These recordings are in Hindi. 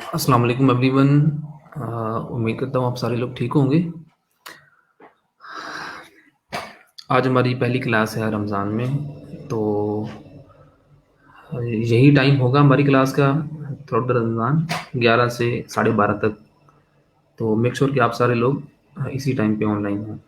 अस्सलाम वालेकुम एवरीवन। उम्मीद करता हूँ आप सारे लोग ठीक होंगे। आज हमारी पहली क्लास है रमज़ान में, तो यही टाइम होगा हमारी क्लास का थ्रू आउट द रमज़ान, 11 से 12:30 तक। तो मेक श्योर कि आप सारे लोग इसी टाइम पे ऑनलाइन हों।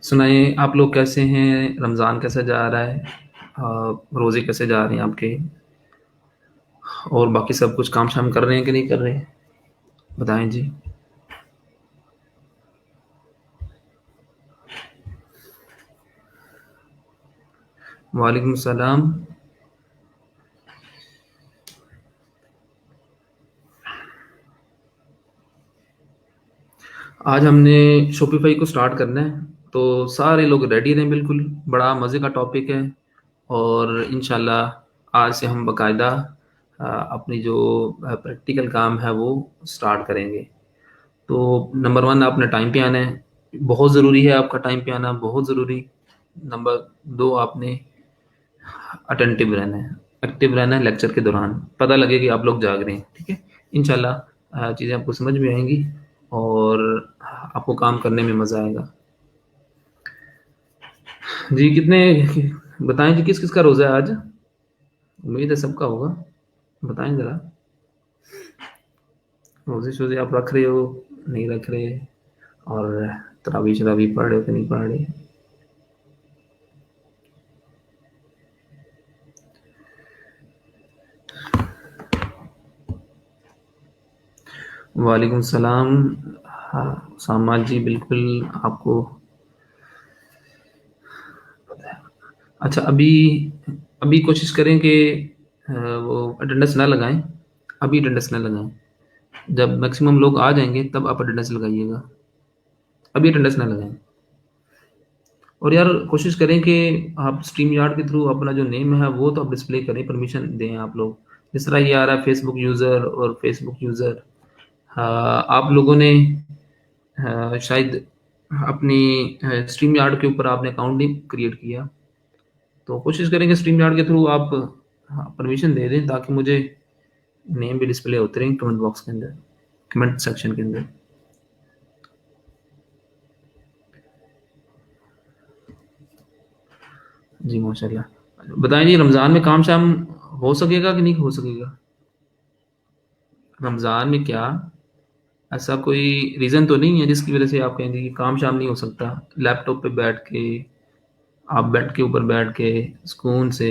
सुनाइए आप लोग कैसे हैं, रमज़ान कैसा जा रहा है, रोज़े कैसे जा रहे हैं आपके, और बाकी सब कुछ काम शाम कर रहे हैं कि नहीं कर रहे हैं, बताएं जी। वालेकुम सलाम। आज हमने शॉपिफाई को स्टार्ट करना है, तो सारे लोग रेडी रहें बिल्कुल। बड़ा मज़े का टॉपिक है और इंशाल्लाह आज से हम बाकायदा अपनी जो प्रैक्टिकल काम है वो स्टार्ट करेंगे। तो नंबर 1 आपने टाइम पे आना है, बहुत ज़रूरी है आपका टाइम पे आना, बहुत ज़रूरी। नंबर 2 आपने अटेंटिव रहना है, एक्टिव रहना है लेक्चर के दौरान, पता लगे कि आप लोग जाग रहे हैं, ठीक है। इंशाल्लाह चीज़ें आपको समझ में आएंगी और आपको काम करने में मज़ा आएगा। जी कितने बताएं जी, किस किस का रोज़ा है आज? उम्मीद है सबका होगा, बताएं ज़रा। रोज़े शोज़े आप रख रहे हो, नहीं रख रहे, और तरावी शरावी पढ़ रहे हो कि नहीं पढ़ रहे? वालेकुम सलाम। हाँ सामा जी, बिल्कुल आपको। अच्छा, अभी अभी कोशिश करें कि वो अटेंडेंस ना लगाएं, अभी अटेंडेंस ना लगाएं। जब मैक्सिमम लोग आ जाएंगे तब आप अटेंडेंस लगाइएगा, अभी अटेंडेंस ना लगाएं। और यार कोशिश करें कि आप स्ट्रीम यार्ड के थ्रू अपना जो नेम है वो तो आप डिस्प्ले करें, परमिशन दें आप लोग। जिस तरह ये आ रहा है फेसबुक यूज़र और फेसबुक यूज़र, आप लोगों ने शायद अपनी स्ट्रीम यार्ड के ऊपर आपने अकाउंट नहीं क्रिएट किया, तो कोशिश करें कि स्ट्रीम यार्ड के थ्रू आप परमिशन दे दें ताकि मुझे नेम भी डिस्प्ले होते रहें कमेंट बॉक्स के अंदर, कमेंट सेक्शन के अंदर। जी माशाल्लाह। बताएं जी, रमज़ान में काम शाम हो सकेगा कि नहीं हो सकेगा? रमज़ान में क्या ऐसा कोई रीज़न तो नहीं है जिसकी वजह से आप कहेंगे कि काम शाम नहीं हो सकता? लैपटॉप पे बैठ के, आप बेड के ऊपर बैठ के सुकून से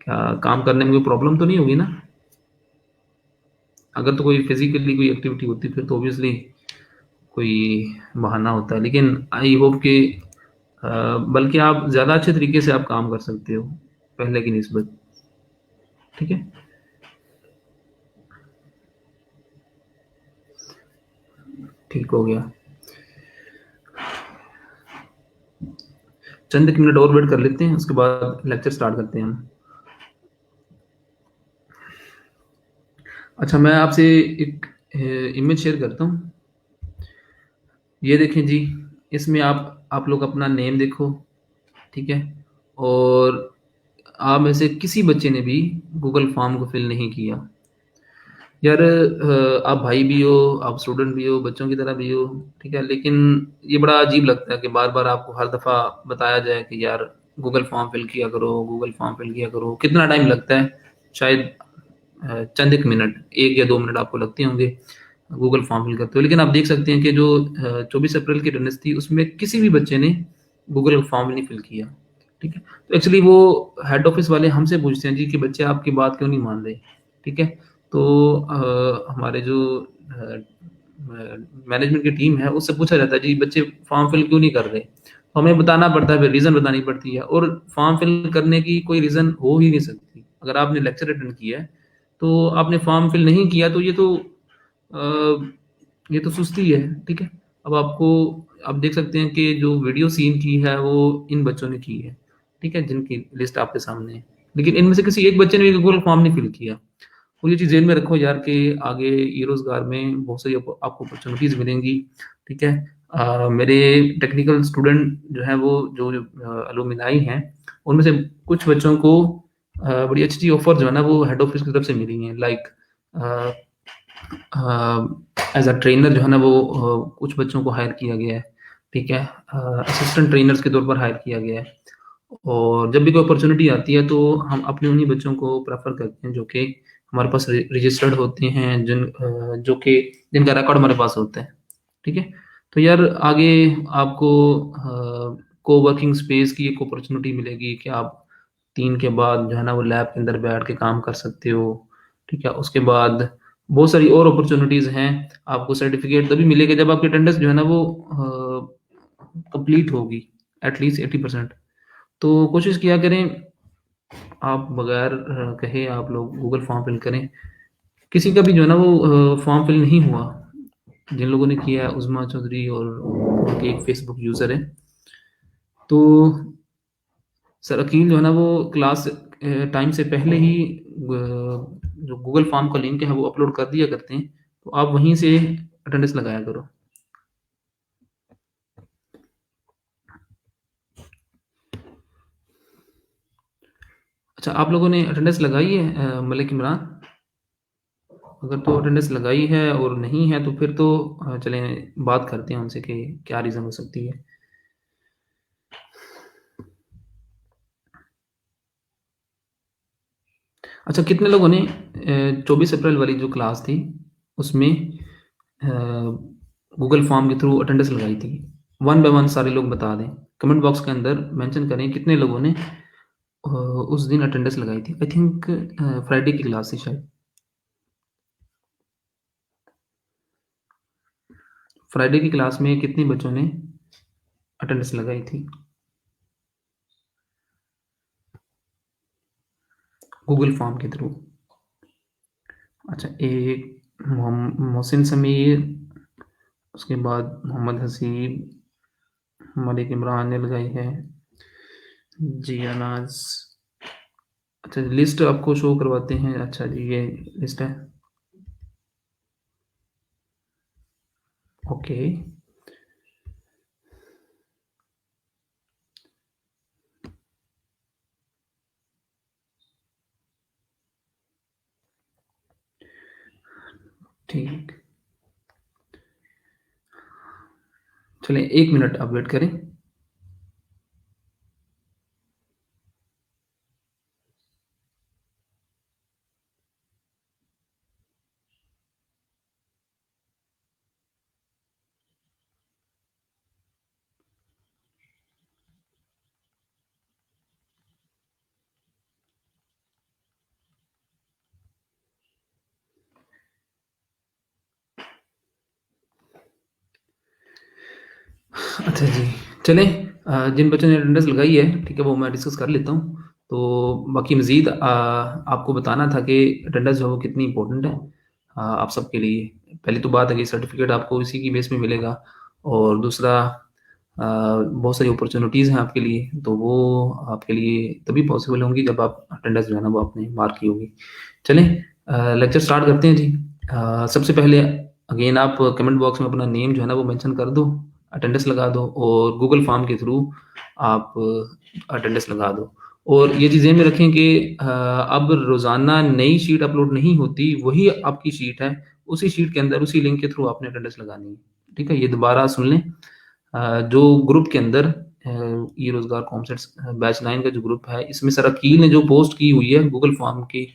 क्या काम करने में कोई प्रॉब्लम तो नहीं होगी ना? अगर तो कोई फिजिकली कोई एक्टिविटी होती फिर तो ऑब्वियसली कोई बहाना होता है, लेकिन आई होप कि बल्कि आप ज़्यादा अच्छे तरीके से आप काम कर सकते हो पहले की निस्बत, ठीक है। ठीक हो गया। चंद एक मिनट और वेट कर लेते हैं, उसके बाद लेक्चर स्टार्ट करते हैं हम। अच्छा, मैं आपसे एक इमेज शेयर करता हूँ। ये देखें जी, इसमें आप लोग अपना नेम देखो, ठीक है। और आप में से किसी बच्चे ने भी गूगल फॉर्म को फिल नहीं किया। यार आप भाई भी हो, आप स्टूडेंट भी हो, बच्चों की तरह भी हो, ठीक है, लेकिन ये बड़ा अजीब लगता है कि बार बार आपको हर दफ़ा बताया जाए कि यार गूगल फॉर्म फिल किया करो, गूगल फॉर्म फिल किया करो। कितना टाइम लगता है? शायद चंद एक मिनट, 1 या 2 मिनट आपको लगते होंगे गूगल फॉर्म फिल करते हो, लेकिन आप देख सकते हैं कि जो 24 अप्रैल की अटेंडेंस थी उसमें किसी भी बच्चे ने गूगल फॉर्म नहीं फिल किया, ठीक है। तो एक्चुअली वो हेड ऑफिस वाले हमसे पूछते हैं जी कि बच्चे आपकी बात क्यों नहीं मान रहे, ठीक है। तो हमारे जो मैनेजमेंट की टीम है उससे पूछा जाता है जी बच्चे फॉर्म फिल क्यों नहीं कर रहे, तो हमें बताना पड़ता है, फिर रीज़न बतानी पड़ती है। और फॉर्म फिल करने की कोई रीज़न हो ही नहीं सकती। अगर आपने लेक्चर अटेंड किया है तो आपने फॉर्म फिल नहीं किया, तो ये तो सुस्ती है, ठीक है। अब आपको आप देख सकते हैं कि जो वीडियो सीन की है वो इन बच्चों ने की है, ठीक है, जिनकी लिस्ट आपके सामने है। लेकिन इनमें से किसी एक बच्चे ने भी गूगल फॉर्म नहीं फिल किया। तो ये चीज़ ज़हन में रखो यार कि आगे ये रोज़गार में बहुत सारी आपको अपॉर्च्युनिटीज़ मिलेंगी, ठीक है? मेरे टेक्निकल स्टूडेंट जो हैं वो जो एलुमनाई हैं, उनमें से कुछ बच्चों को बड़ी अच्छी-अच्छी ऑफ़र जो है ना वो हेड ऑफ़िस की तरफ से मिली हैं। Like a as a trainer जो है ना वो कुछ बच्चों को हायर किया गया है, ठीक है? असिस्टेंट ट्रेनर्स के तौर पर हायर किया गया है। और जब भी कोई अपॉर्च्युनिटी आती है तो हम अपने उन्हीं बच्चों को प्रेफ़र करते हैं जो कि हमारे पास रजिस्टर्ड होते हैं, जो कि जिनका रिकॉर्ड हमारे पास होता है, ठीक है? तो यार आगे आपको कोवर्किंग स्पेस की एक अपॉर्च्युनिटी मिलेगी कि आप 3 के बाद जो है ना वो लैब के अंदर बैठ के काम कर सकते हो, ठीक है? उसके बाद बहुत सारी और अपॉर्च्युनिटीज़ हैं, आपको सर्टिफ़िकेट तभी मिलेगा जब आपकी अटेंडेंस जो है ना वो कंप्लीट होगी, एट लीस्ट 80%। तो कोशिश किया करें आप बगैर कहे आप लोग गूगल फॉर्म फिल करें। किसी का भी जो है ना वो फॉर्म फिल नहीं हुआ, जिन लोगों ने किया है उज़मा चौधरी और उनके एक फ़ेसबुक यूज़र है। तो सर अकील जो है ना वो क्लास टाइम से पहले ही जो गूगल फॉर्म का लिंक है वो अपलोड कर दिया करते हैं। तो आप वहीं से अटेंडेंस लगाया करो। अच्छा आप लोगों ने अटेंडेंस लगाई है मलिक इमरान? अगर तो अटेंडेंस लगाई है और नहीं है तो फिर तो चलें बात करते हैं उनसे कि क्या रीज़न हो सकती है। अच्छा कितने लोगों ने 24 अप्रैल वाली जो क्लास थी उसमें गूगल फॉर्म के थ्रू अटेंडेंस लगाई थी? वन बाय वन सारे लोग बता दें। कमेंट बॉक्स के अंदर मेंशन करें कितने लोगों ने उस दिन अटेंडेंस लगाई थी। आई थिंक फ्राइडे की क्लास थी शायद। फ्राइडे की क्लास में कितने बच्चों ने अटेंडेंस लगाई थी? गूगल फॉर्म के थ्रू। अच्छा एक मोहसिन समीर, उसके बाद मोहम्मद हसीब, मलिक इमरान ने लगाई है, जी अनाज। अच्छा लिस्ट आपको शो करवाते हैं, अच्छा जी ये लिस्ट है, ओके, ठीक। चलें 1 मिनट आप वेट करें। अच्छा जी, चलें जिन बच्चों ने अटेंडेंस लगाई है, ठीक है, वो मैं डिस्कस कर लेता हूँ। तो बाकी मज़ीद आपको बताना था कि अटेंडेंस जो है वो कितनी इम्पोर्टेंट है आप सबके लिए। पहली तो बात है कि सर्टिफ़िकेट आपको इसी की बेस पे मिलेगा और दूसरा बहुत सारी अपॉर्च्युनिटीज़ हैं आपके लिए, तो वो आपके लिए तभी पॉसिबल होंगी जब आप अटेंडेंस जो है ना वो आपने मार्क की होगी। चलें लेक्चर स्टार्ट करते हैं जी। सबसे पहले अगेन आप कमेंट बॉक्स में अपना नेम जो है ना वो मेंशन कर दो, अटेंडेंस लगा दो और गूगल फॉर्म के थ्रू आप अटेंडेंस लगा दो। और ये चीज़ ज़हन में रखें कि अब रोज़ाना नई शीट अपलोड नहीं होती, वही आपकी शीट है, उसी शीट के अंदर उसी लिंक के थ्रू आपने अटेंडेंस लगानी है। ठीक है? ये दोबारा सुन लें। जो ग्रुप के अंदर ई रोज़गार कॉमसेट्स बैच 9 का जो ग्रुप है, इसमें सर अकील ने जो पोस्ट की हुई है गूगल फॉर्म की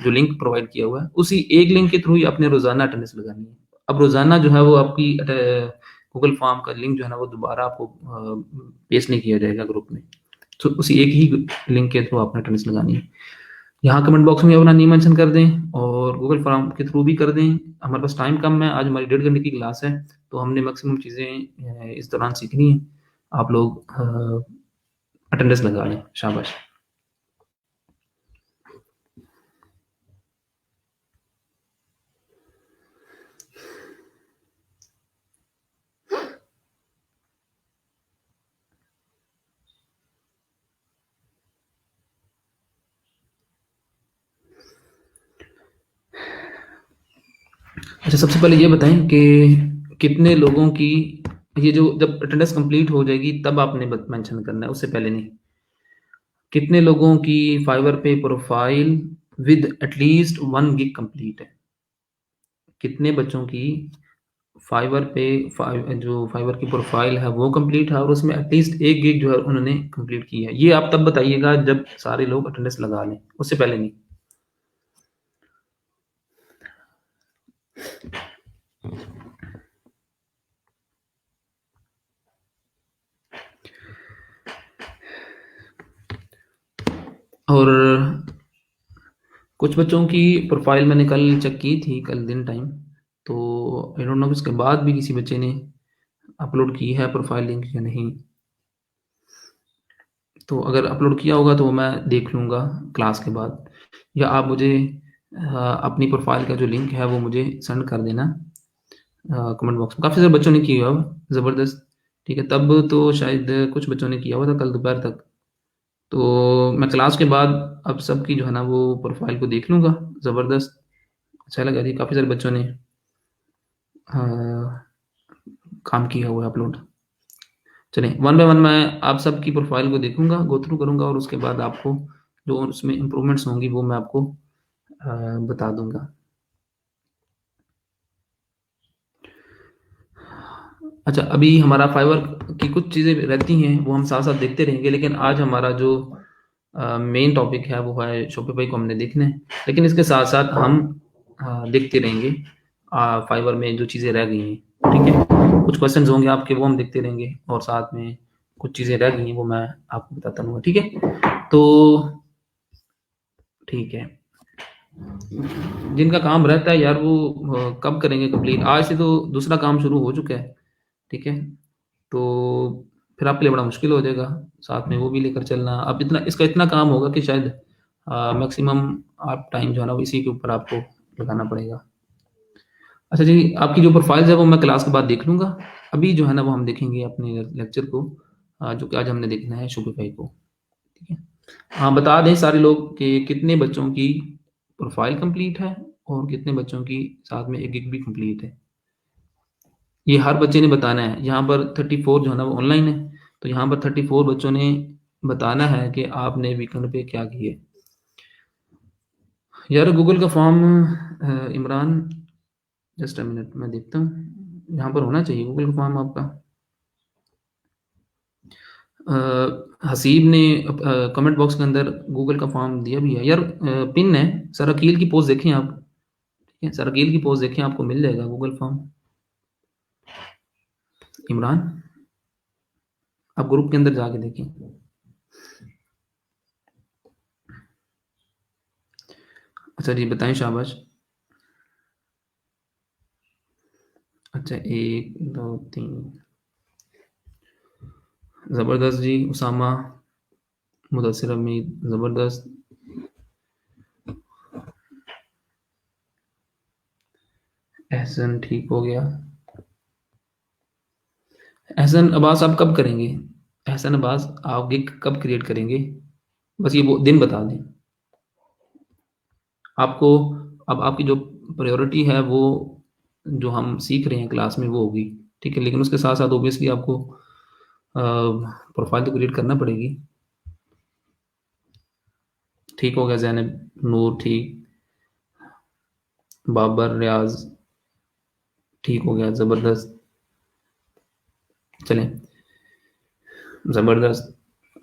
जो लिंक प्रोवाइड किया हुआ है, उसी एक लिंक के थ्रू ही आपने रोज़ाना अटेंडेंस लगानी है। अब रोज़ाना जो है वो आपकी गूगल फॉर्म का लिंक जो है ना वो दोबारा आपको पेस्ट नहीं किया जाएगा ग्रुप में। तो उसी एक ही लिंक के थ्रू आपने अटेंडेंस लगानी है। यहाँ कमेंट बॉक्स में अपना नेम मेंशन कर दें और गूगल फॉर्म के थ्रू भी कर दें। हमारे पास टाइम कम है, आज हमारी 1.5 घंटे की क्लास है, तो हमने मैक्सिमम चीज़ें इस दौरान सीखनी है। आप लोग अटेंडेंस लगा लें, शाबाश। अच्छा, सबसे पहले ये बताएँ कि कितने लोगों की ये जो जब अटेंडेंस कंप्लीट हो जाएगी तब आपने बत मेंशन करना है, उससे पहले नहीं। कितने लोगों की फाइवर पे profile with at least 1 gig complete है? कितने बच्चों की फाइवर पे जो फाइवर की प्रोफाइल है वो कंप्लीट है और उसमें एटलीस्ट 1 गिग जो है उन्होंने कंप्लीट की है। ये आप तब बताइएगा जब सारे लोग अटेंडेंस लगा लें, उससे पहले नहीं। और कुछ बच्चों की प्रोफाइल मैंने कल चेक की थी, कल दिन टाइम, तो आई डोंट नो उसके बाद भी किसी बच्चे ने अपलोड की है प्रोफाइल लिंक या नहीं। तो अगर अपलोड किया होगा तो वो मैं देख लूँगा क्लास के बाद, या आप मुझे अपनी प्रोफाइल का जो लिंक है वो मुझे सेंड कर देना कमेंट बॉक्स में। काफ़ी सारे बच्चों ने किया हुआ, ज़बरदस्त। ठीक है, तब तो शायद कुछ बच्चों ने किया हुआ था कल दोपहर तक। तो मैं क्लास के बाद अब सबकी जो है ना वो प्रोफाइल को देख लूँगा, ज़बरदस्त। अच्छा लगा जी, काफ़ी सारे बच्चों ने अ, काम किया हुआ है अपलोड। चलिए, वन बाय वन मैं आप सबकी प्रोफाइल को देखूँगा, गो थ्रू करूँगा और उसके बाद आपको जो उसमें इम्प्रूवमेंट्स होंगी वो मैं आपको बता दूँगा। अच्छा, अभी हमारा फाइवर की कुछ चीज़ें रहती हैं, वो हम साथ-साथ देखते रहेंगे, लेकिन आज हमारा जो मेन टॉपिक है, वो है शॉपिफ़ाई को हमने देखना है। लेकिन इसके साथ-साथ हम देखते रहेंगे फाइवर में जो चीज़ें रह गई हैं, ठीक है? कुछ क्वेश्चन्स होंगे आपके, वो हम देखते रहेंगे और साथ में कुछ चीज़ें रह गई हैं, वो मैं आपको बताता रहूँगा, ठीक है? तो ठीक है। जिनका काम रहता है यार वो कब करेंगे कंप्लीट? आज से तो दूसरा काम शुरू हो चुका है, ठीक है? तो फिर आपके लिए बड़ा मुश्किल हो जाएगा, साथ में वो भी लेकर चलना। अब इतना इसका इतना काम होगा कि शायद मैक्सिमम आप टाइम जो है ना वो इसी के ऊपर आपको लगाना पड़ेगा। अच्छा जी, आपकी जो प्रोफ़ाइल्स है वो मैं क्लास के बाद देख लूँगा। अभी जो है ना वो हम देखेंगे अपने लेक्चर को, जो कि आज हमने देखना है शॉपिफ़ाई को, ठीक है? हाँ, बता दें सारे लोग कि कितने बच्चों की प्रोफ़ाइल कंप्लीट है और कितने बच्चों की साथ में 1 गिग भी कंप्लीट है। ये हर बच्चे ने बताना है। यहाँ पर 34 जो है ना वो ऑनलाइन है, तो यहाँ पर 34 बच्चों ने बताना है कि आपने वीकेंड पे क्या किए। यार गूगल का form Imran, just a minute मैं देखता हूँ। यहाँ पर होना चाहिए गूगल का फॉर्म आपका। हसीब ने कमेंट बॉक्स के अंदर गूगल का फॉर्म दिया भी है। यार पिन है, सर अकील की पोस्ट देखें आप, ठीक है? सर अकील की पोस्ट देखें, आपको मिल जाएगा गूगल फॉर्म। इमरान, आप ग्रुप के अंदर जाके देखें। अच्छा जी, बताएँ शाबाश। अच्छा 1, 2, 3 ज़बरदस्त जी, उसामा, मुदस्सिर हमीद, ज़बरदस्त। एहसन ठीक हो गया। एहसन अब्बास आप कब करेंगे? एहसन अब्बास आप गिग कब क्रिएट करेंगे? बस ये वो दिन बता दें। आपको अब आपकी जो प्रायोरिटी है वो जो हम सीख रहे हैं क्लास में वो होगी, ठीक है? लेकिन उसके साथ-साथ ऑब्वियसली आपको प्रोफ़ाइल तो क्रिएट करना पड़ेगी। ठीक हो गया ज़ैनब, नूर ठीक, बाबर, रियाज़ ठीक हो गया, ज़बरदस्त। चलें, ज़बरदस्त।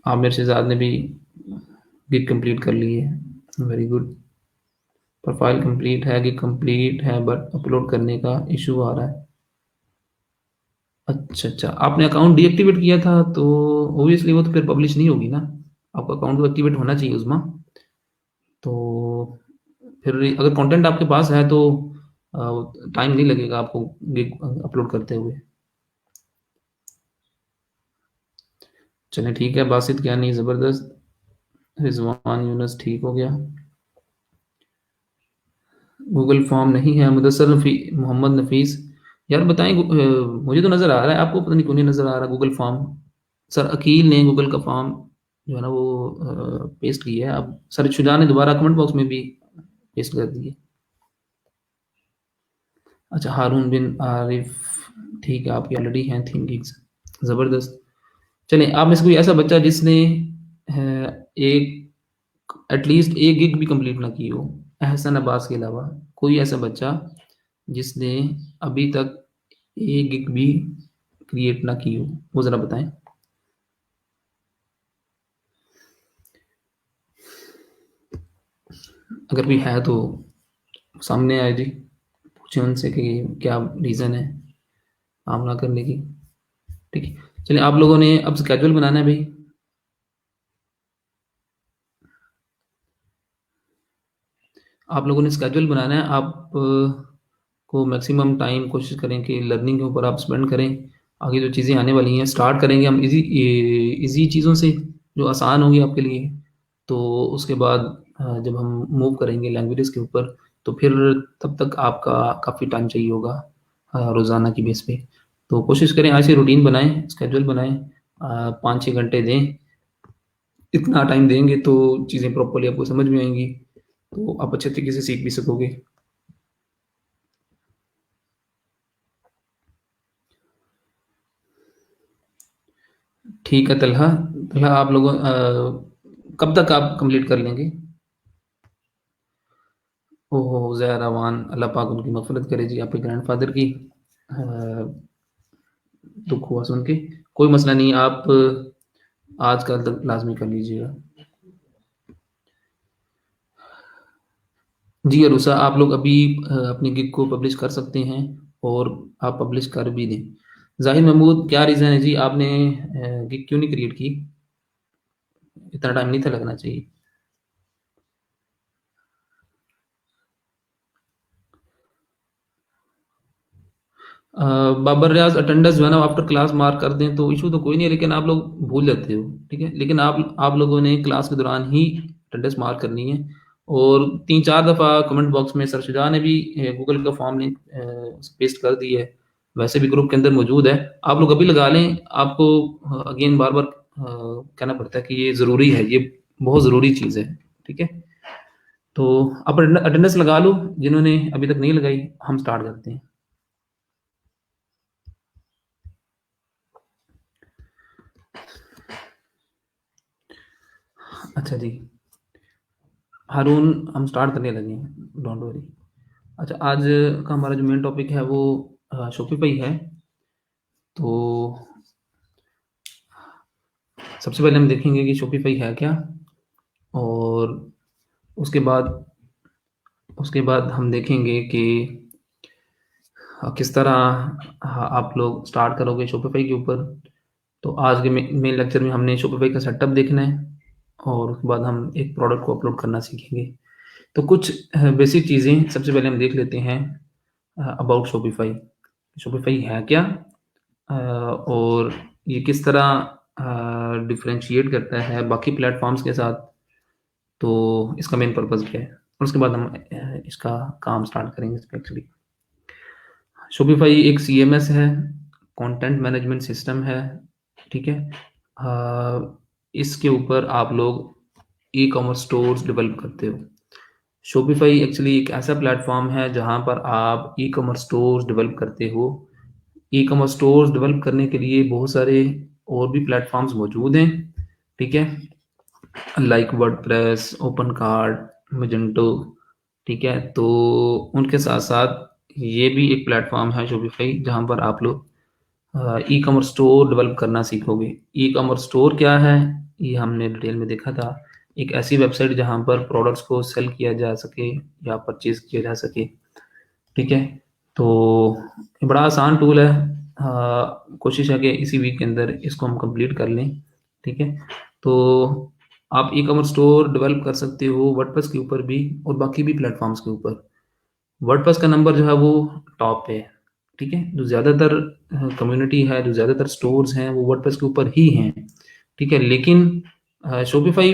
आमिर शहज़ाद ने भी गिग कंप्लीट कर ली है, वेरी गुड। प्रोफ़ाइल कंप्लीट है, गिग कंप्लीट है बट अपलोड करने का इश्यू आ रहा है। अच्छा, अच्छा, आपने अकाउंट डीएक्टिवेट किया था तो ऑब्वियसली वो तो फिर पब्लिश नहीं होगी ना। आपका अकाउंट तो एक्टिवेट होना चाहिए उसमें। तो फिर अगर कंटेंट आपके पास है तो टाइम नहीं लगेगा आपको गिग अपलोड करते हुए। चलें ठीक है, बासित कियानी ज़बरदस्त, रिज़वान यूनुस ठीक हो गया। गूगल फॉर्म नहीं है, मुदस्सर मोहम्मद नफ़ीस, यार बताएँ मुझे तो नज़र आ रहा है, आपको पता नहीं क्यों नहीं नज़र आ रहा गूगल फॉर्म? सर अकील ने गूगल का फॉर्म जो है ना वो पेस्ट किया है। अब सर शुजा ने दोबारा कमेंट बॉक्स में भी पेस्ट कर दिए। अच्छा, हारून बिन आरिफ, ठीक है, आपकी ऑलरेडी हैं 3 गिग्स, ज़बरदस्त। चलें, आप में से कोई ऐसा बच्चा जिसने एक एटलीस्ट 1 गिग भी कंप्लीट ना की हो, एहसन अब्बास के अलावा, कोई ऐसा बच्चा जिसने अभी तक 1 गिग भी क्रिएट ना की हो, वो ज़रा बताएँ? अगर कोई है तो सामने आए जी, पूछें उनसे कि क्या रीज़न है काम ना करने की, ठीक है। चलिए, आप लोगों ने अब स्केड्यूल बनाना है भई। आप लोगों ने स्केड्यूल बनाना है, आप को मैक्सिमम टाइम कोशिश करें कि लर्निंग के ऊपर आप स्पेंड करें। आगे जो चीज़ें आने वाली हैं, स्टार्ट करेंगे हम ईज़ी चीज़ों से, जो आसान होंगी आपके लिए। तो उसके बाद जब हम मूव करेंगे लैंग्वेजेज़ के ऊपर, तो फिर तब तक आपका काफ़ी टाइम चाहिए होगा रोज़ाना की बेस पे। तो कोशिश करें आज से रूटीन बनाएँ, स्केड्यूल बनाएँ, 5-6 घंटे दें। इतना टाइम देंगे तो चीज़ें प्रॉपर्ली आपको समझ में आएँगी, तो आप अच्छे तरीके से सीख भी सकोगे। ठीक है तलहा, तलहा आप लोगों कब तक आप कंप्लीट कर लेंगे? ओहो! ज़हरा रवान, अल्लाह पाक उनकी मग़फ़िरत करे जी, आपके ग्रैंडफ़ादर की। दुःख हुआ सुन के। कोई मसला नहीं, आप आज कल तक लाज़मी कर लीजिएगा। जी, अरूसा, आप लोग अभी अपनी गिग को पब्लिश कर सकते हैं और आप पब्लिश कर भी दें। ज़ाहिद महमूद, क्या रीज़न है जी, आपने गिग क्यों नहीं क्रिएट की? इतना टाइम नहीं था लगना चाहिए। अ, बाबर रियाज़, अटेंडेंस जो है ना आफ्टर क्लास मार्क कर दें तो इश्यू तो कोई नहीं है, लेकिन आप लोग भूल जाते हो, ठीक है? लेकिन आप लोगों ने क्लास के दौरान ही अटेंडेंस मार्क करनी है। और 3-4 दफ़ा कमेंट बॉक्स में सरशुजा ने भी गूगल का फॉर्म लिंक पेस्ट कर दी है। वैसे भी ग्रुप के अंदर मौजूद है। आप लोग अभी लगा लें, आपको अगेन बार-बार कहना पड़ता है कि ये ज़रूरी है, ये बहुत ज़रूरी चीज़ है, ठीक है? तो आप अटेंडेंस लगा लो, जिन्होंने अभी तक नहीं लगाई, हम स्टार्ट करते हैं। अच्छा जी। हारून, हम स्टार्ट करने लगे हैं, डोंट वरी। अच्छा, आज का हमारा जो मेन टॉपिक है वो शॉपिफ़ाई है। तो सबसे पहले हम देखेंगे कि शॉपिफ़ाई है क्या? और उसके बाद हम देखेंगे कि किस तरह आप लोग स्टार्ट करोगे शॉपिफ़ाई के ऊपर। तो आज के मेन लेक्चर में हमने शॉपिफ़ाई का सेटअप देखना है और उसके बाद हम एक प्रोडक्ट को अपलोड करना सीखेंगे। तो कुछ बेसिक चीज़ें सबसे पहले हम देख लेते हैं अबाउट शॉपिफ़ाई। शॉपिफ़ाई है क्या? और ये किस तरह डिफरेंशिएट करता है बाकी प्लेटफ़ॉर्म्स के साथ, तो इसका मेन पर्पज़ क्या है? और उसके बाद हम इसका काम स्टार्ट करेंगे इस पे एक्चुअली। शॉपिफ़ाई एक सीएमएस है, कंटेंट मैनेजमेंट सिस्टम है, ठीक है? इसके ऊपर आप लोग ई-कॉमर्स स्टोर्स डेवलप करते हो। शॉपिफ़ाई एक्चुअली एक ऐसा प्लेटफ़ॉर्म है जहाँ पर आप ई-कॉमर्स स्टोर्स डेवलप करते हो। ई-कॉमर्स स्टोर्स डेवलप करने के लिए बहुत सारे और भी प्लेटफ़ॉर्म्स मौजूद हैं, ठीक है? लाइक वर्डप्रेस, ओपनकार्ट, मेजेंटो, ठीक है? तो उनके साथ-साथ ये भी एक प्लेटफ़ॉर्म है शॉपिफ़ाई, जहाँ पर आप लोग ई-कॉमर्स स्टोर डेवलप करना सीखोगे। ई-कॉमर्स स्टोर क्या है? ये हमने डिटेल में देखा था। एक ऐसी वेबसाइट जहाँ पर प्रोडक्ट्स को सेल किया जा सके या परचेज़ किया जा सके, ठीक है? तो ये बड़ा आसान टूल है। कोशिश है कि इसी वीक के अंदर इसको हम कंप्लीट कर लें, ठीक है? तो आप ई-कॉमर्स स्टोर डेवलप कर सकते हो वर्डप्रेस के ऊपर भी और बाकी भी प्लेटफ़ॉर्म्स के ऊपर। वर्डप्रेस का नंबर जो है वो टॉप पे है, ठीक है? जो ज़्यादातर कम्युनिटी है, जो ज़्यादातर स्टोर्स हैं, वो वर्डप्रेस के ऊपर ही हैं, ठीक है? लेकिन शॉपिफ़ाई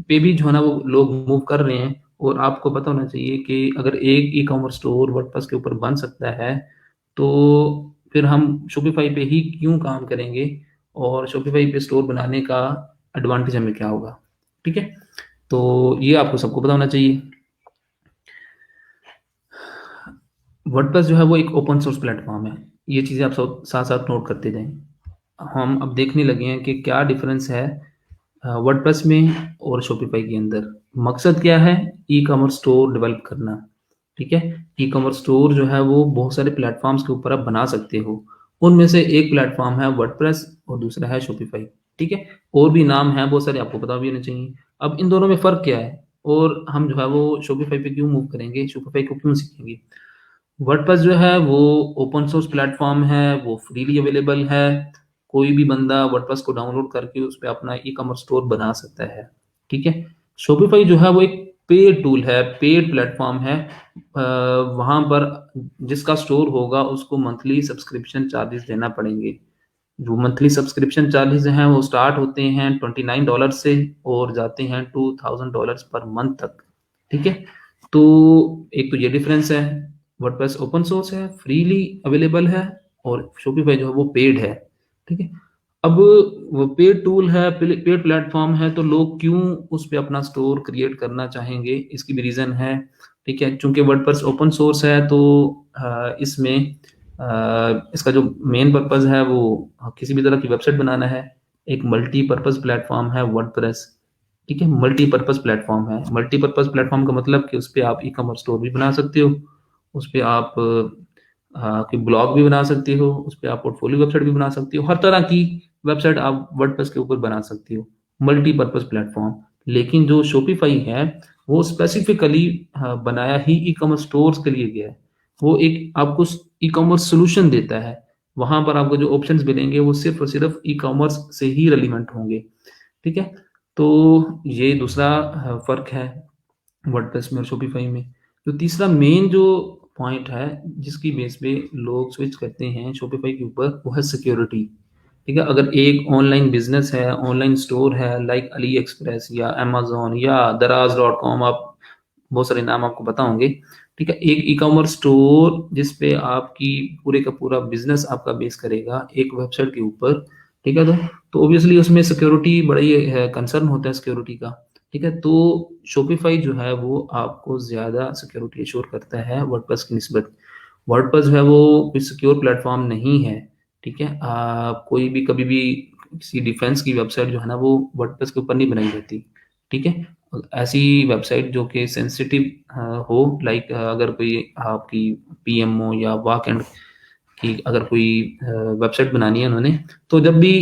पे भी जो है ना वो लोग मूव कर रहे हैं और आपको पता होना चाहिए कि अगर एक ई-कॉमर्स स्टोर वर्डप्रेस के ऊपर बन सकता है, तो फिर हम शॉपिफ़ाई पे ही क्यों काम करेंगे और शॉपिफ़ाई पे स्टोर बनाने का एडवांटेज हमें क्या होगा, ठीक है? तो ये आपको सबको पता होना चाहिए। वर्डप्रेस जो है वो एक ओपन सोर्स प्लेटफॉर्म है। ये चीज़ें आप सब साथ साथ नोट करते जाएं। हम अब देखने लगे हैं कि क्या डिफरेंस है वर्डप्रेस में और शॉपिफाई के अंदर। मकसद क्या है? ई कॉमर्स स्टोर डेवलप करना। ठीक है, ई कॉमर्स स्टोर जो है वो बहुत सारे प्लेटफॉर्म्स के ऊपर आप बना सकते हो। उनमें से एक प्लेटफॉर्म है वर्डप्रेस और दूसरा है शॉपिफाई। ठीक है, और भी नाम है बहुत सारे, आपको पता भी होने चाहिए। अब इन दोनों में फ़र्क क्या है, और हम जो है वो शॉपिफाई पे क्यों मूव करेंगे, शॉपिफाई को क्यों सीखेंगे। वर्डप्रेस जो है वो ओपन सोर्स प्लेटफॉर्म है, वो फ्रीली अवेलेबल है। कोई भी बंदा वर्डप्रेस को डाउनलोड करके उस पे अपना ई कॉमर्स स्टोर बना सकता है। ठीक है, शॉपिफाई जो है वो एक पेड टूल है, पेड प्लेटफॉर्म है। वहाँ पर जिसका स्टोर होगा उसको मंथली सब्सक्रिप्शन चार्जेस देना पड़ेंगे। जो मंथली सब्सक्रिप्शन चार्जेस हैं वो स्टार्ट होते हैं $29 से और जाते हैं $2000 पर मंथ तक। ठीक है, तो एक तो ये डिफरेंस है। वर्डप्रेस ओपन सोर्स है, फ्रीली अवेलेबल है, और शॉपिफाई जो है वो पेड है। ठीक है, अब वो पेड टूल है, पेड प्लेटफॉर्म है, तो लोग क्यों उस पे अपना स्टोर क्रिएट करना चाहेंगे, इसकी भी रीज़न है। ठीक है, चूंकि वर्डप्रेस ओपन सोर्स है तो इसमें इसका जो मेन पर्पज़ है वो किसी भी तरह की वेबसाइट बनाना है। एक मल्टीपर्पज़ प्लेटफॉर्म है वर्डप्रेस। ठीक है, मल्टीपर्पज़ प्लेटफॉर्म है। मल्टीपर्पज़ प्लेटफॉर्म का मतलब कि उस पे आप ई कॉमर्स स्टोर भी बना सकते हो, उस पे आप कोई ब्लॉग भी बना सकते हो, उस पे आप पोर्टफोलियो वेबसाइट भी बना सकते हो, हर तरह की वेबसाइट आप वर्डप्रेस के ऊपर बना सकते हो। Multipurpose platform. लेकिन जो शॉपिफाई है वो स्पेसिफिकली बनाया ही ई कॉमर्स स्टोर्स के लिए गया है। वो एक आपको ई कॉमर्स सोल्यूशन देता है। वहां पर आपको जो ऑप्शंस मिलेंगे वो सिर्फ और सिर्फ ई कॉमर्स से ही रेलिवेंट होंगे। ठीक है, तो ये दूसरा फर्क है वर्डप्रेस में और शॉपिफाई में। जो तीसरा मेन जो पॉइंट है जिसकी बेस पे लोग स्विच करते हैं शॉपिफाई के ऊपर, वो है सिक्योरिटी। ठीक है, अगर एक ऑनलाइन बिजनेस है, ऑनलाइन स्टोर है, लाइक अली एक्सप्रेस या अमेजोन या दराज.com, आप बहुत सारे नाम आपको पता होंगे। ठीक है, एक ई कॉमर्स स्टोर जिस पे आपकी पूरे का पूरा बिजनेस आपका बेस करेगा एक वेबसाइट के ऊपर। ठीक है, तो ऑब्वियसली उसमें सिक्योरिटी बड़ा ही कंसर्न होता है सिक्योरिटी का। ठीक है, तो शॉपिफाई जो है वो आपको ज़्यादा सिक्योरिटी एश्योर करता है वर्डप्रेस की निस्बत। वर्डप्रेस जो है वो कोई सिक्योर प्लेटफॉर्म नहीं है। ठीक है, कोई भी कभी भी किसी डिफेंस की वेबसाइट जो है ना वो वर्डप्रेस के ऊपर नहीं बनाई जाती। ठीक है, ऐसी वेबसाइट जो कि सेंसिटिव हो, लाइक अगर कोई आपकी पीएमओ या वाक एंड की अगर कोई वेबसाइट बनानी है उन्होंने, तो जब भी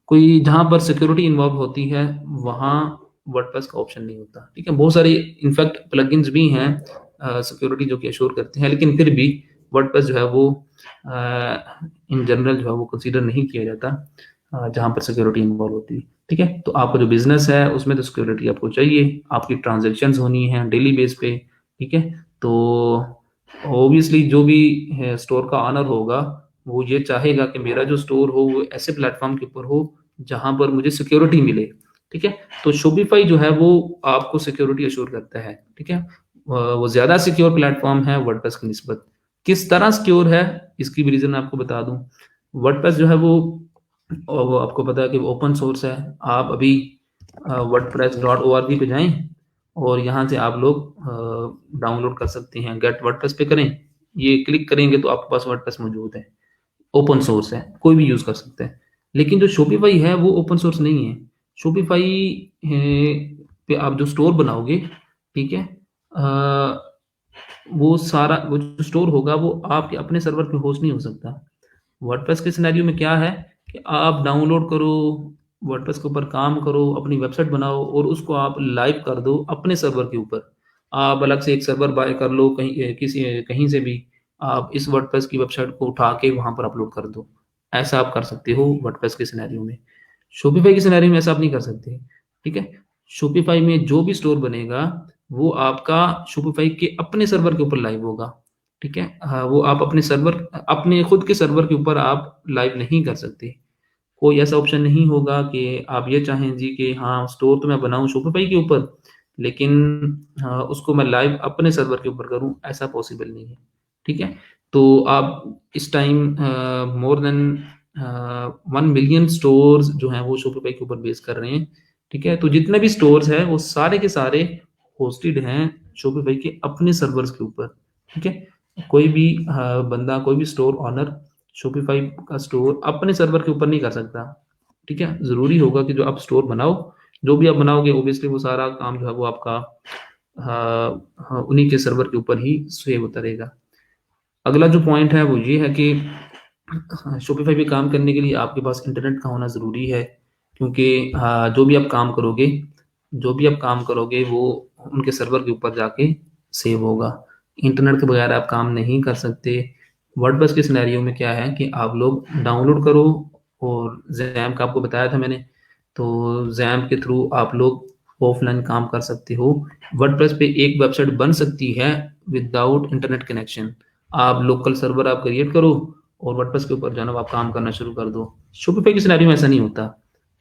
कोई जहाँ पर सिक्योरिटी इन्वॉल्व होती है वहाँ वर्डप्रेस का ऑप्शन नहीं होता। ठीक है, बहुत सारे इनफैक्ट प्लगइन्स भी हैं सिक्योरिटी जो कि एश्योर करते हैं, लेकिन फिर भी वर्डप्रेस जो है वो इन जनरल जो है वो कंसीडर नहीं किया जाता जहाँ पर सिक्योरिटी इन्वॉल्व होती है। ठीक है, तो आपका जो बिजनेस है उसमें तो सिक्योरिटी आपको चाहिए, आपकी ट्रांजेक्शन्स होनी है डेली बेस पे। ठीक है, तो ऑब्वियसली जो भी स्टोर का ऑनर होगा वो ये चाहेगा कि मेरा जो स्टोर हो वो ऐसे प्लेटफॉर्म के ऊपर हो जहां पर मुझे सिक्योरिटी मिले। ठीक है, तो शॉपिफाई जो है वो आपको सिक्योरिटी अश्योर करता है। ठीक है, वो ज्यादा सिक्योर प्लेटफॉर्म है वर्डप्रेस की निस्बत। किस तरह सिक्योर है इसकी भी रीजन आपको बता दूं। वर्डप्रेस जो है वो आपको पता है कि ओपन सोर्स है। आप अभी wordpress.org पे जाएं और यहाँ से आप लोग डाउनलोड कर सकते हैं। गेट वर्डप्रेस पे करें, ये क्लिक करेंगे तो आपके पास वर्डप्रेस मौजूद है। ओपन सोर्स है, कोई भी यूज कर सकता है। लेकिन जो शॉपिफाई है वो ओपन सोर्स नहीं है। शॉपिफाई पे आप जो स्टोर बनाओगे, ठीक है, वो सारा वो जो स्टोर होगा वो आपके अपने सर्वर पे होस्ट नहीं हो सकता। वर्डप्रेस के सिनेरियो में क्या है कि आप डाउनलोड करो, वर्डप्रेस के ऊपर काम करो, अपनी वेबसाइट बनाओ और उसको आप लाइव कर दो अपने सर्वर के ऊपर। आप अलग से एक सर्वर बाय कर लो कहीं किसी कहीं से भी, आप इस वर्डप्रेस की वेबसाइट को उठा के वहां पर अपलोड कर दो। ऐसा आप कर सकते हो वर्डप्रेस के सिनेरियो में। शॉपिफाई के सिनेरियो में ऐसा आप नहीं कर सकते। ठीक है, शॉपिफाई में जो भी स्टोर बनेगा वो आपका शॉपिफाई के अपने सर्वर के ऊपर लाइव होगा। ठीक है, हाँ, वो आप अपने सर्वर, अपने खुद के सर्वर के ऊपर आप लाइव नहीं कर सकते। कोई ऐसा ऑप्शन नहीं होगा कि आप ये चाहें जी कि हाँ स्टोर तो मैं बनाऊं शॉपिफाई के ऊपर, लेकिन हाँ, उसको मैं लाइव अपने सर्वर के ऊपर करूं, ऐसा पॉसिबल नहीं है। ठीक है, तो आप इस time more than 1 million stores जो हैं वो शॉपिफाई के ऊपर बेस कर रहे हैं। ठीक है, तो जितने भी स्टोर्स हैं वो सारे के सारे होस्टेड हैं शॉपिफाई के अपने सर्वर्स के ऊपर। ठीक है, कोई भी बंदा, कोई भी स्टोर ऑनर शॉपिफाई का स्टोर अपने सर्वर के ऊपर नहीं कर सकता। ठीक है, ज़रूरी होगा कि जो आप स्टोर बनाओ, जो भी आप बनाओगे ऑब्वियसली वो सारा काम जो है वो आपका उन्हीं के सर्वर के ऊपर ही सेव होता रहेगा। अगला जो पॉइंट है वो ये है कि शॉपिफाई पे काम करने के लिए आपके पास इंटरनेट का होना ज़रूरी है, क्योंकि जो भी आप काम करोगे, जो भी आप काम करोगे वो उनके सर्वर के ऊपर जाके सेव होगा। इंटरनेट के बगैर आप काम नहीं कर सकते। वर्डप्रेस के सिनेरियो में क्या है कि आप लोग डाउनलोड करो, और जैम्प का आपको बताया था मैंने, तो जैम्प के थ्रू आप लोग ऑफलाइन काम कर सकते हो। वर्डप्रेस पे एक वेबसाइट बन सकती है विदाउट इंटरनेट कनेक्शन। आप लोकल सर्वर आप क्रिएट करो और वर्डप्रेस के ऊपर जाना, आप काम करना शुरू कर दो। शॉपिफाई के सिनेरियो में ऐसा नहीं होता।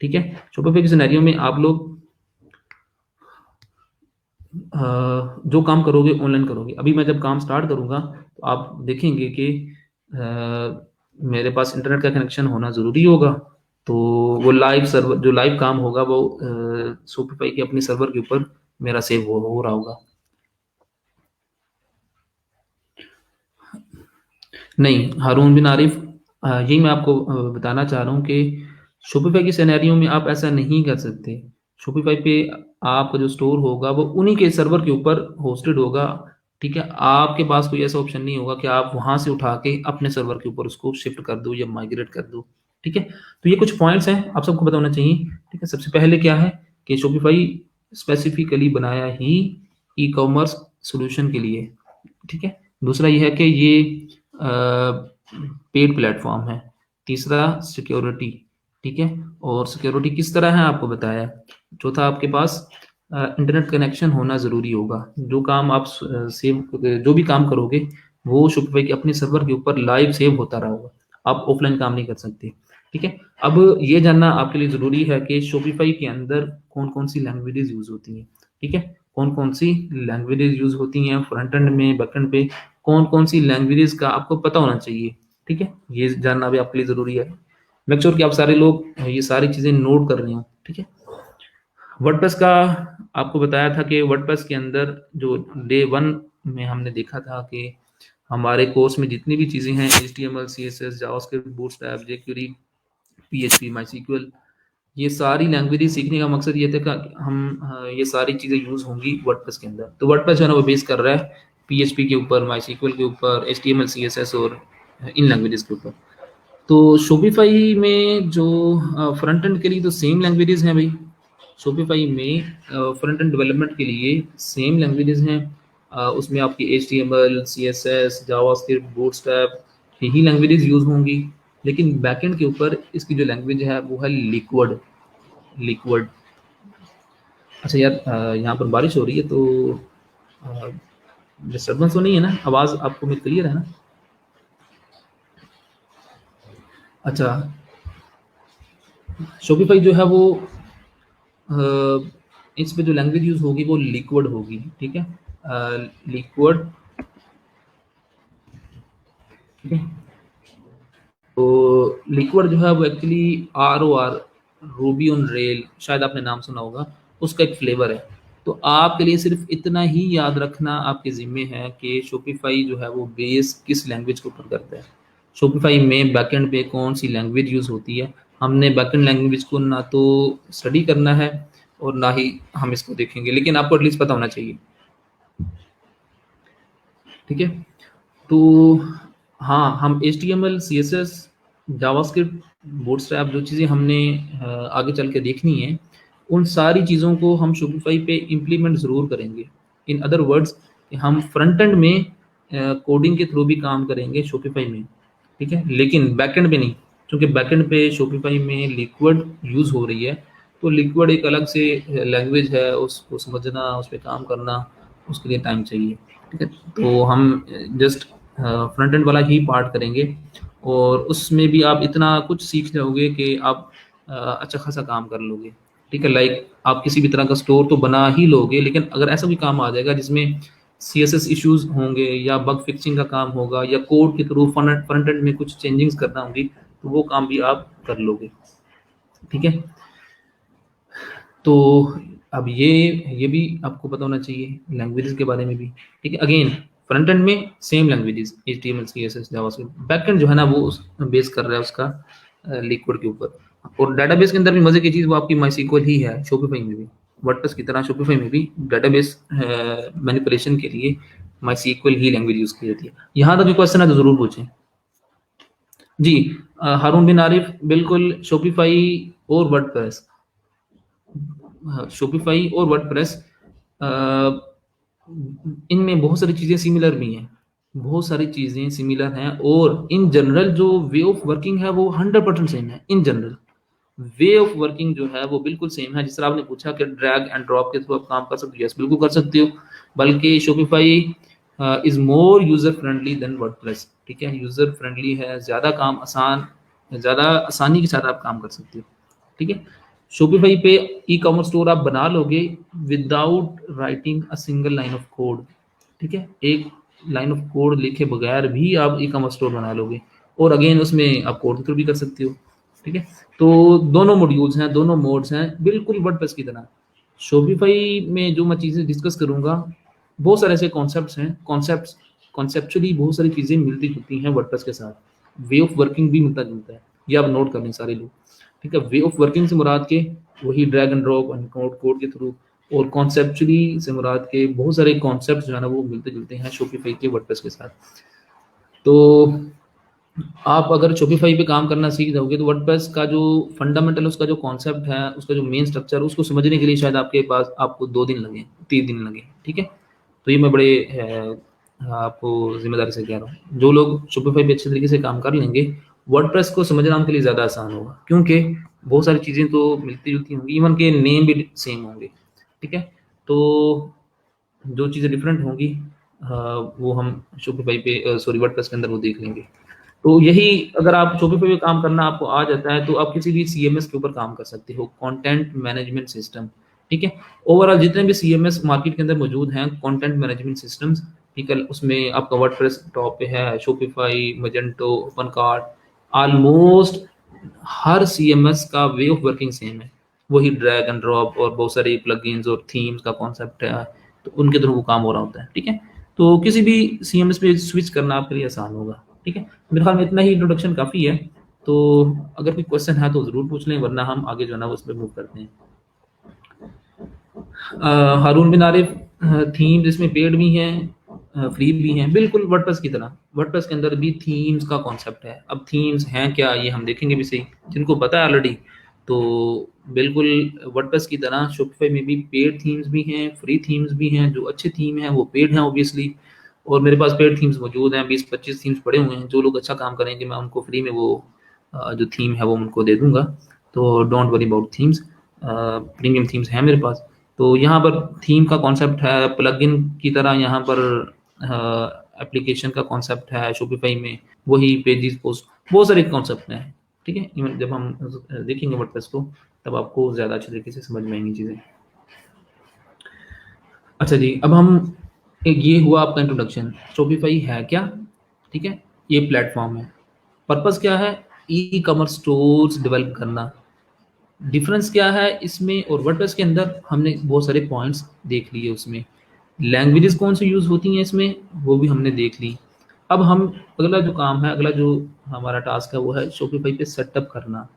ठीक है, शॉपिफाई के सिनेरियो में आप लोग जो काम करोगे ऑनलाइन करोगे। अभी मैं जब काम स्टार्ट करूंगा तो आप देखेंगे कि मेरे पास इंटरनेट का कनेक्शन होना ज़रूरी होगा। तो वो लाइव सर्वर, जो लाइव काम होगा वो शॉपिफाई के अपने सर्वर के ऊपर मेरा सेव हो रहा होगा। नहीं, हारून बिन आरिफ, यही मैं आपको बताना चाह रहा हूँ कि शॉपिफाई के सिनेरियो में आप ऐसा नहीं कर सकते। शॉपिफाई पे आपका जो स्टोर होगा वो उन्हीं के सर्वर के ऊपर होस्टेड होगा। ठीक है, आपके पास कोई ऐसा ऑप्शन नहीं होगा कि आप वहां से उठा के अपने सर्वर के ऊपर उसको शिफ्ट कर दो या माइग्रेट कर दो। ठीक है, तो ये कुछ पॉइंट्स हैं आप सबको पता होना चाहिए। ठीक है, सबसे पहले क्या है कि शॉपिफाई स्पेसिफिकली बनाया ही ई कॉमर्स सोल्यूशन के लिए। ठीक है, दूसरा ये है कि ये पेड प्लेटफॉर्म है। तीसरा सिक्योरिटी। ठीक है, और सिक्योरिटी किस तरह है आपको बताया। चौथा आपके पास इंटरनेट कनेक्शन होना ज़रूरी होगा। जो काम आप सेव, जो भी काम करोगे वो शॉपिफाई के अपने सर्वर के ऊपर लाइव सेव होता रहा होगा। आप ऑफलाइन काम नहीं कर सकते। ठीक है, अब ये जानना आपके लिए ज़रूरी है कि शॉपिफाई के अंदर कौन कौन सी लैंग्वेजेस यूज़ होती हैं। ठीक है, कौन कौन सी लैंग्वेजेस यूज़ होती हैं फ्रंट एंड में, बैक एंड पे कौन कौन सी लैंग्वेजेस का आपको पता होना चाहिए। ठीक है, ये जानना भी आपके लिए ज़रूरी है। मेक श्योर कि आप सारे लोग ये सारी चीज़ें नोट कर रहे हो। ठीक है, वर्डप्रेस का आपको बताया था कि वर्डप्रेस के अंदर जो डे वन में हमने देखा था कि हमारे कोर्स में जितनी भी चीज़ें हैं, HTML CSS JavaScript bootstrap jQuery PHP MySQL, ये सारी लैंग्वेजेस सीखने का मकसद ये था कि हम ये सारी चीज़ें यूज़ होंगी वर्डप्रेस के अंदर। तो वर्डप्रेस जो है ना वो बेस कर रहा है PHP के ऊपर, MySQL के ऊपर, HTML CSS और इन लैंग्वेजेस के ऊपर। तो शॉपिफाई में जो फ्रंट एंड के लिए तो सेम लैंग्वेजेस हैं भाई। शॉपिफाई में फ्रंट एंड डेवलपमेंट के लिए सेम लैंग्वेजेस हैं। उसमें आपकी HTML CSS जावास्क्रिप्ट बूटस्ट्रैप यही लैंग्वेजेस यूज़ होंगी। लेकिन बैकएंड के ऊपर इसकी जो लैंग्वेज है वो है लिक्विड। लिक्विड। अच्छा यार, यहाँ पर बारिश हो रही है तो डिस्टर्बेंस तो नहीं है ना, आवाज़ आपको मेरी क्लियर है ना। अच्छा, शॉपिफाई जो है वो इस पे जो लैंग्वेज यूज़ होगी वो लिक्विड होगी। ठीक है, लिक्विड। ठीक है, तो लिक्विड जो है वो actually ROR, Ruby on rail, शायद आपने नाम सुना होगा, उसका एक फ्लेवर है। तो आपके लिए सिर्फ इतना ही याद रखना आपके ज़िम्मे है कि शॉपिफाई जो है वो बेस किस लैंग्वेज के ऊपर करता है। शॉपिफाई में बैकएंड पे कौन सी लैंग्वेज यूज़ होती है, हमने बैकएंड लैंग्वेज को ना तो स्टडी करना है और ना ही हम इसको देखेंगे, लेकिन आपको एटलीस्ट पता होना चाहिए। ठीक है, तो हाँ, हम HTML CSS जावास्क्रिप्ट बूटस्ट्रैप जो चीज़ें हमने आगे चल के देखनी है, उन सारी चीज़ों को हम शॉपिफाई पे इम्प्लीमेंट ज़रूर करेंगे। इन अदर वर्ड्स, हम फ्रंट एंड में कोडिंग के थ्रू भी काम करेंगे शॉपिफाई में। ठीक है, लेकिन बैकएंड पे नहीं, क्योंकि बैकएंड पे शॉपिफाई में लिक्विड यूज़ हो रही है। तो लिक्विड एक अलग से लैंग्वेज है, उसको समझना, उस पे काम करना, उसके लिए टाइम चाहिए। ठीक है, तो हम जस्ट फ्रंट एंड वाला ही पार्ट करेंगे, और उसमें भी आप इतना कुछ सीख जाओगे कि आप अच्छा खासा काम कर लोगे। ठीक है, लाइक आप किसी भी तरह का स्टोर तो बना ही लोगे, लेकिन अगर ऐसा भी काम आ जाएगा जिसमें CSS इश्यूज होंगे या बग फिक्सिंग का काम होगा या कोड के थ्रू फ्रंट एंड में कुछ चेंजिंग्स करना होगी, तो वो काम भी आप कर लोगे। ठीक है, तो अब ये भी आपको पता होना चाहिए लैंग्वेजेस के बारे में भी। ठीक है, अगेन फ्रंट एंड में same languages HTML CSS JavaScript, back and जो है ना वो बेस कर रहा है उसका लिक्विड के ऊपर। और डेटाबेस के अंदर भी मजे की चीज वो आपकी माईसीक्वल ही है, शॉपिफाई में भी, वर्डप्रेस की तरह शॉपिफाई में भी डेटाबेस मैनिपुलेशन के लिए माईसीक्वल ही लैंग्वेज यूज की जाती है। यहाँ तक क्वेश्चन है तो जरूर पूछें जी। हारून बिन आरिफ, बिल्कुल शॉपिफाई और वर्डप्रेस, शॉपिफाई और वर्डप्रेस इनमें बहुत सारी चीज़ें सिमिलर भी हैं, बहुत सारी चीज़ें सिमिलर हैं, और इन जनरल जो वे ऑफ वर्किंग है वो 100% सेम है। In general way of working जो है वो बिल्कुल सेम है। जिस तरह आपने पूछा कि ड्रैग एंड ड्रॉप के थ्रू आप काम कर सकते हो, यस बिल्कुल कर सकते हो, बल्कि Shopify is more user friendly than WordPress. ठीक है, यूजर फ्रेंडली है, ज़्यादा काम आसान, ज़्यादा आसानी के साथ आप काम कर सकते हो। ठीक है, शॉपिफाई पे ई कॉमर्स स्टोर आप बना लोगे without writing a single line of code. ठीक है, एक लाइन ऑफ कोड लिखे बगैर भी आप ई कॉमर्स स्टोर बना लोगे, और अगेन उसमें आप कोड थ्रू भी कर सकते हो। ठीक है, तो दोनों मॉड्यूल्स हैं, दोनों मोड्स हैं, बिल्कुल वर्डप्रेस की तरह। शॉपिफाई में जो मैं चीज़ें डिस्कस करूंगा, बहुत सारे ऐसे कॉन्सेप्ट्स हैं, कॉन्सेप्चुअली बहुत सारी चीज़ें मिलती जुलती हैं वर्डप्रेस के साथ, वे ऑफ वर्किंग भी मिलता जुलता है, ये आप नोट कर लें सारे लोग। ठीक है, वे ऑफ वर्किंग से मुराद के वही drag and drop and code के थ्रू, और कॉन्सेप्चुअली से मुराद के बहुत सारे कॉन्सेप्ट जो है ना वो मिलते जुलते हैं शॉपिफाई के वर्डप्रेस के साथ। तो आप अगर शॉपिफाई पे काम करना सीख जाओगे तो वर्डप्रेस का जो फंडामेंटल, उसका जो कॉन्सेप्ट है, उसका जो मेन स्ट्रक्चर, उसको समझने के लिए शायद आपके पास आपको 2 दिन लगे, 3 दिन लगे। ठीक है, तो ये मैं बड़े आपको जिम्मेदारी से कह रहा हूँ, जो लोग शॉपिफाई पे अच्छे तरीके से काम कर लेंगे, वर्डप्रेस को समझना उनके लिए ज़्यादा आसान होगा, क्योंकि बहुत सारी चीज़ें तो मिलती जुलती होंगी, इवन के नेम भी सेम होंगे। ठीक है, तो जो चीज़ें डिफरेंट होंगी वो हम शॉपिफाई पे सॉरी वर्डप्रेस के अंदर वो देख लेंगे। तो यही, अगर आप शॉपिफाई पे काम करना आपको आ जाता है तो आप किसी भी सीएमएस के ऊपर काम कर सकते हो, कंटेंट मैनेजमेंट सिस्टम। ठीक है, ओवरऑल जितने भी सीएमएस मार्केट के अंदर मौजूद हैं, कंटेंट मैनेजमेंट सिस्टम्स, ठीक है, उसमें आपका वर्डप्रेस टॉप पे है, शॉपिफाई, मजेंटो, ओपनकार्ट, ऑलमोस्ट हर सीएमएस का वे ऑफ वर्किंग सेम है, वही ड्रैग एंड ड्रॉप और बहुत सारे प्लगइन्स और थीम्स का कॉन्सेप्ट है, तो उनके थ्रू वो काम हो रहा होता है। ठीक है, तो किसी भी सीएमएस पे स्विच करना आपके लिए आसान होगा। ठीक है, मेरे ख्याल में इतना ही इंट्रोडक्शन काफ़ी है। तो अगर कोई क्वेश्चन है तो ज़रूर पूछ लें, वरना हम आगे जो है ना उस पर मूव करते हैं। हारून बिन आरिफ, थीम्स इसमें पेड भी हैं, फ्री भी हैं, बिल्कुल वर्डप्रेस की तरह। वर्डप्रेस के अंदर भी थीम्स का कॉन्सेप्ट है। अब थीम्स हैं क्या, ये हम देखेंगे भी सही, जिनको पता है ऑलरेडी, तो बिल्कुल वर्डप्रेस की तरह शॉपिफाई में भी पेड थीम्स भी हैं, फ्री थीम्स भी हैं। जो अच्छे थीम हैं वो पेड हैं ऑब्वियसली, और मेरे पास पेड थीम्स मौजूद हैं, 20-25 थीम्स पड़े हुए हैं। जो लोग अच्छा काम करेंगे मैं उनको फ्री में वो जो थीम है वो उनको दे दूंगा, तो don't worry about themes, premium themes हैं मेरे पास। तो यहाँ पर थीम का कॉन्सेप्ट है, प्लगइन की तरह यहाँ पर एप्लीकेशन का कॉन्सेप्ट है शॉपिफाई में, वही पेजेस पोस्ट, बहुत सारे कॉन्सेप्ट हैं। ठीक है, इवन जब हम देखेंगे वर्डप्रेस को तब आपको ज़्यादा अच्छे तरीके से समझ में आएंगी चीज़ें। अच्छा जी, अब हम ये हुआ आपका इंट्रोडक्शन, शॉपिफाई है क्या। ठीक है, ये प्लेटफॉर्म है, पर्पस क्या है, ई कॉमर्स स्टोर्स डेवलप करना। डिफरेंस क्या है इसमें और वर्डप्रेस के अंदर, हमने बहुत सारे पॉइंट्स देख लिए उसमें। लैंग्वेजेस कौन सी यूज़ होती हैं इसमें, वो भी हमने देख ली। अब हम अगला जो काम है, अगला जो हमारा टास्क है वो है शॉपिफाई पे सेटअप करना।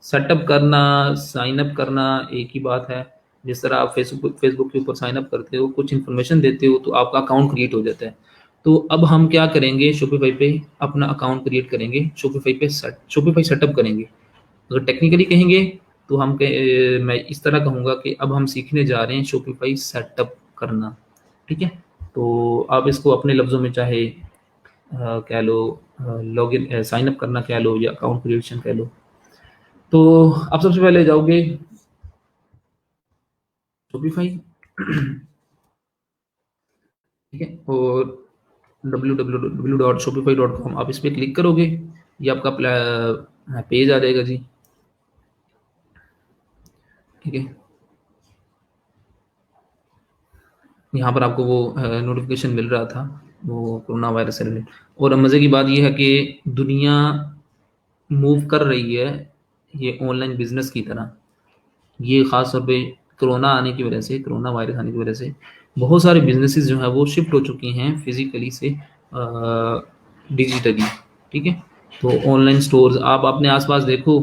सेटअप करना, साइन अप करना एक ही बात है। जिस तरह आप फेसबुक फेसबुक के ऊपर साइन अप करते हो, कुछ इन्फॉर्मेशन देते हो, तो आपका अकाउंट क्रिएट हो जाता है। तो अब हम क्या करेंगे, शॉपिफाई पे अपना अकाउंट क्रिएट करेंगे, शॉपिफाई सेटअप करेंगे। अगर टेक्निकली कहेंगे तो मैं इस तरह कहूँगा कि अब हम सीखने जा रहे हैं शॉपिफाई सेटअप करना। ठीक है, तो आप इसको अपने लफ्ज़ों में चाहे कह लो लॉगिन साइन अप करना कह लो, या अकाउंट क्रिएशन कह लो। तो आप सबसे पहले जाओगे शॉपिफाई, ठीक है, और www.shopify.com आप इस पर क्लिक करोगे, ये आपका पेज आ जाएगा जी। ठीक है, यहाँ पर आपको वो नोटिफिकेशन मिल रहा था, वो कोरोना वायरस से रिलेटेड। और मज़े की बात ये है कि दुनिया मूव कर रही है ये ऑनलाइन बिजनेस की तरह। ये ख़ास तौर पे कोरोना आने की वजह से, कोरोना वायरस आने की वजह से बहुत सारे बिजनेसेस जो है वो शिफ्ट हो चुकी हैं फिजिकली से डिजिटली। ठीक है, तो ऑनलाइन स्टोर्स आप अपने आसपास देखो,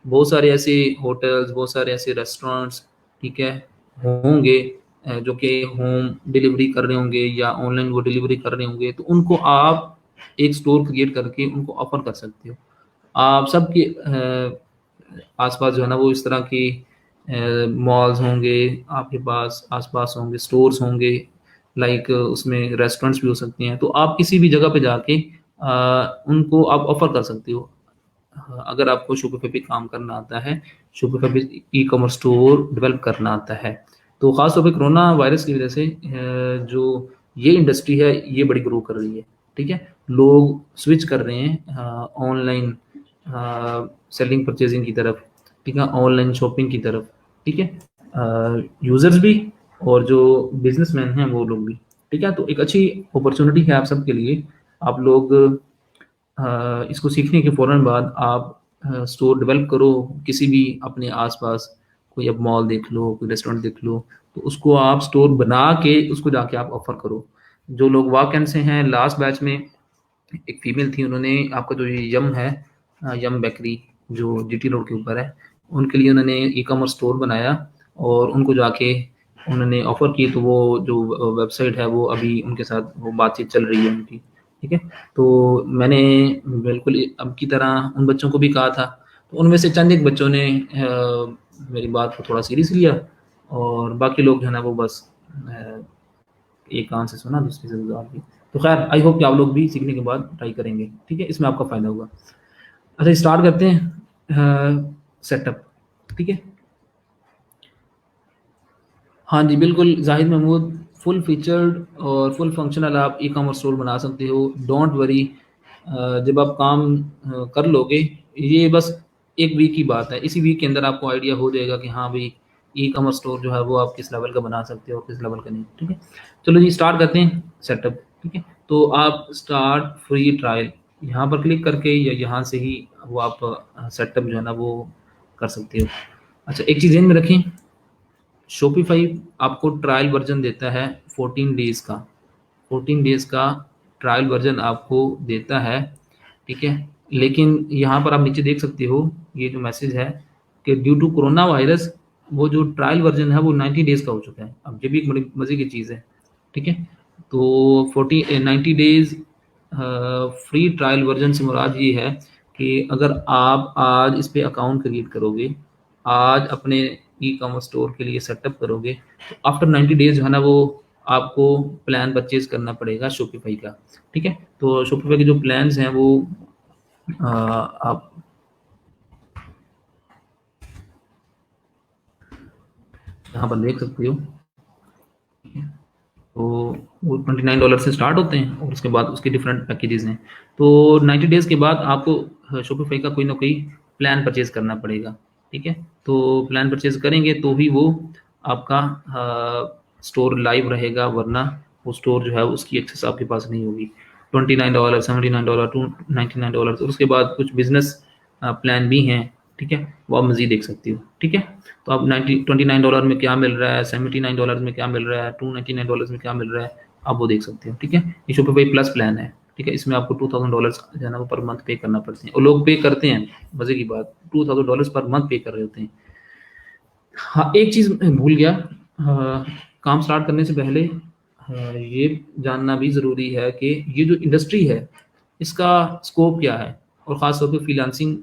बहुत सारे ऐसे होटल्स, बहुत सारे ऐसे रेस्टोरेंट्स, ठीक है, होंगे जो कि होम डिलीवरी कर रहे होंगे या ऑनलाइन वो डिलीवरी कर रहे होंगे, तो उनको आप एक स्टोर क्रिएट करके उनको ऑफर कर सकते हो। आप सबके आसपास जो है ना वो इस तरह की मॉल्स होंगे, आपके पास आसपास होंगे स्टोर्स होंगे, लाइक उसमें रेस्टोरेंट्स भी हो सकती हैं, तो आप किसी भी जगह पे जाके उनको आप ऑफर कर सकते हो। हाँ, अगर आपको शोपिफाई पे काम करना आता है, शोपिफाई पे ई कॉमर्स स्टोर डेवलप करना आता है, तो खास तौर पे कोरोना वायरस की वजह से जो ये इंडस्ट्री है ये बड़ी ग्रो कर रही है। ठीक है, लोग स्विच कर रहे हैं ऑनलाइन सेलिंग परचेजिंग की तरफ, ठीक है, ऑनलाइन शॉपिंग की तरफ। ठीक है, यूजर्स भी और जो बिजनेसमैन हैं वो लोग भी। ठीक है, तो एक अच्छी अपॉर्चुनिटी है आप सबके लिए। आप लोग इसको सीखने के फ़ौरन बाद आप स्टोर डेवलप करो किसी भी अपने आसपास, कोई अब मॉल देख लो, कोई रेस्टोरेंट देख लो, तो उसको आप स्टोर बना के उसको जाके आप ऑफ़र करो। जो लोग वैकेंट हैं लास्ट बैच में, एक फीमेल थी, उन्होंने आपका जो ये यम है, यम बेकरी जो जीटी रोड के ऊपर है, उनके लिए उन्होंने ई कॉमर्स स्टोर बनाया और उनको जाके उन्होंने ऑफ़र की, तो वो जो वेबसाइट है वो अभी उनके साथ वो बातचीत चल रही है उनकी। ठीक है, तो मैंने बिल्कुल अब की तरह उन बच्चों को भी कहा था, तो उनमें से चंद एक बच्चों ने मेरी बात को थोड़ा सीरियस लिया और बाकी लोग जो है ना वो बस एक कान से सुना दूसरे से गुजार दी। तो खैर आई होप कि आप लोग भी सीखने के बाद ट्राई करेंगे। ठीक है, इसमें आपका फ़ायदा होगा। अच्छा, स्टार्ट करते हैं सेटअप। ठीक है, हाँ जी, बिल्कुल ज़ाहिद महमूद, फुल फीचर्ड और फुल फंक्शनल आप ई-कॉमर्स स्टोर बना सकते हो, डोंट वरी। जब आप काम कर लोगे, ये बस 1 वीक की बात है, इसी वीक के अंदर आपको आइडिया हो जाएगा कि हाँ भई, ई-कॉमर्स स्टोर जो है वो आप किस लेवल का बना सकते हो और किस लेवल का नहीं। ठीक है? चलो जी, स्टार्ट करते हैं सेटअप। ठीक है? तो आप स्टार्ट फ्री ट्रायल यहाँ पर क्लिक करके या यहाँ से ही वो आप सेटअप जो है ना वो कर सकते हो। अच्छा, एक चीज़ ध्यान में रखें, शॉपिफ़ाई आपको ट्रायल वर्ज़न देता है 14 डेज़ का, 14 डेज़ का ट्रायल वर्ज़न आपको देता है। ठीक है? लेकिन यहाँ पर आप नीचे देख सकते हो, ये जो मैसेज है कि ड्यू टू कोरोना वायरस वो जो ट्रायल वर्ज़न है वो 90 डेज़ का हो चुका है। अब ये भी एक बड़ी मज़े की चीज़ है। ठीक है? तो 90 डेज़ फ्री ट्रायल वर्ज़न से मुराद ये है कि अगर आप आज इस पे अकाउंट क्रिएट करोगे, आज अपने ई-कॉमर्स स्टोर के लिए सेटअप करोगे, तो आफ्टर 90 डेज़ जो है ना वो आपको प्लान परचेज़ करना पड़ेगा शॉपिफ़ाई का। ठीक है? तो शॉपिफ़ाई के जो प्लान्स हैं वो आप यहाँ पर देख सकते हो। तो वो $29 से स्टार्ट होते हैं और उसके बाद उसके डिफरेंट पैकेजेस हैं। तो 90 डेज़ के बाद आपको शॉपिफ़ाई का कोई ना कोई प्लान परचेज़ करना पड़ेगा। ठीक है? तो प्लान परचेज़ करेंगे तो ही वो आपका स्टोर लाइव रहेगा, वरना वो स्टोर जो है उसकी एक्सेस आपके पास नहीं होगी। $29, $79, टू $99 और उसके बाद कुछ बिज़नेस प्लान भी हैं। ठीक है? वो आप मज़ीद देख सकते हो। ठीक है? तो अब $29 में क्या मिल रहा है, $79 में क्या मिल रहा है, $299 में क्या मिल रहा है, आप वो देख सकते हो। ठीक है? ये शॉपिफ़ाई प्लस प्लान है। ठीक है? इसमें आपको $2000 जो है ना वो पर मंथ पे करना पड़ते हैं और लोग पे करते हैं। मज़े की बात, $2000 पर मंथ पे कर रहे होते हैं। हाँ, एक चीज़ मैं भूल गया, काम स्टार्ट करने से पहले ये जानना भी ज़रूरी है कि ये जो इंडस्ट्री है, इसका स्कोप क्या है? और ख़ास तौर पे फ्रीलांसिंग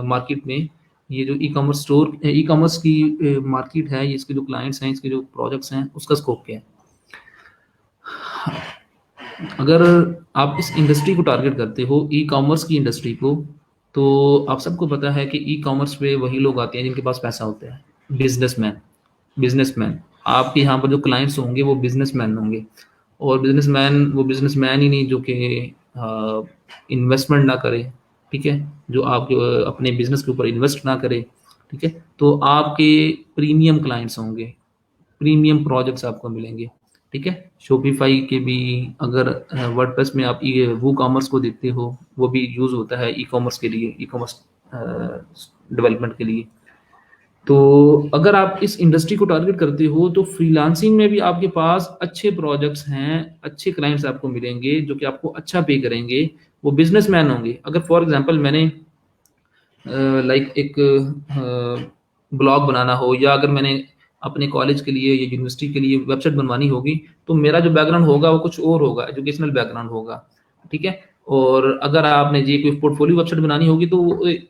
मार्केट में ये जो ई-कॉमर्स की मार्केट है, ये इसके जो क्लाइंट्स हैं, इसके जो प्रोजेक्ट्स हैं, उसका स्कोप क्या है? अगर आप इस इंडस्ट्री को टारगेट करते हो, ई-कॉमर्स की इंडस्ट्री को, तो आप सबको पता है कि ई-कॉमर्स पे वही लोग आते हैं जिनके पास पैसा होता है, बिज़नेसमैन। बिज़नेसमैन, आपके यहाँ पर जो क्लाइंट्स होंगे वो बिज़नेसमैन होंगे और बिज़नेसमैन वो बिज़नेसमैन ही नहीं जो कि इन्वेस्टमेंट ना करे, ठीक है? जो आपके अपने बिज़नेस के ऊपर इन्वेस्ट ना करे, ठीक है? तो आपके प्रीमियम क्लाइंट्स होंगे, प्रीमियम प्रोजेक्ट्स आपको मिलेंगे, ठीक है? शॉपिफ़ाई के भी अगर वर्डप्रेस में आप ये वूकॉमर्स को देखते हो, वो भी यूज़ होता है ई-कॉमर्स के लिए, ई-कॉमर्स डेवलपमेंट के लिए। तो अगर आप इस इंडस्ट्री को टारगेट करते हो तो फ्रीलांसिंग में भी आपके पास अच्छे प्रोजेक्ट्स हैं, अच्छे क्लाइंट्स आपको मिलेंगे जो कि आपको अच्छा पे करेंगे, वो बिजनेसमैन होंगे। अगर फॉर एग्जांपल मैंने लाइक एक ब्लॉग बनाना हो, या अगर मैंने अपने कॉलेज के लिए या यूनिवर्सिटी के लिए वेबसाइट बनवानी होगी, तो मेरा जो बैकग्राउंड होगा वो कुछ और होगा, एजुकेशनल बैकग्राउंड होगा, ठीक है। और अगर आपने जी कोई पोर्टफोलियो वेबसाइट बनानी होगी तो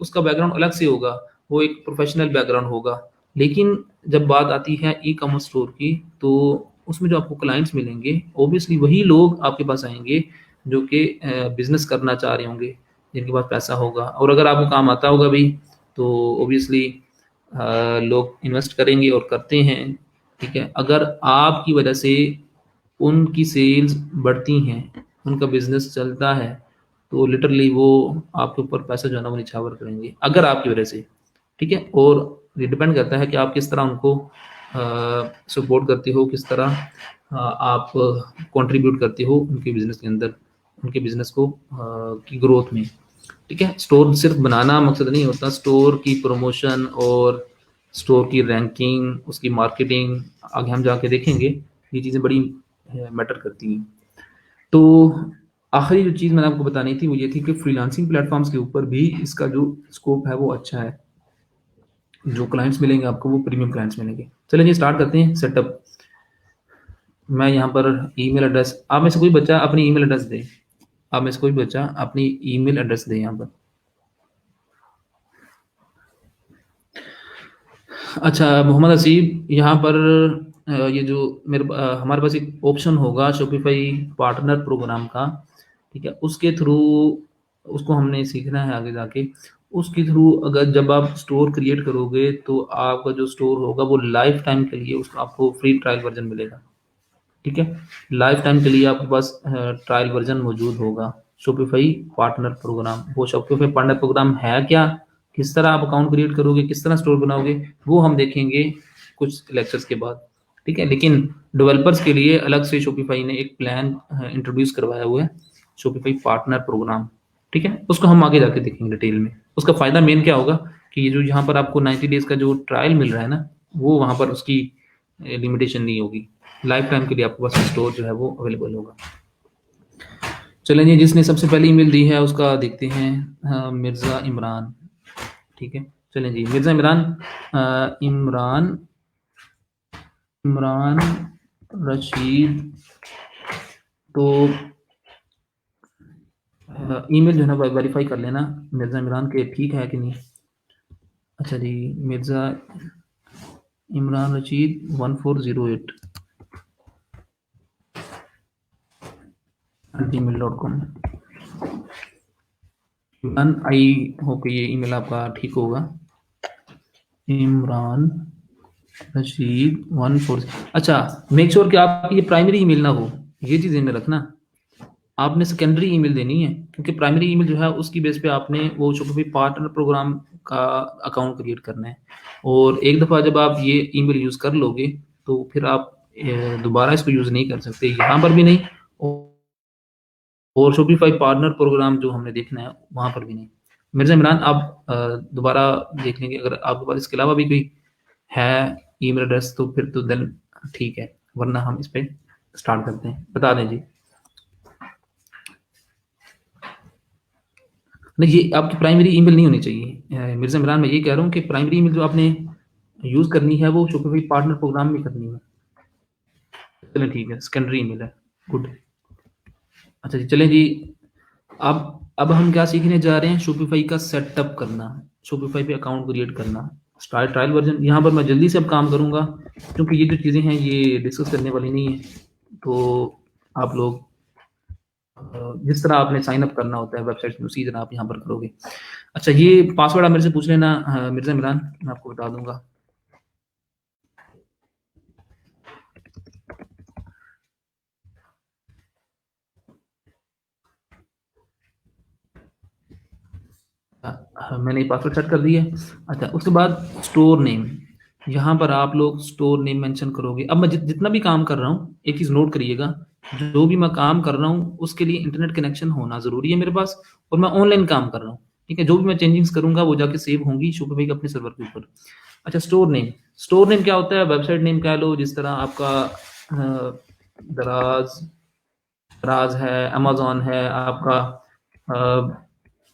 उसका बैकग्राउंड अलग से होगा, वो एक प्रोफेशनल बैकग्राउंड होगा। लेकिन जब बात आती है ई कॉमर्स स्टोर की, तो उसमें जो आपको क्लाइंट्स मिलेंगे ऑब्वियसली वही लोग आपके पास आएंगे जो कि बिजनेस करना चाह रहे होंगे, जिनके पास पैसा होगा, और अगर आपको काम आता होगा भी तो ऑब्वियसली लोग इन्वेस्ट करेंगे और करते हैं, ठीक है। अगर आपकी वजह से उनकी सेल्स बढ़ती हैं, उनका बिजनेस चलता है, तो लिटरली वो आपके ऊपर पैसा जो है ना वो निछावर करेंगे, अगर आपकी वजह से, ठीक है। और ये डिपेंड करता है कि आप किस तरह उनको सपोर्ट करते हो, किस तरह आप कंट्रीब्यूट करते हो उनके बिजनेस के अंदर, उनके बिजनेस को की ग्रोथ में, ठीक है। स्टोर सिर्फ बनाना मकसद नहीं होता, स्टोर की प्रमोशन और स्टोर की रैंकिंग, उसकी मार्केटिंग आगे हम जाके देखेंगे, ये चीज़ें बड़ी मैटर करती हैं। तो आखिरी जो चीज़ मैंने आपको बतानी थी वो ये थी कि फ्रीलांसिंग प्लेटफॉर्म्स के ऊपर भी इसका जो स्कोप है वो अच्छा है, जो क्लाइंट्स मिलेंगे आपको वो प्रीमियम क्लाइंट्स मिलेंगे। चलिए जी स्टार्ट करते हैं सेटअप। मैं यहाँ पर ईमेल एड्रेस, आप में से कोई बच्चा अपनी ईमेल एड्रेस दे, आप में से कोई बच्चा अपनी ईमेल एड्रेस दे यहाँ पर। अच्छा मोहम्मद हसीब, यहाँ पर ये जो हमारे पास एक ऑप्शन होगा शॉपिफाई पार्टनर प्रोग्राम का, ठीक है। उसके थ्रू उसको हमने सीखना है आगे जाके। उसके थ्रू अगर जब आप स्टोर क्रिएट करोगे तो आपका जो स्टोर होगा वो लाइफ टाइम के लिए उसका आपको फ्री ट्रायल वर्जन मिलेगा, ठीक है। लाइफ टाइम के लिए आपके पास ट्रायल वर्जन मौजूद होगा शॉपिफाई पार्टनर प्रोग्राम। वो शॉपिफाई पार्टनर प्रोग्राम है क्या, किस तरह आप अकाउंट क्रिएट करोगे, किस तरह स्टोर बनाओगे, वो हम देखेंगे कुछ लेक्चर्स के बाद, ठीक है। लेकिन डेवलपर्स के लिए अलग से शॉपिफाई ने एक प्लान इंट्रोड्यूस करवाया हुआ है, शॉपिफाई पार्टनर प्रोग्राम, ठीक है। उसको हम आगे जाके देखेंगे डिटेल में। उसका फायदा मेन क्या होगा कि ये जो यहाँ पर आपको 90 डेज का जो ट्रायल मिल रहा है ना, वो वहाँ पर उसकी लिमिटेशन नहीं होगी, लाइफ टाइम के लिए आपके पास स्टोर जो है वो अवेलेबल होगा। चलें जी, जिसने सबसे पहले ईमेल दी है उसका देखते हैं। मिर्ज़ा इमरान, ठीक है। चलें जी, मिर्ज़ा इमरान, इमरान इमरान रशीद, तो ईमेल जो है ना वेरीफाई कर लेना मिर्ज़ा इमरान के ठीक है कि नहीं। अच्छा जी, Mirza Imran Rashid 1408 gmail.com। Imran, I hope ये ईमेल आपका ठीक होगा। इमरान रशीद 14। अच्छा, मेक श्योर कि आपकी ये प्राइमरी ईमेल ना हो, ये चीज़ ध्यान में रखना। आपने सेकेंडरी ईमेल देनी है, क्योंकि प्राइमरी ईमेल जो है उसकी बेस पे आपने वो शॉपिफाई पार्टनर प्रोग्राम का अकाउंट क्रिएट करना है। और एक दफ़ा जब आप ये ईमेल यूज़ कर लोगे तो फिर आप दोबारा इसको यूज़ नहीं कर सकते, यहाँ पर भी नहीं और शॉपिफाई पार्टनर प्रोग्राम जो हमने देखना है वहाँ पर भी नहीं। मिर्ज़ा इमरान, आप दोबारा देख लेंगे, अगर आपके पास इसके अलावा भी कोई है ईमेल एड्रेस तो फिर तो देन ठीक है, वरना हम इस पे स्टार्ट करते हैं। बता दें जी। नहीं, ये आपकी प्राइमरी ईमेल नहीं होनी चाहिए मिर्ज़ा इमरान, मैं ये कह रहा हूँ कि प्राइमरी ईमेल जो आपने यूज़ करनी है वो शॉपिफाई पार्टनर प्रोग्राम में करनी है। चलें ठीक है, सेकेंडरी ईमेल है, गुड। अच्छा जी, चलें जी, अब हम क्या सीखने जा रहे हैं, शॉपिफाई का सेटअप करना, शॉपिफाई पे अकाउंट क्रिएट करना, स्टार्ट ट्रायल वर्जन। यहाँ पर मैं जल्दी से अब काम करूँगा क्योंकि ये जो चीज़ें हैं ये डिस्कस करने वाली नहीं है। तो आप लोग जिस तरह आपने साइन अप करना होता है वेबसाइट में उसी तरह आप यहाँ पर करोगे। अच्छा, ये पासवर्ड आप मेरे से पूछ लेना मिर्ज़ा इमरान, मैं आपको बता दूंगा। मैंने पासवर्ड सेट कर दिया है। अच्छा, उसके बाद स्टोर नेम, यहाँ पर आप लोग स्टोर नेम मेंशन करोगे। अब मैं जितना भी काम कर रहा हूँ एक चीज़ नोट करिएगा, जो भी मैं काम कर रहा हूँ उसके लिए इंटरनेट कनेक्शन होना ज़रूरी है मेरे पास, और मैं ऑनलाइन काम कर रहा हूँ, ठीक है। जो भी मैं चेंजिंग्स करूँगा वो जाके सेव होंगी शॉपिफाई के अपने सर्वर के ऊपर। अच्छा, स्टोर नेम क्या होता है? वेबसाइट नेम कह लो, जिस तरह आपका दराज दराज है, अमेज़न है, आपका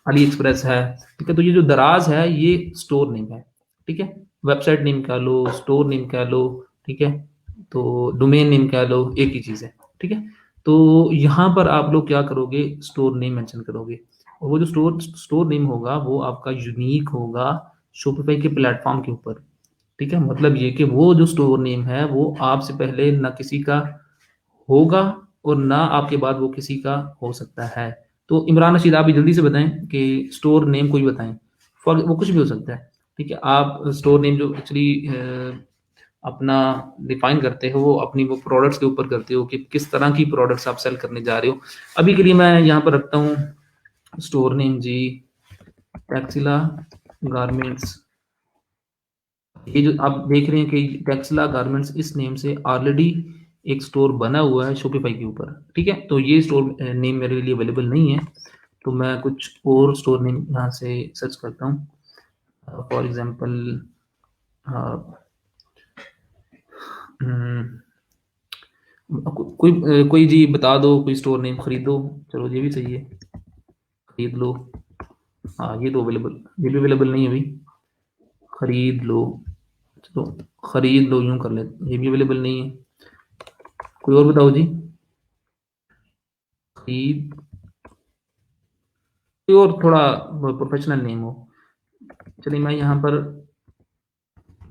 अली एक्सप्रेस है, ठीक है? तो ये जो दराज है ये स्टोर नेम है, ठीक है? वेबसाइट नेम कह लो, स्टोर नेम कह लो, ठीक है? तो डोमेन नेम कह लो, एक ही चीज़ है, ठीक है? तो यहाँ पर आप लोग क्या करोगे? स्टोर नेम मेंशन करोगे, और वो जो स्टोर नेम होगा वो आपका यूनिक होगा शॉपिफाई के प्लेटफॉर्म के ऊपर, ठीक है? मतलब ये कि वो जो स्टोर नेम है वो आपसे पहले ना किसी का होगा और ना आपके बाद वो किसी का हो सकता है। तो इमरान रशीद, आप भी जल्दी से बताएँ कि स्टोर नेम कोई बताएँ। फॉर वो कुछ भी हो सकता है, ठीक है? आप स्टोर नेम जो एक्चुअली अपना डिफ़ाइन करते हो, वो अपनी वो प्रोडक्ट्स के ऊपर करते हो कि किस तरह की प्रोडक्ट्स आप सेल करने जा रहे हो। अभी के लिए मैं यहाँ पर रखता हूँ स्टोर नेम जी, टेक्सिला गारमेंट्स। ये जो आप देख रहे हैं कि टेक्सला गारमेंट्स इस नेम से ऑलरेडी एक स्टोर बना हुआ है शॉपिफाई के ऊपर, ठीक है? तो ये स्टोर नेम मेरे लिए अवेलेबल नहीं है, तो मैं कुछ और स्टोर नेम यहाँ से सर्च करता हूँ। फॉर एग्जांपल कोई जी बता दो, कोई स्टोर नेम खरीदो। चलो ये भी सही है, खरीद लो। हाँ, ये तो अवेलेबल, ये भी अवेलेबल नहीं है अभी। खरीद लो, चलो खरीद लो यूँ कर लेते, ये भी अवेलेबल नहीं है। कोई और बताओ जी। खरीद, कोई और थोड़ा प्रोफेशनल नेम हो। चलिए मैं यहाँ पर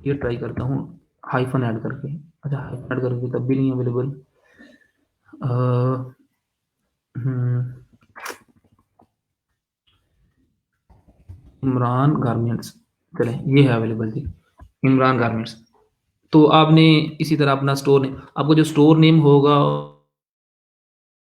ये ट्राई करता हूँ, हाइफन ऐड करके। अच्छा, हाइफन ऐड करके तब भी नहीं अवेलेबल। इमरान गारमेंट्स, चले ये है अवेलेबल जी, इमरान गारमेंट्स। तो आपने इसी तरह अपना स्टोर नेम, आपको जो स्टोर नेम होगा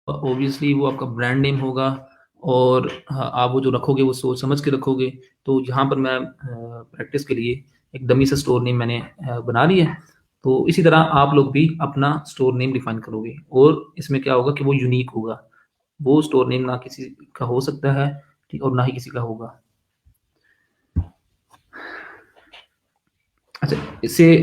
ऑब्वियसली वो आपका ब्रांड नेम होगा, और हाँ, आप वो जो रखोगे वो सोच समझ के रखोगे। तो यहाँ पर मैं प्रैक्टिस के लिए एक डमी सा स्टोर नेम मैंने बना लिया है। तो इसी तरह आप लोग भी अपना स्टोर नेम डिफाइन करोगे, और इसमें क्या होगा कि वो यूनिक होगा। वो स्टोर नेम ना किसी का हो सकता है, ठीक, और ना ही किसी का होगा। अच्छा, इससे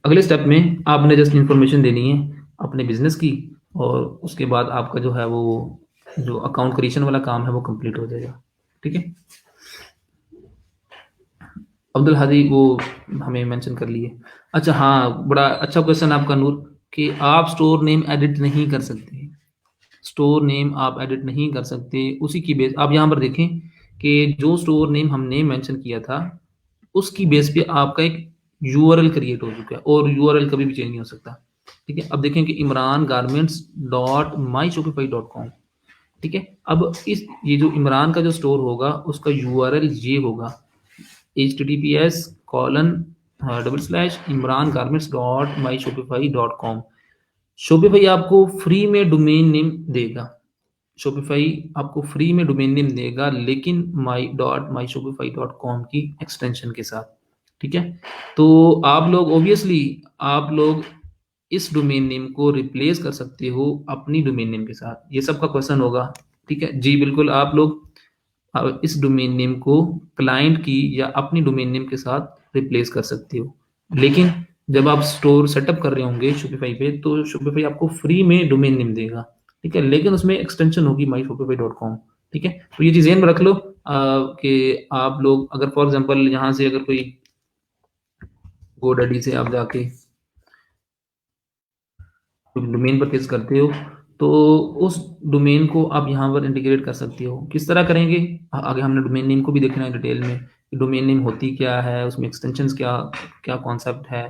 अगले स्टेप में आपने जस्ट इन्फॉर्मेशन देनी है अपने बिजनेस की, और उसके बाद आपका जो है वो जो अकाउंट क्रिएशन वाला काम है वो कंप्लीट हो जाएगा, ठीक है? अब्दुल हादी वो हमें मेंशन कर लिए। अच्छा हाँ, बड़ा अच्छा क्वेश्चन आपका नूर, कि आप स्टोर नेम एडिट नहीं कर सकते। स्टोर नेम आप एडिट नहीं कर सकते, उसी की बेस आप यहाँ पर देखें कि जो स्टोर नेम हमने मेंशन किया था उसकी बेस पे आपका एक यूआरएल क्रिएट हो चुका है, और यूआरएल कभी भी चेंज नहीं हो सकता, ठीक है? अब देखें कि इमरान गारमेंट्स डॉट माई शॉपिफाई डॉट कॉम, ठीक है? अब इस ये जो इमरान का जो स्टोर होगा उसका यूआरएल ये होगा, https://imrangarments.myshopify.com। शॉपिफाई आपको फ्री में डोमेन नेम देगा, शॉपिफाई आपको फ्री में डोमेन नेम देगा, लेकिन माई शॉपिफाई डॉट कॉम की एक्सटेंशन के साथ, ठीक है? तो आप लोग ऑब्वियसली आप लोग इस डोमेन नेम को रिप्लेस कर सकते हो अपनी डोमेन नेम के साथ। ये सबका क्वेश्चन होगा, ठीक है जी? बिल्कुल, आप लोग इस डोमेन नेम को क्लाइंट की या अपनी डोमेन नेम के साथ रिप्लेस कर सकते हो, लेकिन जब आप स्टोर सेटअप कर रहे होंगे शॉपिफाई पे, तो शॉपिफाई आपको फ्री में डोमेन नेम देगा, ठीक है? लेकिन उसमें एक्सटेंशन होगी माई शॉपिफाई डॉट कॉम, ठीक है? तो ये चीज़ ध्यान में रख लो कि आप लोग अगर फॉर एग्जांपल यहाँ से अगर कोई गोडैडी से आप जाके डोमेन परचेज करते हो, तो उस डोमेन को आप यहाँ पर इंटीग्रेट कर सकते हो। किस तरह करेंगे? आगे हमने डोमेन नेम को भी देखना है डिटेल में, कि डोमेन नेम होती क्या है, उसमें एक्सटेंशंस क्या क्या कॉन्सेप्ट है,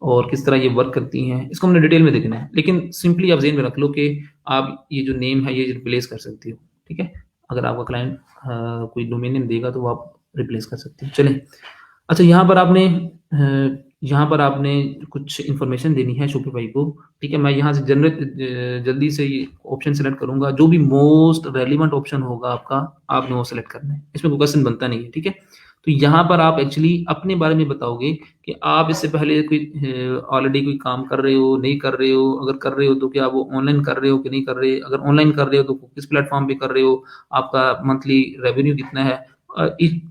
और किस तरह ये वर्क करती हैं, इसको हमने डिटेल में देखना है। लेकिन सिंपली आप ज़हन में रख लो कि आप ये जो नेम है ये रिप्लेस कर सकते हो, ठीक है? अगर आपका क्लाइंट कोई डोमेन नेम देगा तो वो आप रिप्लेस कर सकते हो। चलें, अच्छा यहाँ पर आपने कुछ इन्फॉर्मेशन देनी है शॉपिफाई को, ठीक है? मैं यहाँ से जल्दी से ये ऑप्शन सेलेक्ट करूँगा, जो भी मोस्ट रेलिवेंट ऑप्शन होगा आपका, आपने वो सेलेक्ट करना है। इसमें कोई क्वेश्चन बनता नहीं है, ठीक है? तो यहाँ पर आप एक्चुअली अपने बारे में बताओगे कि आप इससे पहले कोई ऑलरेडी कोई काम कर रहे हो, नहीं कर रहे हो? अगर कर रहे हो तो क्या वो ऑनलाइन कर रहे हो कि नहीं कर रहे? अगर ऑनलाइन कर रहे हो तो किस प्लेटफ़ॉर्म पे कर रहे हो? आपका मंथली रेवेन्यू कितना है? Each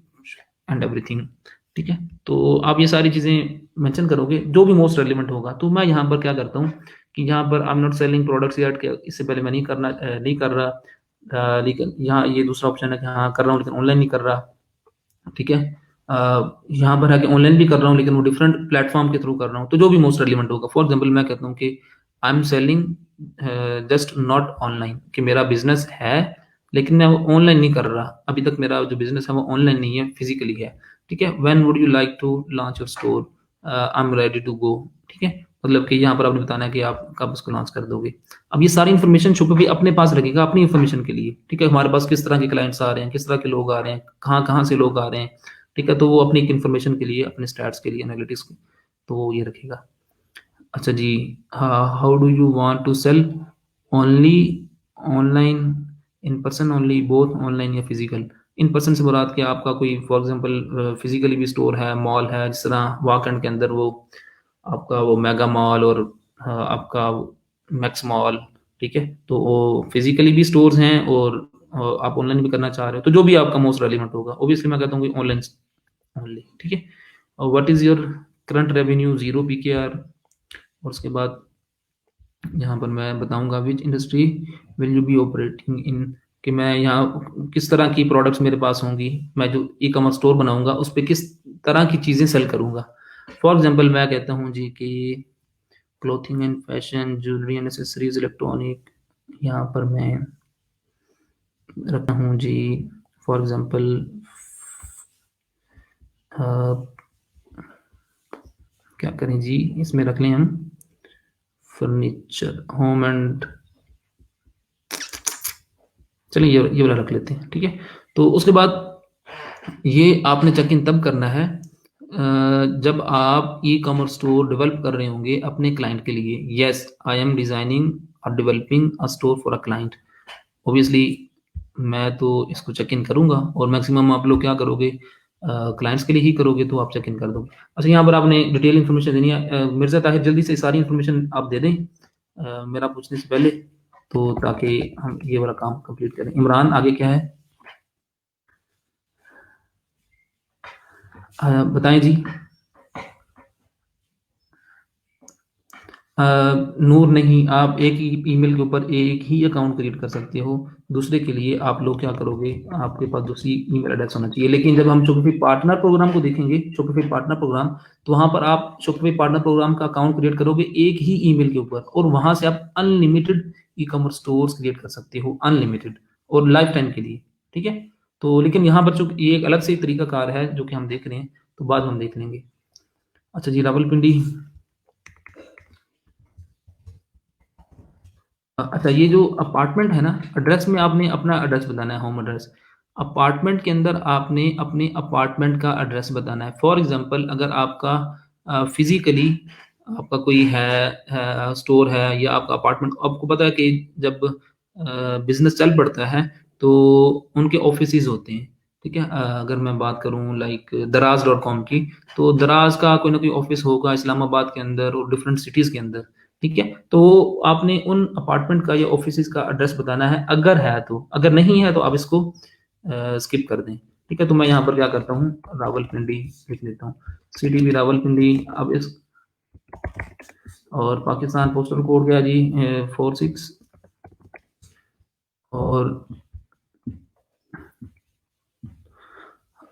and everything. ठीक है? तो आप ये सारी चीज़ें मेंशन करोगे, जो भी मोस्ट रेलेवेंट होगा। तो मैं यहाँ पर क्या करता हूँ कि यहाँ पर I am not selling products yet, कि इससे पहले मैं नहीं कर रहा लेकिन यहाँ ये दूसरा ऑप्शन है कि हाँ, कर रहा हूँ लेकिन ऑनलाइन नहीं कर रहा, ठीक है? यहाँ पर है कि ऑनलाइन भी कर रहा हूँ लेकिन वो डिफरेंट प्लेटफ़ॉर्म के थ्रू कर रहा हूँ, तो जो भी मोस्ट रेलेवेंट होगा। फॉर एग्ज़ाम्पल मैं कहता हूँ कि I am selling just not online, कि मेरा बिज़नेस है लेकिन मैं वो ऑनलाइन नहीं कर रहा। अभी तक मेरा जो बिज़नेस है वो ऑनलाइन नहीं है, फिज़िकली है, ठीक है? When would you like to launch your store? I am ready to go, ठीक है? मतलब कि यहाँ पर आपने बताना है कि आप कब उसको लॉन्च कर दोगे। अब ये सारी इन्फॉर्मेशन शॉपिफ़ाई अपने पास रखेगा, अपनी इन्फॉर्मेशन के लिए, ठीक है? हमारे पास किस तरह के क्लाइंट्स आ रहे हैं, किस तरह के लोग आ रहे हैं, कहाँ-कहाँ से लोग आ रहे हैं, ठीक है? तो वो अपनी एक इन्फॉर्मेशन के लिए, अपने स्टैट्स के लिए, एनालिटिक्स के, तो वो ये रखेगा। अच्छा जी, how do you want to sell? Only online, in person only, both online या फिजिकल? इन पर्सन से मुराद कि आपका कोई फॉर एग्जांपल फिजिकली भी स्टोर है, मॉल है, जिस तरह वाकंड के अंदर वो आपका वो मेगा मॉल और आपका मैक्स मॉल, ठीक है? तो वो फिजिकली भी स्टोर्स हैं और आप ऑनलाइन भी करना चाह रहे हो, तो जो भी आपका मोस्ट रेलिवेंट होगा, ऑब्वियसली मैं कहता हूँ कि ऑनलाइन ओनली, ठीक है? और what is your current revenue, 0 PKR. और उसके बाद यहाँ पर मैं बताऊँगा which industry will you be operating in, कि मैं यहाँ किस तरह की प्रोडक्ट्स मेरे पास होंगी, मैं जो ई-कॉमर्स स्टोर बनाऊँगा उस पे किस तरह की चीज़ें सेल करूँगा। फॉर एग्ज़ाम्पल मैं कहता हूँ जी कि clothing and fashion, jewellery and accessories, electronic, यहाँ पर मैं रखता हूँ जी फॉर एग्ज़ाम्पल अ, क्या करें जी, इसमें रख लें हम फर्नीचर, होम एंड, चलिए ये वाला रख लेते हैं, ठीक है? तो उसके बाद ये आपने चेक इन तब करना है जब आप ई-कॉमर्स स्टोर डेवलप कर रहे होंगे अपने क्लाइंट के लिए। येस, आई एम डिज़ाइनिंग और developing a store for a client. Obviously मैं तो इसको चेक इन करूँगा और मैक्सिमम आप लोग क्या करोगे, क्लाइंट्स के लिए ही करोगे, तो आप चेक इन कर दोगे। अच्छा, यहाँ पर आपने डिटेल इन्फॉर्मेशन देनी है। मिर्ज़ा ताहिर जल्दी से सारी इन्फॉर्मेशन आप दे दें मेरा पूछने से पहले, तो ताकि हम ये वाला काम कंप्लीट करें। इमरान, आगे क्या है? बताएँ जी। नूर नहीं, आप एक ही ईमेल के ऊपर एक ही अकाउंट क्रिएट कर सकते हो। दूसरे के लिए आप लोग क्या करोगे, आपके पास दूसरी ईमेल एड्रेस होना चाहिए। लेकिन जब हम शॉपिफ़ाई पार्टनर प्रोग्राम को देखेंगे, शॉपिफ़ाई पार्टनर प्रोग्राम, तो वहाँ पर आप शॉपिफ़ाई पार्टनर प्रोग्राम का अकाउंट क्रिएट करोगे एक ही ईमेल के ऊपर, और वहाँ से आप अनलिमिटेड ई-कॉमर्स स्टोर्स क्रिएट कर सकते हो, अनलिमिटेड, और लाइफ टाइम के लिए, ठीक है? तो लेकिन यहाँ पर चूँकि ये एक अलग से ही तरीकाकार है जो कि हम देख रहे हैं, तो बाद में हम देख लेंगे। अच्छा जी, रावलपिंडी। अच्छा, ये जो अपार्टमेंट है ना, एड्रेस में आपने अपना एड्रेस बताना है, होम एड्रेस। अपार्टमेंट के अंदर आपने अपने अपार्टमेंट का एड्रेस बताना है। फॉर एग्ज़ाम्पल अगर आपका फिज़िकली आपका कोई स्टोर है या आपका अपार्टमेंट, आपको पता है कि जब बिज़नेस चल पड़ता है तो उनके ऑफ़िसेज़ होते हैं, ठीक है? अगर मैं बात करूँ लाइक दराज़ डॉट कॉम की, तो दराज़ का कोई ना कोई ऑफ़िस होगा इस्लामाबाद के अंदर और डिफरेंट सिटीज़ के अंदर, ठीक है? तो आपने उन अपार्टमेंट का या ऑफिसेज़ का एड्रेस बताना है, अगर है तो। अगर नहीं है तो आप इसको स्किप कर दें, ठीक है? तो मैं यहाँ पर क्या करता हूँ, रावलपिंडी लिख लेता हूँ। सिटी भी रावलपिंडी। अब इस और पाकिस्तान पोस्टल कोड क्या है जी, 46। और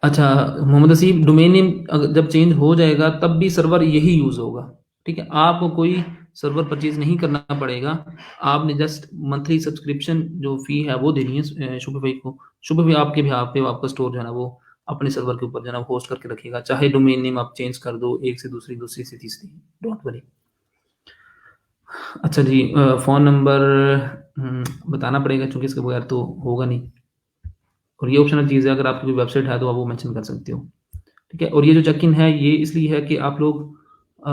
अच्छा, मोहम्मद हसीब, डोमेन नेम जब चेंज हो जाएगा तब भी सर्वर यही यूज़ होगा, ठीक है? आपको कोई सर्वर परचेज़ नहीं करना पड़ेगा। आपने जस्ट मंथली सब्सक्रिप्शन जो फ़ी है वो देनी है शॉपिफ़ाई को। शॉपिफ़ाई आपके बिहाफ़ पे आपका स्टोर जो है ना वो अपने सर्वर के ऊपर जो है ना होस्ट करके रखेगा। चाहे डोमेन नेम आप चेंज कर दो एक से दूसरी, दूसरी से तीसरी, डोंट वरी। अच्छा जी, फ़ोन नंबर बताना पड़ेगा क्योंकि इसके बगैर तो होगा नहीं। और ये ऑप्शनल चीज़ है, अगर आपकी कोई वेबसाइट है तो आप वो मेंशन कर सकते हो। ठीक है? और ये जो चेक इन है ये इसलिए है कि आप लोग अ,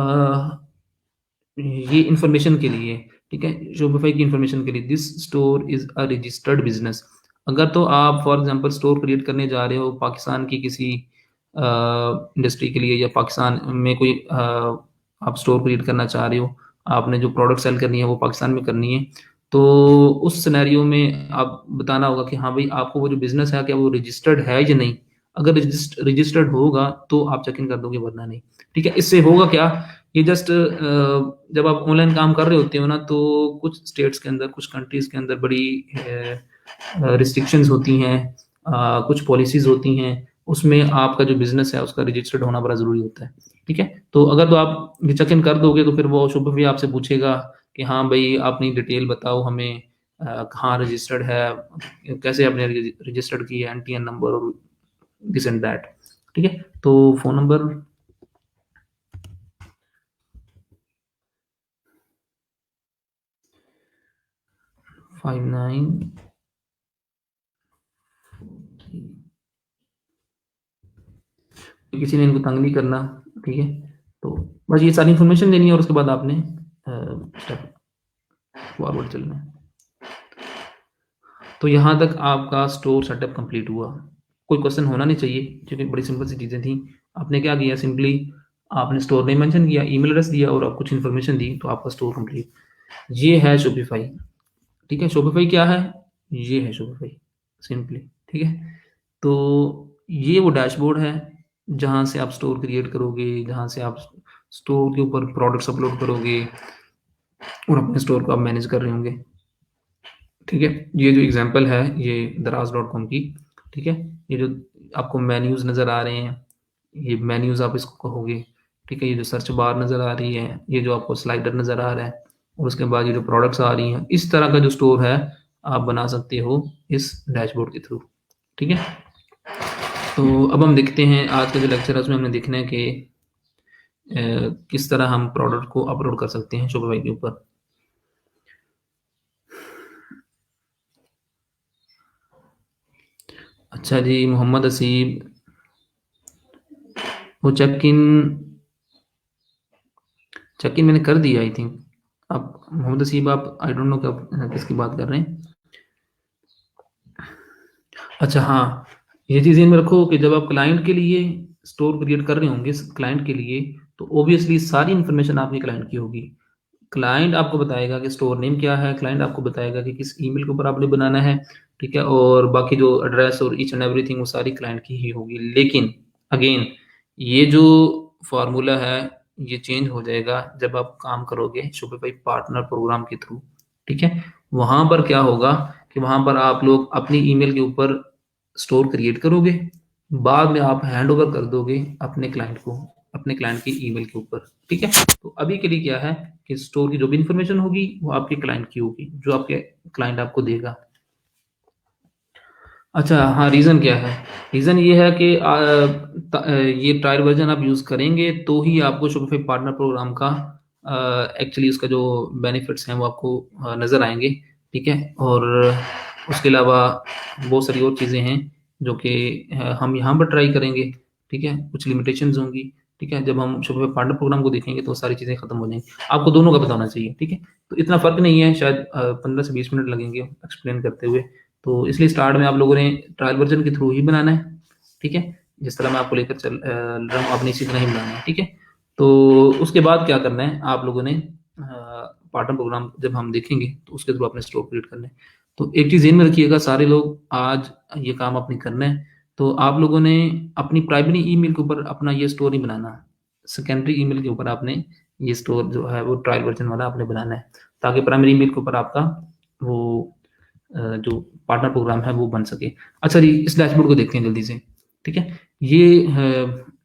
ये इन्फॉर्मेशन के लिए, ठीक है? शॉपिफ़ाई की इन्फॉर्मेशन के लिए, this store is a registered business. अगर तो आप फॉर एग्ज़ाम्पल स्टोर क्रिएट करने जा रहे हो पाकिस्तान की किसी इंडस्ट्री के लिए, या पाकिस्तान में कोई आप स्टोर क्रिएट करना चाह रहे हो, आपने जो प्रोडक्ट सेल करनी है वो पाकिस्तान में करनी है, तो उस सिनेरियो में आप बताना होगा कि हाँ भाई, आपको वो जो बिज़नेस है क्या वो रजिस्टर्ड है या नहीं? अगर रजिस्टर्ड होगा तो आप चेक इन कर दोगे, वरना नहीं। ठीक है, इससे होगा क्या, ये जस्ट जब आप ऑनलाइन काम कर रहे होते हो ना, तो कुछ स्टेट्स के अंदर, कुछ कंट्रीज के अंदर बड़ी रिस्ट्रिक्शंस होती हैं, कुछ पॉलिसीज होती हैं, उसमें आपका जो बिजनेस है उसका रजिस्टर्ड होना बड़ा ज़रूरी होता है। ठीक है, तो अगर तो आप ये चेक इन कर दोगे तो फिर वो शोपिफाई आपसे पूछेगा कि हाँ भाई, अपनी डिटेल बताओ हमें, कहाँ रजिस्टर्ड है, कैसे आपने रजिस्टर्ड की है, एनटीएन नंबर और दिस एंड दैट। ठीक है, तो फ़ोन नंबर 59 किसी ने इनको तंग नहीं करना। ठीक है, तो बस ये सारी इन्फॉर्मेशन देनी है और उसके बाद आपने स्टेप फॉरवर्ड चलना है। तो यहाँ तक आपका स्टोर सेटअप कंप्लीट हुआ। कोई क्वेश्चन होना नहीं चाहिए क्योंकि बड़ी सिंपल सी चीज़ें थी। आपने क्या किया, सिंपली आपने स्टोर नेम मेंशन किया, ईमेल एड्रेस दिया और आप कुछ इन्फॉर्मेशन दी, तो आपका स्टोर कंप्लीट। ये है शॉपिफाई। ठीक है, शॉपिफाई क्या है, ये है शॉपिफाई सिंपली। ठीक है, तो ये वो डैशबोर्ड है जहाँ से आप स्टोर क्रिएट करोगे, जहाँ से आप स्टोर के ऊपर प्रोडक्ट्स अपलोड करोगे और अपने स्टोर को आप मैनेज कर रहे होंगे। ठीक है, ये जो एग्जांपल है ये दराज.com की। ठीक है, ये जो आपको मेन्यूज नज़र आ रहे हैं, ये मेन्यूज आप इसको कहोगे। ठीक है, ये जो सर्च बार नज़र आ रही है, ये जो आपको स्लाइडर नज़र आ रहा है, और उसके बाद ये जो प्रोडक्ट्स आ रही हैं, इस तरह का जो स्टोर है आप बना सकते हो इस डैशबोर्ड के थ्रू। ठीक है, तो अब हम देखते हैं आज का जो लेक्चर है उसमें हमने देखना है कि किस तरह हम प्रोडक्ट को अपलोड कर सकते हैं शॉपिफाई के ऊपर। अच्छा जी, मोहम्मद हसीब, वो चेक इन मैंने कर दिया आई थिंक। आप मोहम्मद हसीब, आप आई डोंट नो कब किसकी बात कर रहे हैं। अच्छा हाँ, ये चीज़ में रखो कि जब आप क्लाइंट के लिए स्टोर क्रिएट कर रहे होंगे क्लाइंट के लिए, तो ऑब्वियसली सारी इन्फॉर्मेशन आपके क्लाइंट की होगी। क्लाइंट आपको बताएगा कि स्टोर नेम क्या है, क्लाइंट आपको बताएगा कि किस ईमेल के ऊपर आपने बनाना है। ठीक है, और बाकी जो एड्रेस और ईच एंड एवरीथिंग वो सारी क्लाइंट की ही होगी। लेकिन अगेन, ये जो फार्मूला है ये चेंज हो जाएगा जब आप काम करोगे शॉपिफाई पार्टनर प्रोग्राम के थ्रू। ठीक है, वहां पर क्या होगा कि वहां पर आप लोग अपनी ईमेल के ऊपर स्टोर क्रिएट करोगे, बाद में आप हैंड ओवर कर दोगे अपने क्लाइंट को, अपने क्लाइंट की ईमेल के ऊपर। ठीक है, तो अभी के लिए क्या है कि स्टोर की जो भी इंफॉर्मेशन होगी वो आपके क्लाइंट की होगी, जो आपके क्लाइंट आपको देगा। अच्छा हाँ, रीज़न क्या है? रीज़न ये है कि ये ट्रायल वर्जन आप यूज़ करेंगे तो ही आपको शॉपिफाई पार्टनर प्रोग्राम का एक्चुअली उसका जो बेनिफिट्स हैं वो आपको नज़र आएँगे। ठीक है, और उसके अलावा बहुत सारी और चीज़ें हैं जो कि हम यहाँ पर ट्राई करेंगे। ठीक है, कुछ लिमिटेशंस होंगी। ठीक है, जब हम शॉपिफाई पार्टनर प्रोग्राम को देखेंगे तो सारी चीज़ें खत्म हो जाएँगी। आपको दोनों का पता होना चाहिए। ठीक है, तो इतना फ़र्क नहीं है, शायद 15 से 20 मिनट लगेंगे एक्सप्लेन करते हुए। तो इसलिए स्टार्ट में आप लोगों ने ट्रायल वर्जन के थ्रू ही बनाना है। ठीक है, जिस तरह मैं आपको लेकर चल रहा हूँ आपने इसी तरह ही बनाना है। ठीक है, तो उसके बाद क्या करना है, आप लोगों ने पार्टनर प्रोग्राम जब हम देखेंगे तो उसके थ्रू अपने स्टोर क्रिएट करना है। तो एक चीज़ ध्यान में रखिएगा, सारे लोग आज ये काम अपनी करना है। तो आप लोगों ने अपनी प्राइमरी ईमेल के ऊपर अपना ये स्टोर नहीं बनाना, सेकेंडरी ईमेल के ऊपर आपने ये स्टोर जो है वो ट्रायल वर्जन वाला आपने बनाना है, ताकि प्राइमरी ईमेल के ऊपर आपका वो जो पार्टनर प्रोग्राम है वो बन सके। अच्छा जी, इस डैशबोर्ड को देखते हैं जल्दी से। ठीक है, ये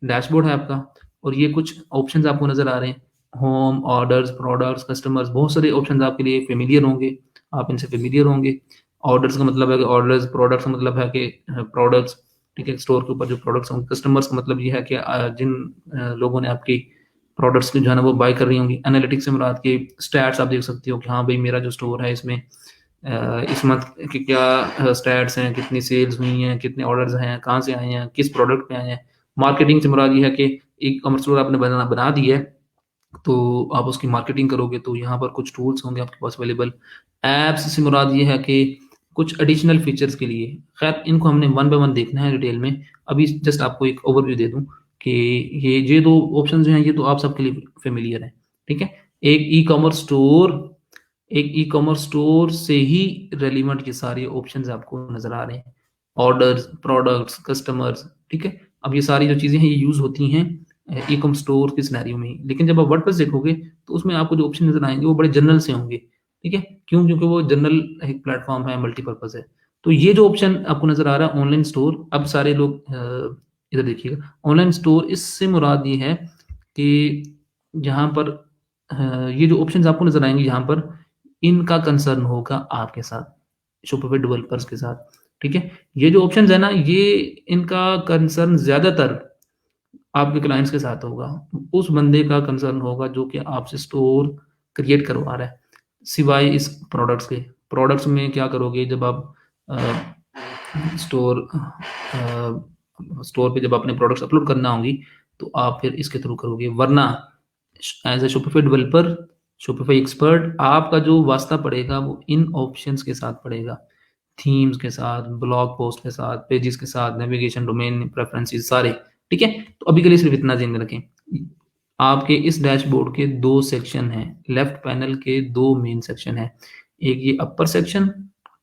डैशबोर्ड है आपका और ये कुछ ऑप्शंस आपको नज़र आ रहे हैं। होम, ऑर्डर्स, प्रोडक्ट्स, कस्टमर्स, बहुत सारे ऑप्शंस आपके लिए फ़ेमिलियर होंगे, आप इनसे फ़ेमिलियर होंगे। ऑर्डर्स का मतलब है कि ऑर्डर्स, प्रोडक्ट्स का मतलब है कि प्रोडक्ट्स। ठीक है, स्टोर के ऊपर जो प्रोडक्ट्स होंगे। कस्टमर्स का मतलब ये है कि जिन लोगों ने आपकी प्रोडक्ट्स को जो है ना वो बाय कर रही होंगी। एनालिटिक्स से मुराद के स्टैट्स आप देख सकते हो कि हाँ भाई, मेरा जो स्टोर है इसमें इस मंथ के क्या स्टैट्स हैं, कितनी सेल्स हुई हैं, कितने ऑर्डर्स हैं, कहाँ से आए हैं, किस प्रोडक्ट पे आए हैं। मार्केटिंग से मुराद ये है कि ई कॉमर्स स्टोर आपने बना दी है, तो आप उसकी मार्केटिंग करोगे तो यहाँ पर कुछ टूल्स होंगे आपके पास अवेलेबल। ऐप्स से मुराद ये है कि कुछ एडिशनल फीचर्स के लिए, खैर इनको हमने वन बाय वन देखना है डिटेल में। अभी जस्ट आपको एक ओवरव्यू दे दूं कि ये दो ऑप्शन जो हैं ये तो आप सबके लिए फेमिलियर है। ठीक है, एक ई कॉमर्स स्टोर, एक ई कॉमर्स स्टोर से ही रेलिवेंट ये सारे ऑप्शंस आपको नजर आ रहे हैं। ऑर्डर्स, प्रोडक्ट्स, कस्टमर्स, ठीक है? अब ये सारी जो चीज़ें हैं ये यूज़ होती हैं ई-कॉमर्स स्टोर के सिनेरियो में ही। लेकिन जब आप वर्डप्रेस देखोगे तो उसमें आपको जो ऑप्शन नज़र आएँगे वो बड़े जनरल से होंगे, ठीक है? क्यों? क्योंकि वो जनरल एक प्लेटफ़ॉर्म है, मल्टीपर्पज़ है। तो ये जो ऑप्शन आपको नज़र आ रहा है ऑनलाइन स्टोर, अब सारे लोग इधर देखिएगा, ऑनलाइन स्टोर इससे मुराद ये है कि जहाँ पर ये जो ऑप्शंस आपको नज़र आएँगे यहाँ पर, इनका कंसर्न होगा आपके साथ, शॉपिफ़ाई डेवलपर्स के साथ, ठीक है? ये जो ऑप्शंस है ना, ये इनका कंसर्न ज़्यादातर आपके क्लाइंट्स के साथ होगा। उस बंदे का कंसर्न होगा जो कि आपसे स्टोर क्रिएट करवा रहा है, सिवाय इस प्रोडक्ट्स के। प्रोडक्ट्स में क्या करोगे जब आप अ, स्टोर स्टोर पे जब अपने प्रोडक्ट्स अपलोड करना होंगी, तो आप फिर इसके थ्रू करोगे। वरना as a Shopify developer, Shopify expert, आपका जो वास्ता पड़ेगा वो इन ऑप्शंस के साथ पड़ेगा। थीम्स के साथ, ब्लॉग पोस्ट के साथ, पेजेस के साथ, नेविगेशन, डोमेन प्रेफ़रेंसेस सारे, ठीक है? तो अभी के लिए सिर्फ़ इतना ध्यान में रखें। आपके इस डैशबोर्ड के 2 सेक्शन हैं, लेफ्ट पैनल के 2 मेन सेक्शन हैं। एक ये अपर सेक्शन,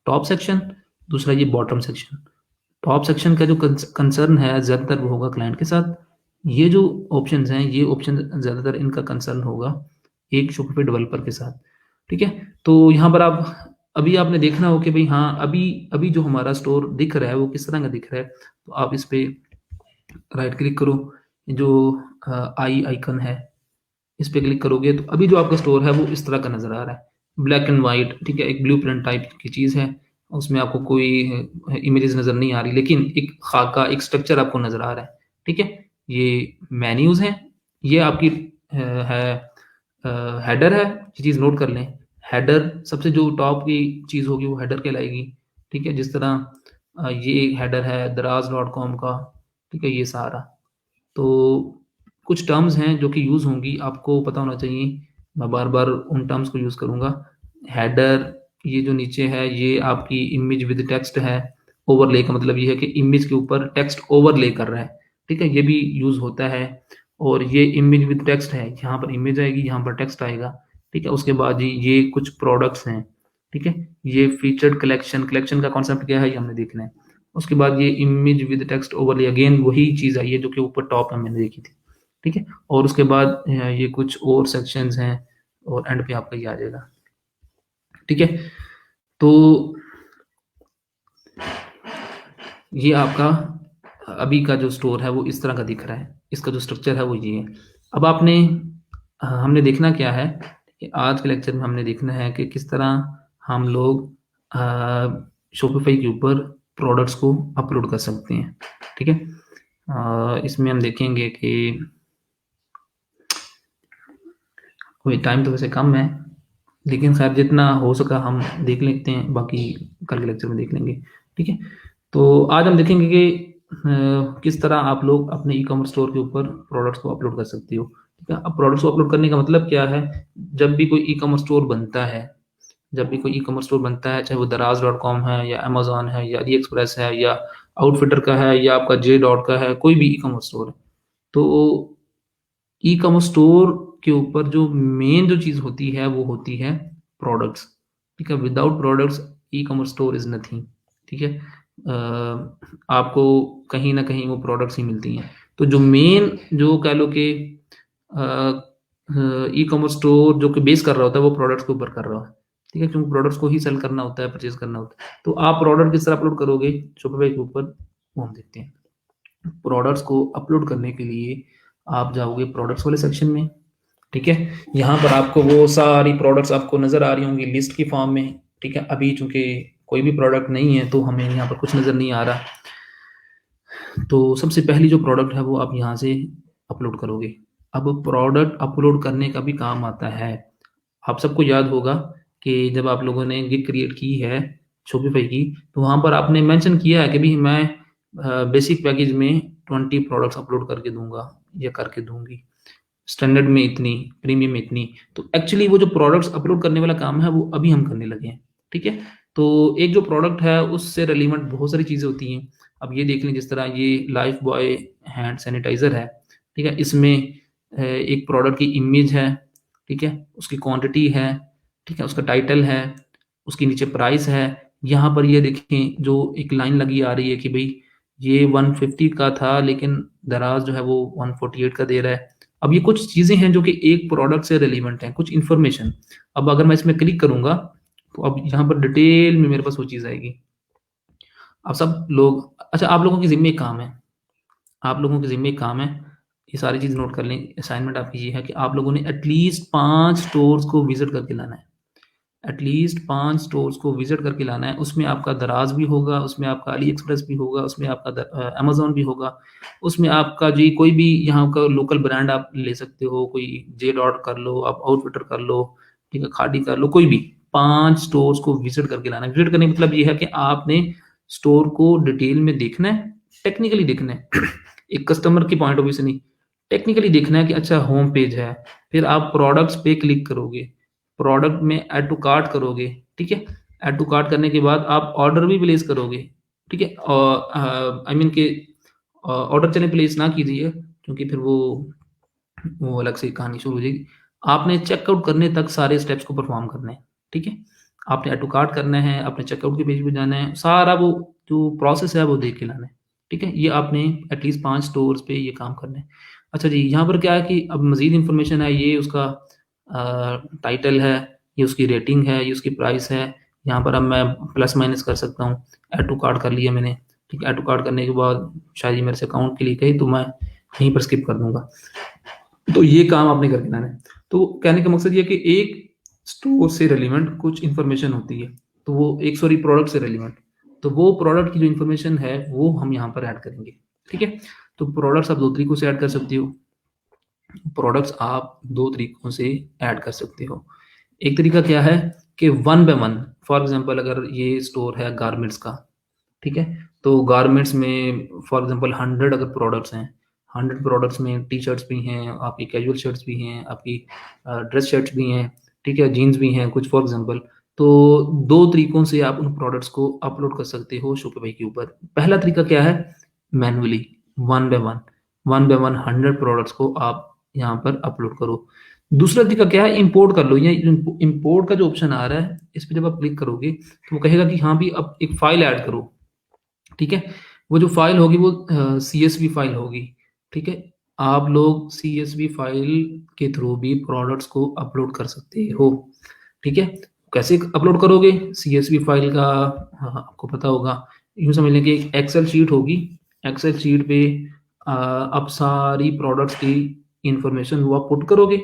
टॉप सेक्शन, दूसरा ये बॉटम सेक्शन। टॉप सेक्शन का जो कंसर्न है ज़्यादातर वो होगा क्लाइंट के साथ। ये जो ऑप्शंस हैं, ये ऑप्शन ज़्यादातर इनका कंसर्न होगा एक शॉपिफ़ाई डेवलपर के साथ, ठीक है? तो यहाँ पर आप अभी आपने देखना हो कि भई हाँ, अभी अभी जो हमारा स्टोर दिख रहा है वो किस तरह का दिख रहा है, तो आप इस पे राइट क्लिक करो, जो आई आइकन है, इस पे क्लिक करोगे तो अभी जो आपका स्टोर है वो इस तरह का नज़र आ रहा है। ब्लैक एंड व्हाइट, ठीक है? एक ब्लूप्रिंट टाइप की चीज़ है, उसमें आपको कोई इमेजेस नज़र नहीं आ रही, लेकिन एक खाका, एक स्ट्रक्चर आपको नज़र आ रहा है, ठीक है? ये मेन्यूज़ हैं, ये आपकी है हेडर है, ये चीज़ नोट कर लें। हेडर सबसे जो टॉप की चीज़ होगी वो हेडर कहलाएगी, ठीक है? जिस तरह ये एक हेडर है दराज़.com का, ठीक है? ये सारा। तो कुछ टर्म्स हैं जो कि यूज़ होंगी, आपको पता होना चाहिए। मैं बार-बार उन टर्म्स को यूज़ करूँगा। हेडर, ये जो नीचे है, ये आपकी इमेज विद टेक्स्ट है। ओवरले का मतलब ये है कि इमेज के ऊपर टेक्स्ट ओवरले कर रहा है, ठीक है? ये भी यूज़ होता है। और ये इमेज विद टेक्स्ट है, यहाँ पर इमेज आएगी, यहाँ पर टेक्स्ट आएगा, ठीक है? उसके बाद ये कुछ प्रोडक्ट्स हैं, ठीक है? ये फीचर्ड कलेक्शन, कलेक्शन का कॉन्सेप्ट क्या है, ये हमने देखना है। उसके बाद ये image with text overlay, again वही चीज़ आई है जो कि ऊपर टॉप में मैंने देखी थी, ठीक है? और उसके बाद ये कुछ और सेक्शंस हैं और एंड पे आपका ये आ जाएगा, ठीक है? तो ये आपका अभी का जो स्टोर है वो इस तरह का दिख रहा है। इसका जो स्ट्रक्चर है वो ये है। अब आपने हमने देखना क्या है कि आज के लेक्चर में हमने देखना है कि किस तरह हम लोग शॉपिफ़ाई के ऊपर प्रोडक्ट्स को अपलोड कर सकते हैं, ठीक है? इसमें हम देखेंगे कि कोई टाइम तो वैसे कम है, लेकिन खैर जितना हो सका हम देख लेते हैं, बाकी कल के लेक्चर में देख लेंगे, ठीक है? तो आज हम देखेंगे कि किस तरह आप लोग अपने ई-कॉमर्स स्टोर के ऊपर प्रोडक्ट्स को अपलोड कर सकते हो, ठीक है? अब प्रोडक्ट्स को अपलोड करने का मतलब क्या है? जब भी कोई ई-कॉमर्स स्टोर बनता है, जब भी कोई ई-कॉमर्स स्टोर बनता है, चाहे वो दराज़.com है या अमेज़न है या अली एक्सप्रेस है या आउटफिटर का है या आपका जे डॉट का है, कोई भी ई-कॉमर्स स्टोर है। तो ई-कॉमर्स स्टोर के ऊपर जो मेन जो चीज़ होती है वो होती है प्रोडक्ट्स, ठीक है? Without products e-commerce store is nothing, ठीक है? आपको कहीं न कहीं वो प्रोडक्ट्स ही मिलती हैं। तो जो मेन जो कह लो कि ई-कॉमर्स स्टोर जो कि बेस कर रहा होता है वो प्रोडक्ट्स के ऊपर कर रहा है, ठीक है? क्योंकि प्रोडक्ट्स को ही सेल करना होता है, परचेज़ करना होता है। तो आप प्रोडक्ट किस तरह अपलोड करोगे शॉपिफ़ाई के ऊपर, वो हम देखते हैं। प्रोडक्ट्स को अपलोड करने के लिए आप जाओगे प्रोडक्ट्स वाले सेक्शन में, ठीक है? यहाँ पर आपको वो सारी प्रोडक्ट्स आपको नज़र आ रही होंगी लिस्ट की फॉर्म में, ठीक है? अभी चूँकि कोई भी प्रोडक्ट नहीं है तो हमें यहाँ पर कुछ नज़र नहीं आ रहा। तो सबसे पहली जो प्रोडक्ट है वो आप यहाँ से अपलोड करोगे। अब प्रोडक्ट अपलोड करने का भी काम आता है। आप सबको याद होगा कि जब आप लोगों ने गिग क्रिएट की है शॉपिफ़ाई की, तो वहाँ पर आपने मेंशन किया है कि भई मैं बेसिक पैकेज में 20 प्रोडक्ट्स अपलोड करके दूँगा या करके दूँगी। स्टैंडर्ड में इतनी, प्रीमियम में इतनी। तो एक्चुअली वो जो प्रोडक्ट्स अपलोड करने वाला काम है वो अभी हम करने लगे हैं, ठीक है? तो एक जो प्रोडक्ट है उससे रिलेवेंट बहुत सारी चीज़ें होती हैं। अब ये देख लें जिस तरह ये लाइफ बॉय हैंड सैनिटाइज़र है, ठीक है? इसमें एक प्रोडक्ट की इमेज है, ठीक है? उसकी क्वांटिटी है, ठीक है? उसका टाइटल है, उसके नीचे प्राइस है, यहाँ पर ये देखें जो एक लाइन लगी आ रही है कि भाई ये 150 का था लेकिन दराज जो है वो 148 का दे रहा है। अब ये कुछ चीज़ें हैं जो कि एक प्रोडक्ट से रिलेवेंट हैं, कुछ इन्फॉर्मेशन। अब अगर मैं इसमें क्लिक करूंगा तो अब यहाँ पर डिटेल में मेरे पास वो चीज़ आएगी। अब सब लोग, अच्छा आप लोगों की जिम्मे एक काम है, आप लोगों के ज़िम्मे एक काम है, ये सारी चीज़ नोट कर लें। असाइनमेंट आपकी ये है कि आप लोगों ने एटलीस्ट 5 स्टोर्स को विज़िट करके लाना है। एटलीस्ट 5 स्टोर्स को विज़िट करके लाना है। उसमें आपका दराज भी होगा, उसमें आपका अली एक्सप्रेस भी होगा, उसमें आपका अमेज़न भी होगा, उसमें आपका जी कोई भी यहाँ का लोकल ब्रांड आप ले सकते हो, कोई जे डॉट कर लो, आप आउटफिटर कर लो, ठीक है, खादी कर लो, कोई भी। 5 स्टोर्स को विज़िट करके लाना है। विज़िट करने का मतलब ये है कि आपने स्टोर को डिटेल में देखना है, टेक्निकली देखना है। एक कस्टमर की पॉइंट ऑफ व्यू से नहीं, टेक्निकली देखना है कि अच्छा होम पेज है, फिर आप प्रोडक्ट्स पे क्लिक करोगे, प्रोडक्ट में ऐड टू कार्ट करोगे, ठीक है। ऐड टू कार्ट करने के बाद आप ऑर्डर भी प्लेस करोगे, ठीक है। और आई मीन के ऑर्डर चले प्लेस ना कीजिए क्योंकि फिर वो अलग से कहानी शुरू हो जाएगी। आपने चेकआउट करने तक सारे स्टेप्स को परफॉर्म करने हैं, ठीक है। आपने ऐड टू कार्ट करना है, आपने चेकआउट के पेज पे जाना है, सारा वो जो प्रोसेस है वो देख के लाना है, ठीक है। ये आपने एटलीस्ट 5 स्टोर्स पे ये काम करना है। अच्छा जी, यहाँ पर क्या है कि अब मज़ीद इन्फॉर्मेशन है, ये उसका टाइटल है, ये उसकी रेटिंग है, ये उसकी प्राइस है। यहाँ पर अब मैं प्लस माइनस कर सकता हूँ। ऐड टू कार्ट कर लिया मैंने, ठीक है। ऐड टू कार्ट करने के बाद शायद ये मेरे से अकाउंट के लिए कही तो मैं यहीं पर स्किप कर दूंगा। तो ये काम आपने करके लाना है। तो कहने का मकसद ये है कि एक स्टोर से रिलेवेंट कुछ इन्फॉर्मेशन होती है, तो वो एक सॉरी प्रोडक्ट से रिलेवेंट, तो वो प्रोडक्ट की जो इन्फॉर्मेशन है वो हम यहाँ पर ऐड करेंगे, ठीक है। तो प्रोडक्ट्स आप 2 तरीकों से ऐड कर सकते हो। प्रोडक्ट्स आप 2 तरीकों से ऐड कर सकते हो। एक तरीका क्या है कि one by one, for example अगर ये स्टोर है गारमेंट्स का, ठीक है, तो गारमेंट्स में फॉर एग्जांपल 100 अगर प्रोडक्ट्स हैं, 100 प्रोडक्ट्स में टी शर्ट्स भी हैं, आपकी कैजुअल शर्ट्स भी हैं, आपकी ड्रेस शर्ट्स भी हैं, ठीक है, जीन्स भी हैं कुछ फॉर एग्जांपल। तो 2 तरीकों से आप उन प्रोडक्ट्स को अपलोड कर सकते हो शोपिफाई के ऊपर। पहला तरीका क्या है, manually, one by one, 100 products को आप यहाँ पर अपलोड करो। दूसरा तरीका क्या है, इंपोर्ट कर लो। ये इंपोर्ट का जो ऑप्शन आ रहा है इस पे जब आप क्लिक करोगे तो वो कहेगा कि हाँ भी अब एक फाइल ऐड करो, ठीक है। वो जो फाइल होगी वो CSV फाइल होगी, ठीक है। आप लोग CSV फाइल के थ्रू भी प्रोडक्ट्स को अपलोड कर सकते हो, ठीक है। कैसे अपलोड करोगे CSV फाइल का, हाँ, आपको पता होगा। यूँ समझ लें कि एक एक्सेल शीट होगी, एक्सेल शीट पे आप सारी प्रोडक्ट्स की इंफॉर्मेशन वो आप पुट करोगे,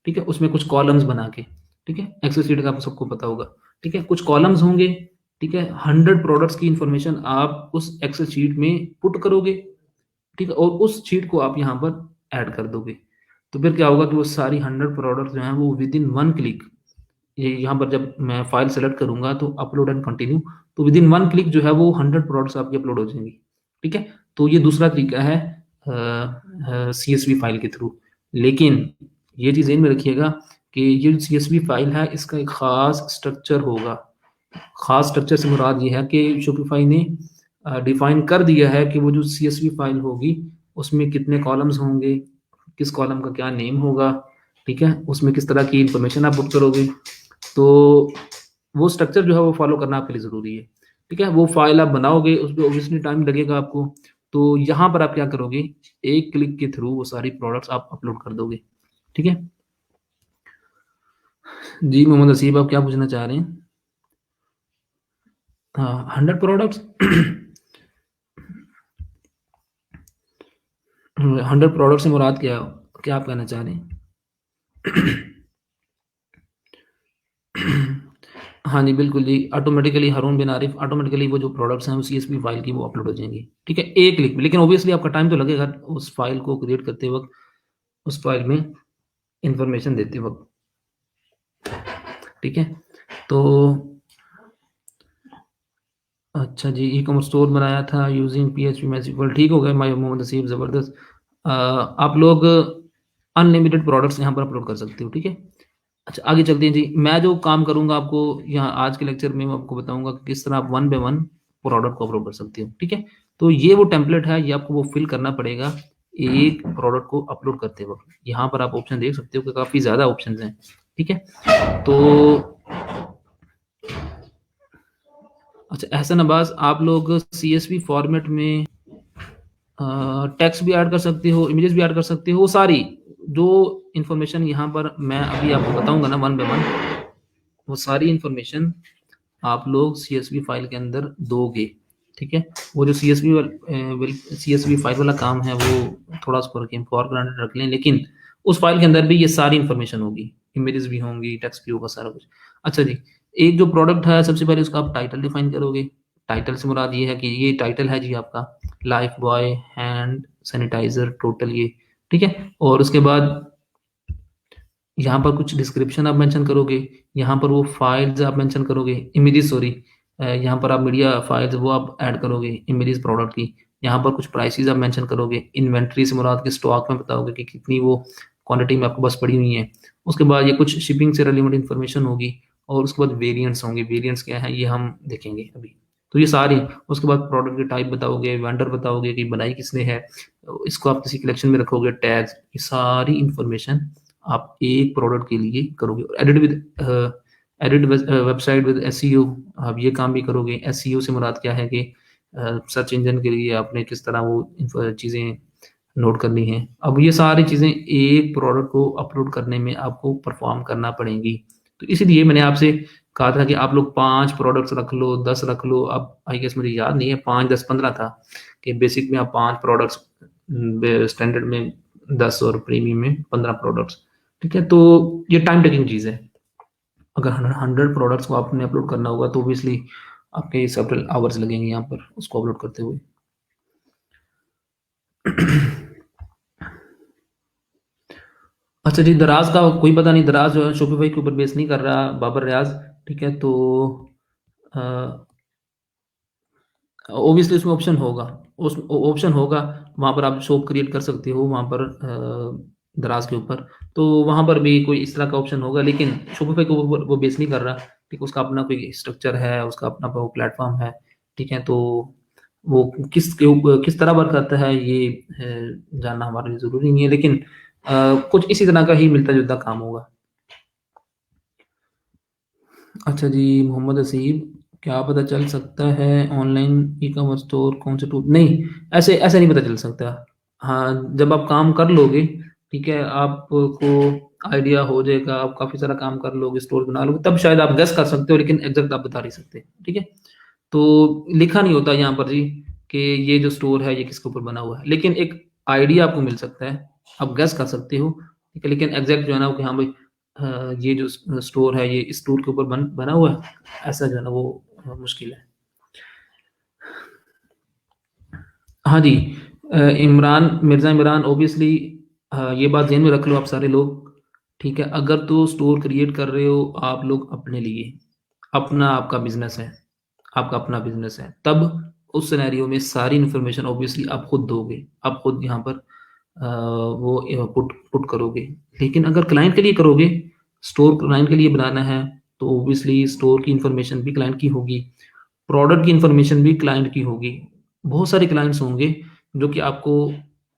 ठीक है, उसमें कुछ कॉलम्स बना के, ठीक है। एक्सेल शीट का आप सबको पता होगा, ठीक है, कुछ कॉलम्स होंगे, ठीक है। 100 प्रोडक्ट्स की इंफॉर्मेशन आप उस एक्सेल शीट में पुट करोगे, ठीक है, और उस शीट को आप यहाँ पर ऐड कर दोगे। तो फिर क्या होगा कि वो सारी 100 प्रोडक्ट्स जो हैं वो विद इन वन क्लिक, ये यहाँ पर जब मैं फाइल सेलेक्ट करूंगा तो अपलोड एंड कंटिन्यू, तो विद इन वन क्लिक जो है वो 100 प्रोडक्ट्स आपकी अपलोड हो जाएंगी, ठीक है। तो ये दूसरा तरीका है CSV फाइल के थ्रू। लेकिन ये चीज़ ध्यान में रखिएगा कि ये जो CSV फाइल है इसका एक ख़ास स्ट्रक्चर होगा। ख़ास स्ट्रक्चर से मुराद ये है कि शॉपिफाई ने डिफाइन कर दिया है कि वो जो CSV फाइल होगी उसमें कितने कॉलम्स होंगे, किस कॉलम का क्या नेम होगा, ठीक है, उसमें किस तरह की इंफॉर्मेशन आप पुट करोगे। तो वो स्ट्रक्चर जो है वो फॉलो करना आपके लिए ज़रूरी है, ठीक है। वो फाइल आप बनाओगे, उसमें ऑब्वियसली टाइम लगेगा आपको। तो यहाँ पर आप क्या करोगे, एक क्लिक के थ्रू वो सारी प्रोडक्ट्स आप अपलोड कर दोगे, ठीक है। जी मोहम्मद हसीब, आप क्या पूछना चाह रहे हैं? हाँ, 100 प्रोडक्ट्स। 100 प्रोडक्ट से मुराद क्या, क्या आप कहना चाह रहे हैं? हाँ जी, बिल्कुल जी, ऑटोमेटिकली हारून बिन आरिफ, ऑटोमेटिकली वो जो प्रोडक्ट्स हैं वो CSV फाइल की वो अपलोड हो जाएंगी, ठीक है, एक क्लिक में। लेकिन ऑब्वियसली आपका टाइम तो लगेगा उस फाइल को क्रिएट करते वक्त, उस फाइल में इंफॉर्मेशन देते वक्त, ठीक है। तो अच्छा जी, ई कॉमर्स स्टोर बनाया था यूजिंग PHP मैजिकल, ठीक हो गया माय मोहम्मद नसीब, ज़बरदस्त। आप लोग अनलिमिटेड प्रोडक्ट्स यहाँ पर अपलोड कर सकते हो, ठीक है। अच्छा आगे चलते हैं जी, मैं जो काम करूँगा आपको यहाँ आज के लेक्चर में मैं आपको बताऊँगा कि किस तरह आप वन बाय वन प्रोडक्ट को अपलोड कर सकते हो, ठीक है। तो ये वो टेम्पलेट है, ये आपको वो फिल करना पड़ेगा एक प्रोडक्ट को अपलोड करते वक्त। यहाँ पर आप ऑप्शन देख सकते हो कि काफ़ी ज़्यादा ऑप्शन हैं, ठीक है। तो अच्छा एहसन अब्बास, आप लोग सीएसवी फॉर्मेट में टेक्स्ट भी ऐड कर सकते हो, इमेजेस भी ऐड कर सकते हो, वो सारी जो इन्फॉर्मेशन यहाँ पर मैं अभी आपको बताऊँगा ना वन बाय वन, वो सारी इन्फॉर्मेशन आप लोग सीएसवी फाइल के अंदर दोगे, ठीक है? वो जो सीएसवी फाइल वाला काम है, वो थोड़ा उसको रखें, फॉर ग्रांटेड रख लें, लेकिन उस फाइल के अंदर भी ये सारी इन्फॉर्मेशन होगी, इमेजेस भी होंगी, टेक्स्ट भी होगा, सारा कुछ। अच्छा जी, एक जो प्रोडक्ट है, सबसे पहले उसका आप टाइटल डिफाइन करोगे। टाइटल से मुराद ये है कि ये टाइटल है जी आपका, Lifebuoy hand sanitizer total ये, ठीक है? और उसके बाद यहाँ पर कुछ डिस्क्रिप्शन आप मेंशन करोगे, यहाँ पर वो फाइल्स आप मेंशन करोगे, इमेजेस सॉरी, यहाँ पर आप मीडिया फाइल्स वो आप ऐड करोगे, इमेजेस प्रोडक्ट की। यहाँ पर कुछ प्राइसेस आप मेंशन करोगे, इन्वेंट्री से मुराद के स्टॉक में बताओगे कि कितनी वो क्वांटिटी में आपके पास पड़ी हुई है। उसके बाद ये कुछ शिपिंग से रिलेटेड इन्फॉर्मेशन होगी, और उसके बाद वेरिएंट्स होंगे। वेरिएंट्स क्या है ये हम देखेंगे अभी। तो ये सारी, उसके बाद प्रोडक्ट की टाइप बताओगे, वेंडर बताओगे कि बनाई किसने है, इसको आप किसी कलेक्शन में रखोगे, टैग्स, ये सारी इन्फॉर्मेशन आप एक प्रोडक्ट के लिए करोगे। एडिट वेबसाइट विद एसईओ, आप ये काम भी करोगे। एसईओ से मुराद क्या है कि सर्च इंजन के लिए आपने किस तरह वो चीज़ें नोट करनी है। अब ये सारी चीज़ें एक प्रोडक्ट को अपलोड करने में आपको परफॉर्म करना पड़ेंगी। तो इसीलिए मैंने आपसे कहा था कि आप लोग 5 प्रोडक्ट्स रख लो, 10 रख लो। अब आई गेस मुझे याद नहीं है, 5, 10, 15 था कि बेसिक में आप 5 प्रोडक्ट्स, स्टैंडर्ड में 10 और प्रीमियम में 15 प्रोडक्ट्स, ठीक है? तो ये टाइम टेकिंग चीज़ है। अगर 100 प्रोडक्ट्स को आपने अपलोड करना होगा तो ऑब्वियसली आपके सेवरल आवर्स लगेंगे यहाँ पर उसको अपलोड करते हुए। अच्छा जी, दराज का कोई पता नहीं, दराज जो है शोपिफाई के ऊपर बेस नहीं कर रहा, बाबर रियाज, ठीक है? तो ऑब्वियसली उसमें ऑप्शन होगा, उस ऑप्शन होगा, वहाँ पर आप शॉप क्रिएट कर सकते हो वहाँ पर, दराज के ऊपर। तो वहाँ पर भी कोई इस तरह का ऑप्शन होगा, लेकिन शोपिफाई के ऊपर वो बेस नहीं कर रहा, ठीक है? उसका अपना कोई स्ट्रक्चर है, उसका अपना वो प्लेटफॉर्म है, ठीक है? तो वो किसके ऊपर किस तरह वर्क करता है ये जानना हमारे लिए ज़रूरी नहीं है, लेकिन कुछ इसी तरह का ही मिलता-जुलता काम होगा। अच्छा जी, मोहम्मद हसीब, क्या पता चल सकता है ऑनलाइन ई-कॉमर्स स्टोर कौन से टूल? नहीं, ऐसे ऐसे नहीं पता चल सकता। हाँ, जब आप काम कर लोगे, ठीक है, आपको आइडिया हो जाएगा, आप काफ़ी सारा काम कर लोगे, स्टोर बना लोगे, तब शायद आप गेस कर सकते हो, लेकिन एग्ज़ैक्ट आप बता नहीं सकते, ठीक है? तो लिखा नहीं होता यहाँ पर जी कि ये जो स्टोर है, ये किसके ऊपर बना हुआ है, लेकिन एक आइडिया आपको मिल सकता है, आप गेस कर सकते हो, ठीक है? लेकिन एग्ज़ैक्ट जो है ना, वो कि हाँ भाई, ये जो स्टोर है, ये इस स्टोर के ऊपर बना हुआ है, ऐसा जो है ना वो मुश्किल है। हाँ जी, मिर्ज़ा इमरान, ऑब्वियसली ये बात ज़हन में रख लो आप सारे लोग, ठीक है? अगर तो स्टोर क्रिएट कर रहे हो आप लोग अपने लिए, अपना आपका बिज़नेस है, आपका अपना बिज़नेस है, तब उस सिनेरियो में सारी इन्फॉर्मेशन ऑब्वियसली आप खुद दोगे, आप खुद यहाँ पर वो पुट पुट करोगे। लेकिन अगर क्लाइंट के लिए करोगे, स्टोर क्लाइंट के लिए बनाना है, तो ऑब्वियसली स्टोर की इन्फॉर्मेशन भी क्लाइंट की होगी, प्रोडक्ट की इन्फॉर्मेशन भी क्लाइंट की होगी। बहुत सारे क्लाइंट्स होंगे जो कि आपको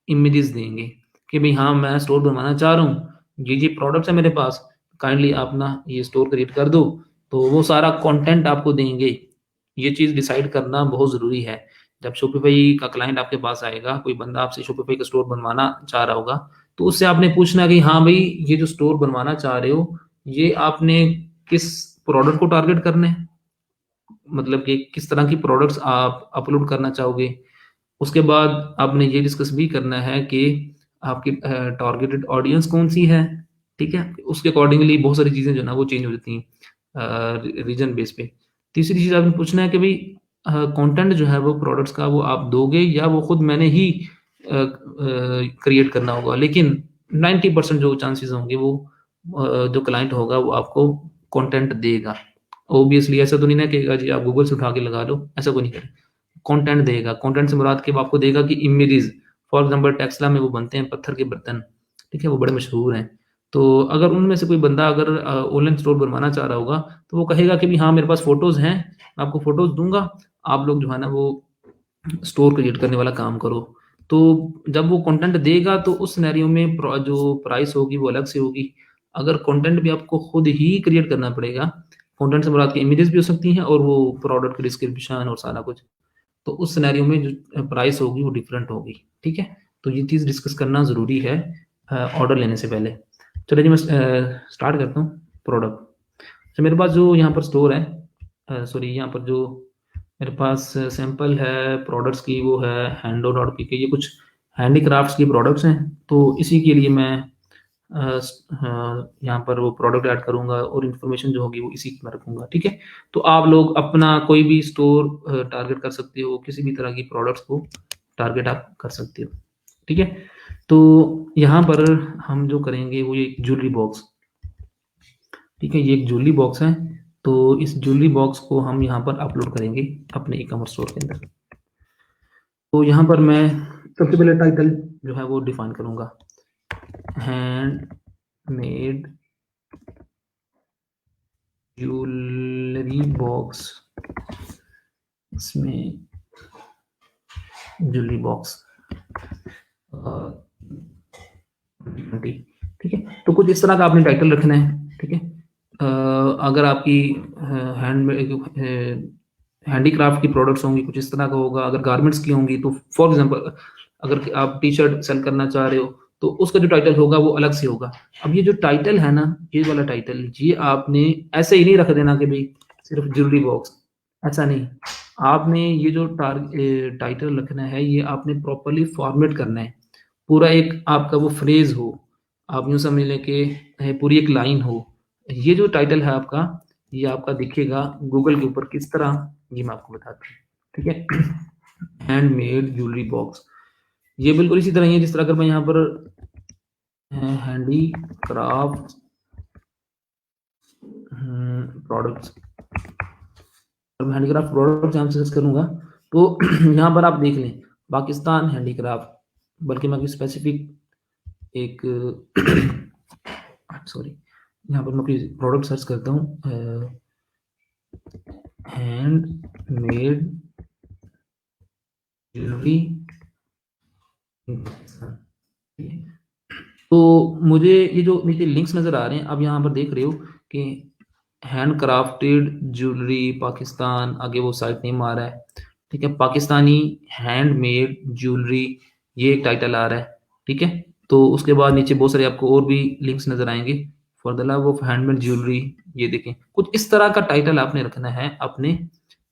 इमेजेस देंगे कि भई हाँ, मैं स्टोर बनवाना चाह रहा हूँ, ये प्रोडक्ट्स है मेरे पास, काइंडली आप ना ये स्टोर क्रिएट कर दो। तो वो सारा कंटेंट आपको देंगे। ये चीज़ डिसाइड करना बहुत ज़रूरी है। जब शॉपिफ़ाई का क्लाइंट आपके पास आएगा, कोई बंदा आपसे शॉपिफ़ाई का स्टोर बनवाना चाह रहा होगा, तो उससे आपने पूछना है कि हाँ भई, ये जो स्टोर बनवाना चाह रहे हो, ये आपने किस प्रोडक्ट को टारगेट करना है? मतलब कि किस तरह की प्रोडक्ट्स आप अपलोड करना चाहोगे। उसके बाद आपने ये डिस्कस भी करना है कि आपकी टारगेटेड ऑडियंस कौन-सी है, ठीक है? उसके अकॉर्डिंगली बहुत सारी चीज़ें जो है ना वो चेंज हो जाती हैं रीजन बेस पे। तीसरी चीज़ आपने पूछना है कि भई कंटेंट जो है वो प्रोडक्ट्स का वो आप दोगे या वो खुद मैंने ही क्रिएट करना होगा। लेकिन 90% जो चांसेस होंगे वो जो क्लाइंट होगा वो आपको कंटेंट देगा। ऑब्वियसली ऐसा तो नहीं ना कहेगा जी आप गूगल से उठा के लगा लो, ऐसा कोई नहीं करेगा। कंटेंट देगा, कंटेंट से मुराद के वो आपको देगा कि इमेजेस, फॉर एग्ज़ाम्पल टेस्ला में वो बनते हैं पत्थर के बर्तन, ठीक है? वो बड़े मशहूर हैं। तो अगर उनमें से कोई बंदा अगर ऑनलाइन स्टोर बनवाना चाह रहा होगा, तो वो कहेगा कि भई हाँ, मेरे पास फ़ोटोज़ हैं, मैं आपको फ़ोटोज़ दूँगा, आप लोग जो है ना वो स्टोर क्रिएट करने वाला काम करो। तो जब वो कंटेंट देगा तो उस सिनेरियो में जो प्राइस होगी वो अलग से होगी। अगर कंटेंट भी आपको खुद ही क्रिएट करना पड़ेगा, कंटेंट से मुराद की इमेजेस भी हो सकती हैं और वो प्रोडक्ट की डिस्क्रिप्शन और सारा कुछ। तो उस सिनेरियो में जो प्राइस होगी वो डिफरेंट होगी, ठीक है? तो ये चीज़ डिस्कस करना ज़रूरी है ऑर्डर लेने से पहले। चलिए जी, मैं स्टार्ट करता हूँ प्रोडक्ट। तो मेरे पास जो यहाँ पर स्टोर है, सॉरी, यहाँ पर जो मेरे पास सैंपल है प्रोडक्ट्स की, वो है हैंडो डॉट पी के। ये कुछ हैंडीक्राफ्ट्स की प्रोडक्ट्स हैं, तो इसी के लिए मैं यहाँ पर वो प्रोडक्ट ऐड करूँगा और इन्फॉर्मेशन जो होगी वो इसी की मैं रखूँगा, ठीक है? तो आप लोग अपना कोई भी स्टोर टारगेट कर सकते हो, किसी भी तरह की प्रोडक्ट्स को टारगेट आप कर सकते हो, ठीक है? तो यहाँ पर हम जो करेंगे वो ये ज्वेलरी बॉक्स, ठीक है? ये एक ज्वेलरी बॉक्स है, तो इस ज्वेलरी बॉक्स को हम यहाँ पर अपलोड करेंगे अपने ई-कॉमर्स स्टोर के अंदर। तो यहाँ पर मैं सबसे पहले टाइटल जो है वो डिफाइन करूँगा, हैंडमेड ज्वेलरी बॉक्स। इसमें ज्वेलरी बॉक्स 20, ठीक है? तो कुछ इस तरह का आपने टाइटल रखना है, ठीक है? अगर आपकी हैंडीक्राफ्ट की प्रोडक्ट्स होंगी कुछ इस तरह का होगा। अगर गारमेंट्स की होंगी तो फॉर एग्जांपल अगर आप टी शर्ट सेल करना चाह रहे हो तो उसका जो टाइटल होगा वो अलग से होगा। अब ये जो टाइटल है ना, ये वाला टाइटल, ये आपने ऐसे ही नहीं रख देना कि भाई सिर्फ ज्वेलरी बॉक्स, ऐसा नहीं। आपने ये जो टाइटल रखना है ये आपने प्रॉपर्ली फॉर्मेट करना है। पूरा एक आपका वो फ्रेज हो, आप यूँ समझ लें कि पूरी एक लाइन हो। ये जो टाइटल है आपका, ये आपका दिखेगा गूगल के ऊपर किस तरह, ये मैं आपको बताता हूँ, ठीक है? हैंडमेड ज्वेलरी बॉक्स, ये बिल्कुल इसी तरह ही है जिस तरह अगर मैं यहाँ पर हैंडीक्राफ्ट प्रोडक्ट्स, मैं हैंडीक्राफ्ट प्रोडक्ट जहाँ सर्च करूँगा तो यहाँ पर आप देख लें पाकिस्तान हैंडीक्राफ्ट, बल्कि मैं कोई स्पेसिफिक एक सॉरी, यहाँ पर मैं कोई प्रोडक्ट सर्च करता हूँ, हैंडमेड ज्वेलरी। तो मुझे ये जो नीचे लिंक्स नज़र आ रहे हैं, आप यहाँ पर देख रहे हो कि हैंड क्राफ्टेड ज्वेलरी पाकिस्तान, आगे वो साइट नेम आ रहा है, ठीक है? पाकिस्तानी हैंडमेड ज्वेलरी, ये एक टाइटल आ रहा है, ठीक है? तो उसके बाद नीचे बहुत सारे आपको और भी लिंक्स नज़र आएंगे, for the love of handmade jewellery. ये देखें, कुछ इस तरह का टाइटल आपने रखना है अपने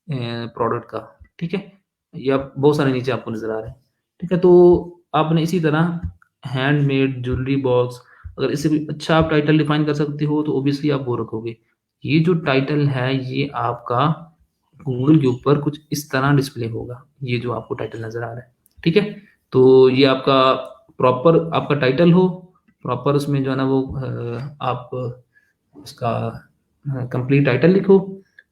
प्रोडक्ट का, ठीक है? ये आप बहुत सारे नीचे आपको नज़र आ रहे हैं, ठीक है? तो आपने इसी तरह हैंडमेड ज्वेलरी बॉक्स, अगर इससे भी अच्छा आप टाइटल डिफाइन कर सकते हो तो ऑब्वियसली आप वो रखोगे। ये जो टाइटल है ये आपका गूगल के ऊपर कुछ इस तरह डिस्प्ले होगा, ये जो आपको टाइटल नज़र आ रहा है, ठीक है? तो ये आपका प्रॉपर आपका टाइटल हो, प्रॉपर उसमें जो है ना वो आप उसका कंप्लीट टाइटल लिखो,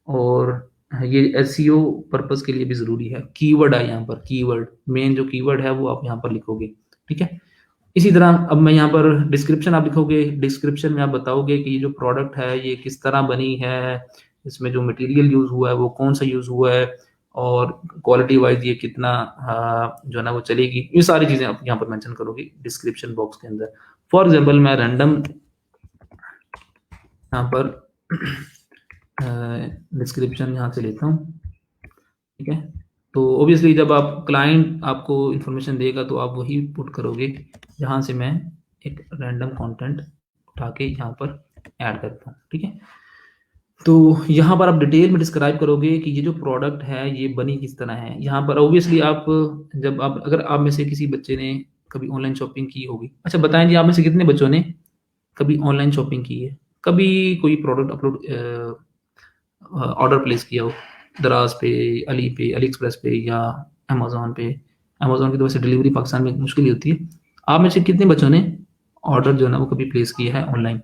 और ये एसईओ पर्पस के लिए भी ज़रूरी है। कीवर्ड है यहाँ पर, कीवर्ड मेन जो कीवर्ड है वो आप यहाँ पर लिखोगे, ठीक है? इसी तरह अब मैं यहाँ पर डिस्क्रिप्शन आप लिखोगे, डिस्क्रिप्शन में आप बताओगे कि ये जो प्रोडक्ट है ये किस तरह बनी है, इसमें जो मटेरियल यूज़ हुआ है वो कौन सा यूज़ हुआ है, और क्वालिटी वाइज ये कितना जो है ना वो चलेगी। ये सारी चीज़ें आप यहाँ पर मेंशन करोगे डिस्क्रिप्शन बॉक्स के अंदर। फॉर एग्जांपल मैं रैंडम यहाँ पर डिस्क्रिप्शन यहाँ से लेता हूँ, ठीक है? तो ऑब्वियसली जब आप क्लाइंट आपको इन्फॉर्मेशन देगा तो आप वही पुट करोगे जहाँ से मैं एक रैंडम कंटेंट उठा के यहाँ पर ऐड करता हूँ, ठीक है? तो यहाँ पर आप डिटेल में डिस्क्राइब करोगे कि ये जो प्रोडक्ट है ये बनी किस तरह है। यहाँ पर ऑब्वियसली आप जब आप अगर आप में से किसी बच्चे ने कभी ऑनलाइन शॉपिंग की होगी, अच्छा बताएं जी, आप में से कितने बच्चों ने कभी ऑनलाइन शॉपिंग की है, कभी कोई प्रोडक्ट अपलोड ऑर्डर प्लेस किया हो दराज पे, अली पे, अली एक्सप्रेस पे या अमेज़न पे? अमेज़न की तो वैसे डिलीवरी पाकिस्तान में मुश्किल ही होती है। आप में से कितने बच्चों ने ऑर्डर जो है ना वो कभी प्लेस किया है ऑनलाइन?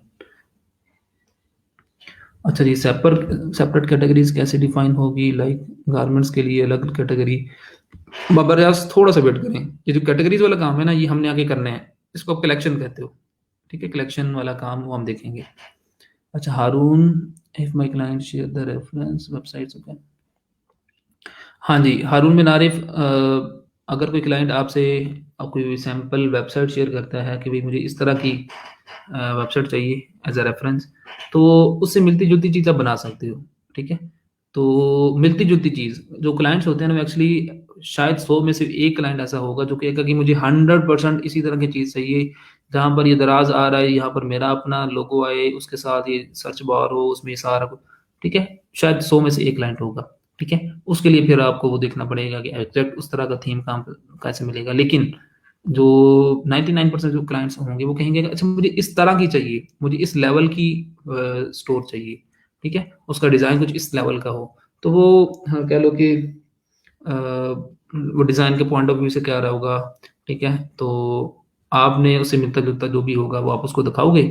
अच्छा जी, सेपरेट कैटेगरीज कैसे डिफाइन होगी? लाइक गारमेंट्स के लिए अलग कैटेगरी। बाबर रियाज थोड़ा सा वेट करें, ये जो कैटेगरीज वाला काम है ना ये हमने आगे करना है, इसको आप कलेक्शन कहते हो, ठीक है? कलेक्शन वाला काम वो हम देखेंगे। अच्छा Haroon, if my client share the reference websites, okay. हाँ जी, हारून बिन आरिफ, अगर कोई क्लाइंट आपसे कोई सैम्पल वेबसाइट शेयर करता है कि भाई मुझे इस तरह की वेबसाइट चाहिए एज अ रेफरेंस, तो उससे मिलती जुलती चीज़ आप बना सकते हो, ठीक है। तो मिलती जुलती चीज़ जो क्लाइंट्स होते हैं ना, एक्चुअली शायद 100 में से एक क्लाइंट ऐसा होगा जो कहेगा कि मुझे 100% इसी तरह की चीज़ चाहिए, जहाँ पर ये दराज आ रहा है, यहाँ पर मेरा अपना लोगो आए, उसके साथ ये सर्च बार हो, उसमें सारा कुछ, ठीक है। शायद 100 में से एक क्लाइंट होगा, ठीक है। उसके लिए फिर आपको वो देखना पड़ेगा कि एग्जैक्ट उस तरह का थीम काम कैसे मिलेगा। लेकिन जो 99% जो क्लाइंट्स होंगे वो कहेंगे कि अच्छा मुझे इस तरह की चाहिए, मुझे इस लेवल की स्टोर चाहिए, ठीक है, उसका डिज़ाइन कुछ इस लेवल का हो। तो वो हाँ, कह लो कि वो डिज़ाइन के पॉइंट ऑफ व्यू से क्या रहा होगा, ठीक है। तो आपने उससे मिलता जुलता जो भी होगा वो आप उसको दिखाओगे,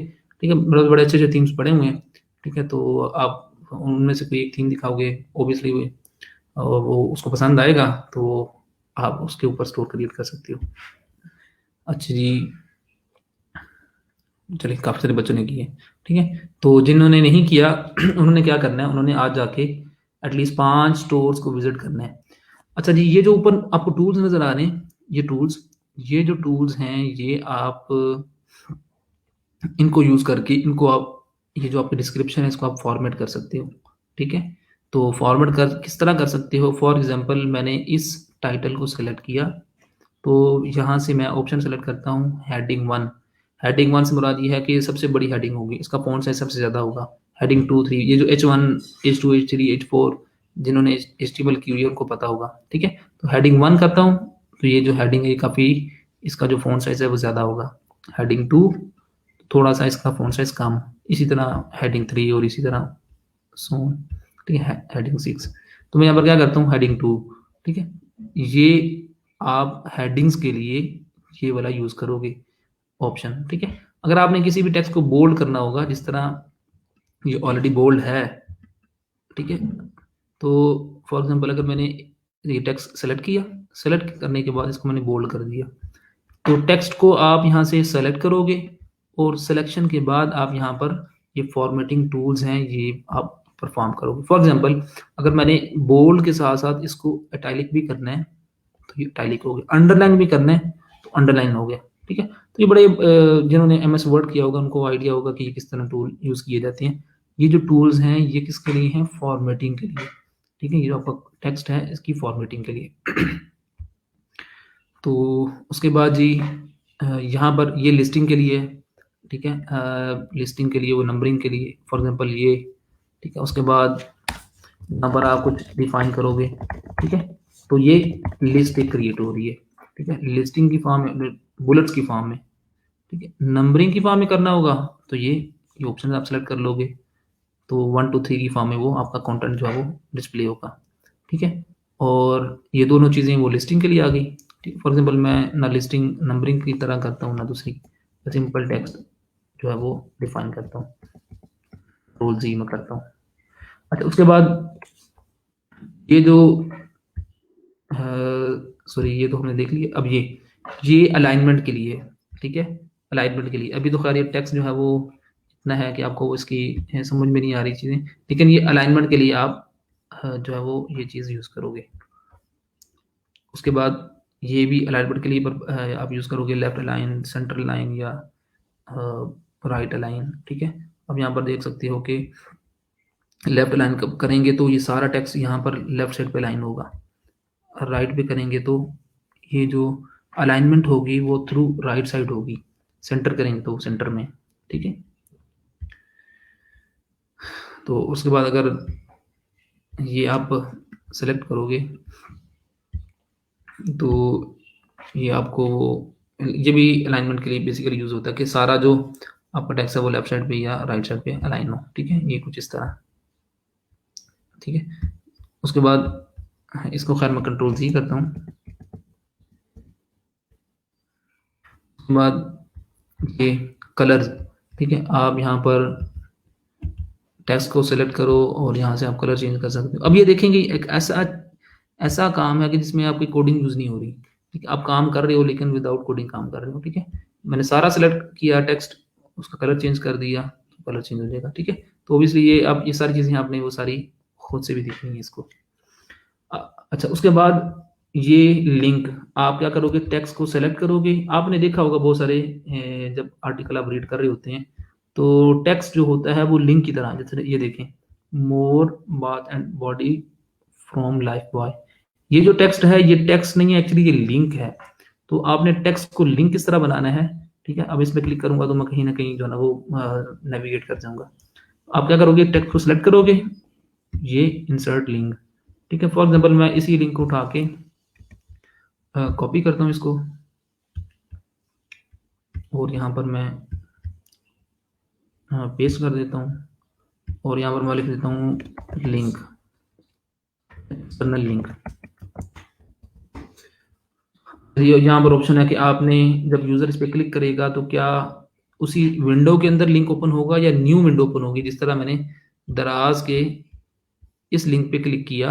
ठीक है। बड़े बड़े अच्छे अच्छे थीम्स पड़े हुए हैं, ठीक है। तो आप उनमें से कोई एक थीम दिखाओगे, ऑब्वियसली और वो उसको पसंद आएगा, तो आप उसके ऊपर स्टोर क्रिएट कर सकते हो। अच्छा जी, चलिए काफ़ी सारे बच्चों ने किए, ठीक है। तो जिन्होंने नहीं किया उन्होंने क्या करना है, उन्होंने आज जाके एटलीस्ट 5 स्टोर्स को विज़िट करना है। अच्छा जी, ये जो ऊपर आपको टूल्स नज़र आ रहे हैं, ये जो टूल्स हैं, ये आप इनको यूज़ करके इनको आप ये जो आपकी डिस्क्रिप्शन है इसको आप फॉर्मेट कर सकते हो, ठीक है। तो फॉर्मेट कर किस तरह कर सकते हो, फॉर एग्ज़ाम्पल मैंने इस टाइटल को सेलेक्ट किया, तो यहाँ से मैं ऑप्शन सेलेक्ट करता हूँ हेडिंग 1। हेडिंग 1 से मुराद ये है कि ये सबसे बड़ी हेडिंग होगी, इसका फ़ॉन्ट साइज़ सबसे ज़्यादा होगा। हेडिंग 2, 3 ये जो H1, H2, H3, H4 जिन्होंने एचटीएमएल की हुई है उनको पता होगा, ठीक है। तो हेडिंग 1 करता हूँ, तो ये जो हेडिंग है काफ़ी, इसका जो फ़ॉन्ट साइज़ है वो ज़्यादा होगा। हेडिंग 2 थोड़ा-सा इसका फ़ॉन्ट साइज़ कम, इसी तरह हेडिंग 3 और इसी तरह सो ऑन, ठीक है। हेडिंग 6, तो मैं यहाँ पर क्या करता हूँ, हेडिंग 2, ठीक है। ये आप हेडिंग्स के लिए ये वाला यूज़ करोगे ऑप्शन, ठीक है। अगर आपने किसी भी टेक्स्ट को बोल्ड करना होगा, जिस तरह ये ऑलरेडी बोल्ड है, ठीक है। तो फॉर एग्ज़ाम्पल अगर मैंने ये टेक्स्ट सेलेक्ट किया, सेलेक्ट करने के बाद इसको मैंने बोल्ड कर दिया, तो टेक्स्ट को आप यहाँ से सेलेक्ट करोगे और सिलेक्शन के बाद आप यहाँ पर ये फॉर्मेटिंग टूल्स हैं, ये आप परफॉर्म करोगे। फॉर एग्जांपल अगर मैंने बोल्ड के साथ-साथ इसको इटैलिक भी करना है, तो ये इटैलिक हो गया, अंडरलाइन भी करना है, तो अंडरलाइन हो गया, ठीक है। तो ये बड़े जिन्होंने एमएस वर्ड किया होगा उनको आइडिया होगा कि ये किस तरह टूल यूज़ किए जाते हैं। ये जो टूल्स हैं ये किसके लिए हैं, फॉर्मेटिंग के लिए, ठीक है। ये जो आपका टेक्स्ट है इसकी फॉर्मेटिंग के लिए। तो उसके बाद जी यहाँ पर ये लिस्टिंग के लिए है, ठीक है। लिस्टिंग के लिए, वो नंबरिंग के लिए, फॉर एग्जांपल ये, ठीक है। उसके बाद यहाँ पर आप कुछ डिफाइन करोगे, ठीक है। तो ये लिस्ट एक क्रिएट हो रही है, ठीक है, लिस्टिंग की फॉर्म में, बुलेट्स की फॉर्म में, ठीक है। नंबरिंग की फॉर्म में करना होगा तो ये ऑप्शन आप सेलेक्ट कर लोगे, तो 1 2 3 की फॉर्म में वो आपका कंटेंट जो है वो डिस्प्ले होगा, ठीक है। और ये दोनों चीज़ें वो लिस्टिंग के लिए आ गई, ठीक। फॉर एग्जांपल मैं ना लिस्टिंग नंबरिंग की तरह करता हूँ ना दूसरी, सिंपल टेक्स्ट जो है वो डिफाइन करता हूँ, रोल जी में करता हूँ। अच्छा, उसके बाद ये जो सॉरी, ये तो हमने देख लिया। अब ये अलाइनमेंट के लिए, ठीक है, अलाइनमेंट के लिए। अभी तो खैर ये टेक्स्ट जो है वो इतना है कि आपको इसकी समझ में नहीं आ रही चीज़ें, लेकिन ये अलाइनमेंट के लिए आप जो है वो ये चीज़ यूज़ करोगे। उसके बाद ये भी अलाइनमेंट के लिए आप यूज़ करोगे लेफ्ट अलाइन, सेंटर लाइन या राइट अलाइन, ठीक है। अब यहाँ पर देख सकते हो कि लेफ्ट अलाइन कब करेंगे तो ये सारा टेक्स्ट यहाँ पर लेफ्ट साइड पे लाइन होगा, और राइट पे करेंगे तो ये जो अलाइनमेंट होगी वो थ्रू राइट साइड होगी, सेंटर करेंगे तो सेंटर में, ठीक है। तो उसके बाद अगर ये आप सेलेक्ट करोगे तो ये आपको, ये भी अलाइनमेंट के लिए बेसिकली यूज़ होता है कि सारा जो आपका टेक्स्ट है वो लेफ्ट साइड पे या राइट साइड पे अलाइन हो, ठीक है। ये कुछ इस तरह, ठीक है। उसके बाद इसको खैर मैं कंट्रोल सी करता हूँ। उसके बाद ये कलर्स, ठीक है, आप यहाँ पर टेक्स्ट को सेलेक्ट करो और यहाँ से आप कलर चेंज कर सकते हो। अब ये देखेंगे एक ऐसा ऐसा काम है कि जिसमें आपकी कोडिंग यूज़ नहीं हो रही, ठीक है। आप काम कर रहे हो लेकिन विदाउट कोडिंग काम कर रहे हो, ठीक है। मैंने सारा सेलेक्ट किया टेक्स्ट, उसका कलर चेंज कर दिया तो कलर चेंज हो जाएगा, ठीक है। तो ऑब्वियसली ये अब ये सारी चीज़ें आपने वो सारी खुद से भी देखनी है इसको। अच्छा, उसके बाद ये लिंक आप क्या करोगे, टेक्स्ट को सेलेक्ट करोगे। आपने देखा होगा बहुत सारे जब आर्टिकल आप रीड कर रहे होते हैं तो टेक्स्ट जो होता है वो लिंक की तरह, जैसे ये देखें, more bath and body from Lifebuoy. ये जो टेक्स्ट है ये टेक्स्ट नहीं है, एक्चुअली ये लिंक है। तो आपने टेक्स्ट को लिंक किस तरह बनाना है, ठीक है। अब इसमें क्लिक करूंगा तो मैं कहीं ना कहीं जो है ना वो नेविगेट कर जाऊंगा। आप क्या करोगे, टेक्स्ट को सिलेक्ट करोगे, ये इंसर्ट लिंक, ठीक है। फॉर एग्जांपल मैं इसी लिंक को उठा के कॉपी करता हूँ इसको, और यहाँ पर मैं पेस्ट कर देता हूँ, और यहाँ पर मैं लिख देता हूँ लिंक, एक्सटर्नल लिंक। यहाँ पर ऑप्शन है कि आपने जब यूजर इस पर क्लिक करेगा तो क्या उसी विंडो के अंदर लिंक ओपन होगा या न्यू विंडो ओपन होगी। जिस तरह मैंने दराज के इस लिंक पे क्लिक किया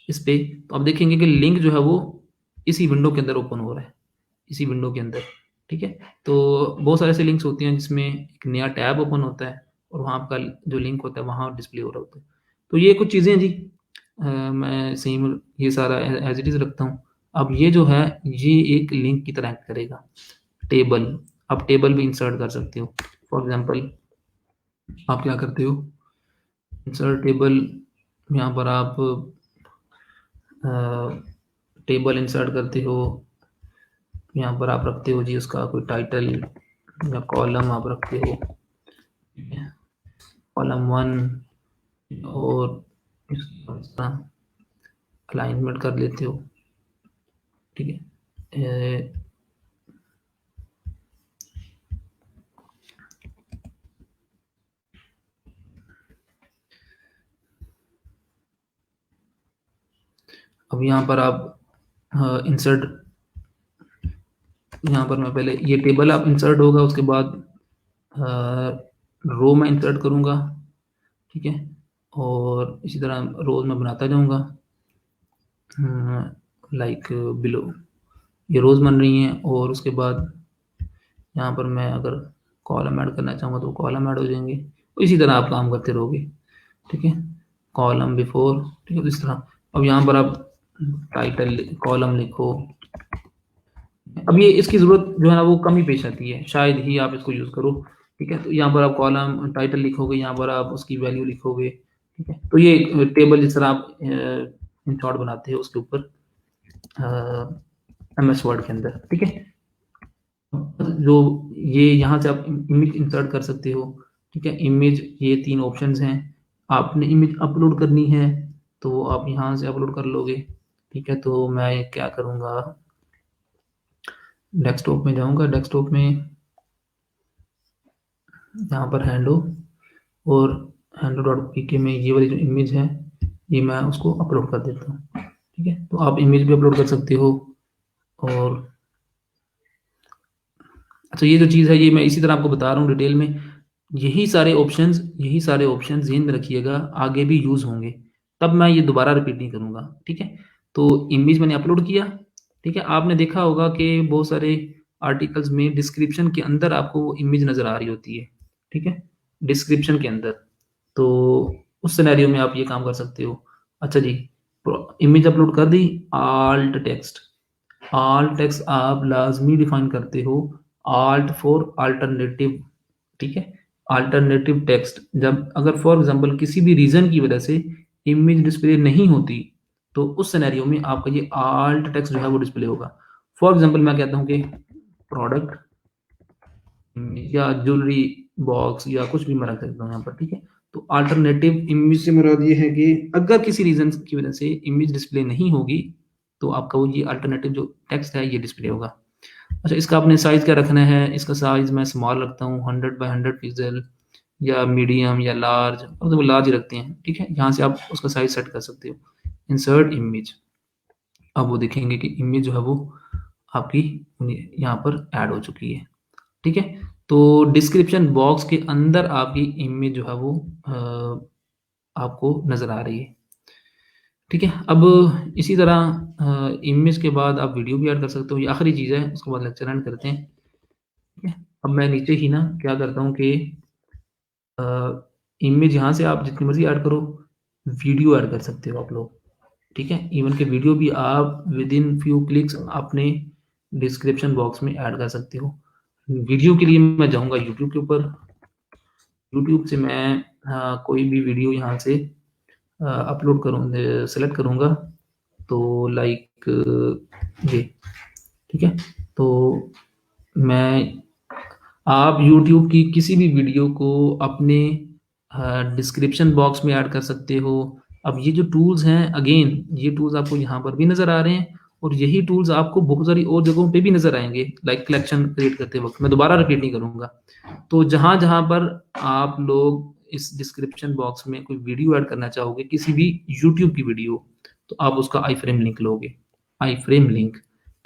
इस पे, तो आप देखेंगे कि लिंक जो है वो इसी विंडो के अंदर ओपन हो रहा है, इसी विंडो के अंदर, ठीक है। तो बहुत सारे ऐसे लिंक्स होती हैं जिसमें एक नया टैब ओपन होता है और वहाँ आपका जो लिंक होता है वहाँ डिस्प्ले हो रहा होता है। तो ये कुछ चीज़ें जी, मैं सेम ये सारा एज इट इज़ रखता हूँ। अब ये जो है ये एक लिंक की तरह एक्ट करेगा। टेबल, आप टेबल भी इंसर्ट कर सकते हो। फॉर एग्जांपल आप क्या करते हो, इंसर्ट टेबल, यहाँ पर आप टेबल इंसर्ट करते हो। यहाँ पर आप रखते हो जी उसका कोई टाइटल या कॉलम आप रखते हो, कॉलम 1, और इसका अलाइनमेंट कर लेते हो, ठीक है। अब यहाँ पर आप इंसर्ट, यहाँ पर मैं पहले ये टेबल आप इंसर्ट होगा, उसके बाद रो में इंसर्ट करूँगा, ठीक है। और इसी तरह रोज में बनाता जाऊँगा, लाइक बिलो, ये रोज़ बन रही हैं। और उसके बाद यहाँ पर मैं अगर कॉलम ऐड करना चाहूँगा तो कॉलम ऐड हो जाएंगे। तो इसी तरह आप काम करते रहोगे, ठीक है। कॉलम बिफोर, ठीक है, तो इस तरह। अब यहाँ पर आप टाइटल कॉलम लिखो। अब ये इसकी ज़रूरत जो है ना वो कम ही पेश आती है, शायद ही आप इसको यूज़ करो, ठीक है। तो यहाँ पर आप कॉलम टाइटल लिखोगे, यहाँ पर आप उसकी वैल्यू लिखोगे, ठीक है। तो ये टेबल जिस तरह आप इन शॉर्ट बनाते हो उसके ऊपर MS वर्ड के अंदर, ठीक है। जो ये यहाँ से आप इमेज इंसर्ट कर सकते हो, ठीक है। इमेज, ये 3 ऑप्शंस हैं। आपने इमेज अपलोड करनी है तो आप यहाँ से अपलोड कर लोगे, ठीक है। तो मैं क्या करूँगा, डेस्कटॉप में जाऊँगा, डेस्कटॉप में यहाँ पर हैंडो, और हैंडो.pk में ये वाली जो इमेज है ये मैं उसको अपलोड कर देता हूँ, ठीक है। तो आप इमेज भी अपलोड कर सकते हो। और अच्छा, ये जो चीज़ है ये मैं इसी तरह आपको बता रहा हूँ डिटेल में। यही सारे ऑप्शंस ध्यान में रखिएगा, आगे भी यूज़ होंगे, तब मैं ये दोबारा रिपीट नहीं करूँगा, ठीक है। तो इमेज मैंने अपलोड किया, ठीक है। आपने देखा होगा कि बहुत सारे आर्टिकल्स में डिस्क्रिप्शन के अंदर आपको वो इमेज नज़र आ रही होती है, ठीक है, डिस्क्रिप्शन के अंदर। तो उस सिनेरियो में आप ये काम कर सकते हो। अच्छा जी, इमेज अपलोड कर दी, आल्ट टेक्स्ट, आल्ट टेक्स्ट आप लाजमी डिफाइन करते हो, आल्ट फॉर अल्टरनेटिव, ठीक है। अल्टरनेटिव टेक्स्ट, जब अगर फॉर एग्जांपल किसी भी रीजन की वजह से इमेज डिस्प्ले नहीं होती तो उस सिनेरियो में आपका ये आल्ट टेक्स्ट जो है वो डिस्प्ले होगा। फॉर एग्जांपल मैं कहता हूँ कि प्रोडक्ट या ज्वेलरी बॉक्स या कुछ भी मैं रख सकता हूँ यहाँ पर, ठीक है। तो अल्टरनेटिव इमेज से मुराद ये है कि अगर किसी रीजन की वजह से इमेज डिस्प्ले नहीं होगी तो आपका वो ये अल्टरनेटिव जो टेक्स्ट है ये डिस्प्ले होगा। अच्छा, इसका आपने साइज़ क्या रखना है, इसका साइज़ मैं स्मॉल रखता हूँ 100 बाय 100 पिक्सल, या मीडियम या लार्ज, अब तो लार्ज ही रखते हैं, ठीक है। यहाँ से आप उसका साइज़ सेट कर सकते हो। इंसर्ट इमेज, अब वो देखेंगे कि इमेज जो है वो आपकी यहाँ पर ऐड हो चुकी है, ठीक है। तो डिस्क्रिप्शन बॉक्स के अंदर आपकी इमेज जो है वो आपको नज़र आ रही है, ठीक है। अब इसी तरह इमेज के बाद आप वीडियो भी ऐड कर सकते हो। ये आखिरी चीज़ है, उसके बाद लेक्चर एंड करते हैं, ठीक है। अब मैं नीचे ही ना क्या करता हूँ कि इमेज यहाँ से आप जितनी मर्ज़ी ऐड करो, वीडियो ऐड कर सकते हो आप लोग, ठीक है। इवन के वीडियो भी आप विद इन फ्यू क्लिक्स अपने डिस्क्रिप्शन बॉक्स में ऐड कर सकते हो। वीडियो के लिए मैं जाऊंगा यूट्यूब के ऊपर। यूट्यूब से मैं कोई भी वीडियो यहाँ से अपलोड करूँ, सेलेक्ट करूँगा, तो लाइक ये, ठीक है। तो मैं आप यूट्यूब की किसी भी वीडियो को अपने डिस्क्रिप्शन बॉक्स में ऐड कर सकते हो। अब ये जो टूल्स हैं, अगेन ये टूल्स आपको यहाँ पर भी नज़र आ रहे हैं, और यही टूल्स आपको बहुत सारी और जगहों पे भी नज़र आएंगे, लाइक कलेक्शन क्रिएट करते वक्त। मैं दोबारा रिपीट नहीं करूँगा। तो जहाँ जहाँ पर आप लोग इस डिस्क्रिप्शन बॉक्स में कोई वीडियो ऐड करना चाहोगे, किसी भी यूट्यूब की वीडियो, तो आप उसका आई फ्रेम लिंक लोगे। आई फ्रेम लिंक,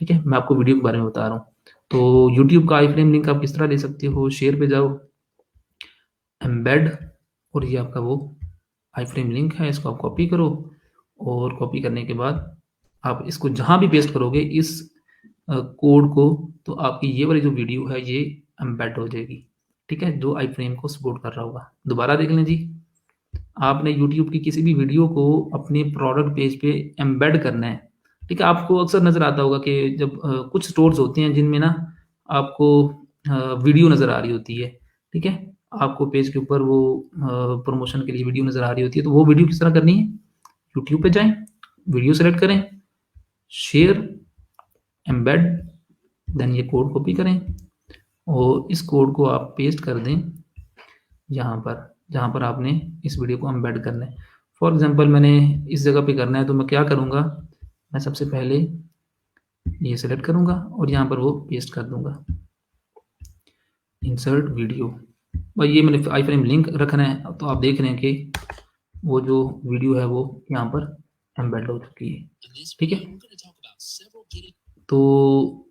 ठीक है। मैं आपको वीडियो के बारे में बता रहा हूँ। तो यूट्यूब का आई फ्रेम लिंक आप किस तरह ले सकते हो, शेयर पे जाओ, एम्बेड, और ये आपका वो आई फ्रेम लिंक है, इसको आप कॉपी करो, और कॉपी करने के बाद आप इसको जहाँ भी पेस्ट करोगे इस कोड को, तो आपकी ये वाली जो वीडियो है ये एम्बेड हो जाएगी, ठीक है, जो आई फ्रेम को सपोर्ट कर रहा होगा। दोबारा देख लें जी। आपने यूट्यूब की किसी भी वीडियो को अपने प्रोडक्ट पेज पे एम्बेड करना है, ठीक है। आपको अक्सर नज़र आता होगा कि जब कुछ स्टोर्स होते हैं जिनमें ना आपको वीडियो नज़र आ रही होती है, ठीक है। आपको पेज के ऊपर वो प्रमोशन के लिए वीडियो नज़र आ रही होती है, तो वो वीडियो किस तरह करनी है, यूट्यूब पे जाएं, वीडियो सेलेक्ट करें, शेयर, एम्बेड, देन ये कोड कॉपी करें, और इस कोड को आप पेस्ट कर दें यहाँ पर, जहाँ पर आपने इस वीडियो को एम्बेड करना है। फॉर एग्जांपल मैंने इस जगह पे करना है, तो मैं क्या करूँगा, मैं सबसे पहले ये सेलेक्ट करूँगा और यहाँ पर वो पेस्ट कर दूँगा, इंसर्ट वीडियो। भाई ये मैंने आई फ्रेम लिंक रखना है, तो आप देख रहे हैं कि वो जो वीडियो है वो यहाँ पर एम्बेड हो चुकी है, ठीक है। तो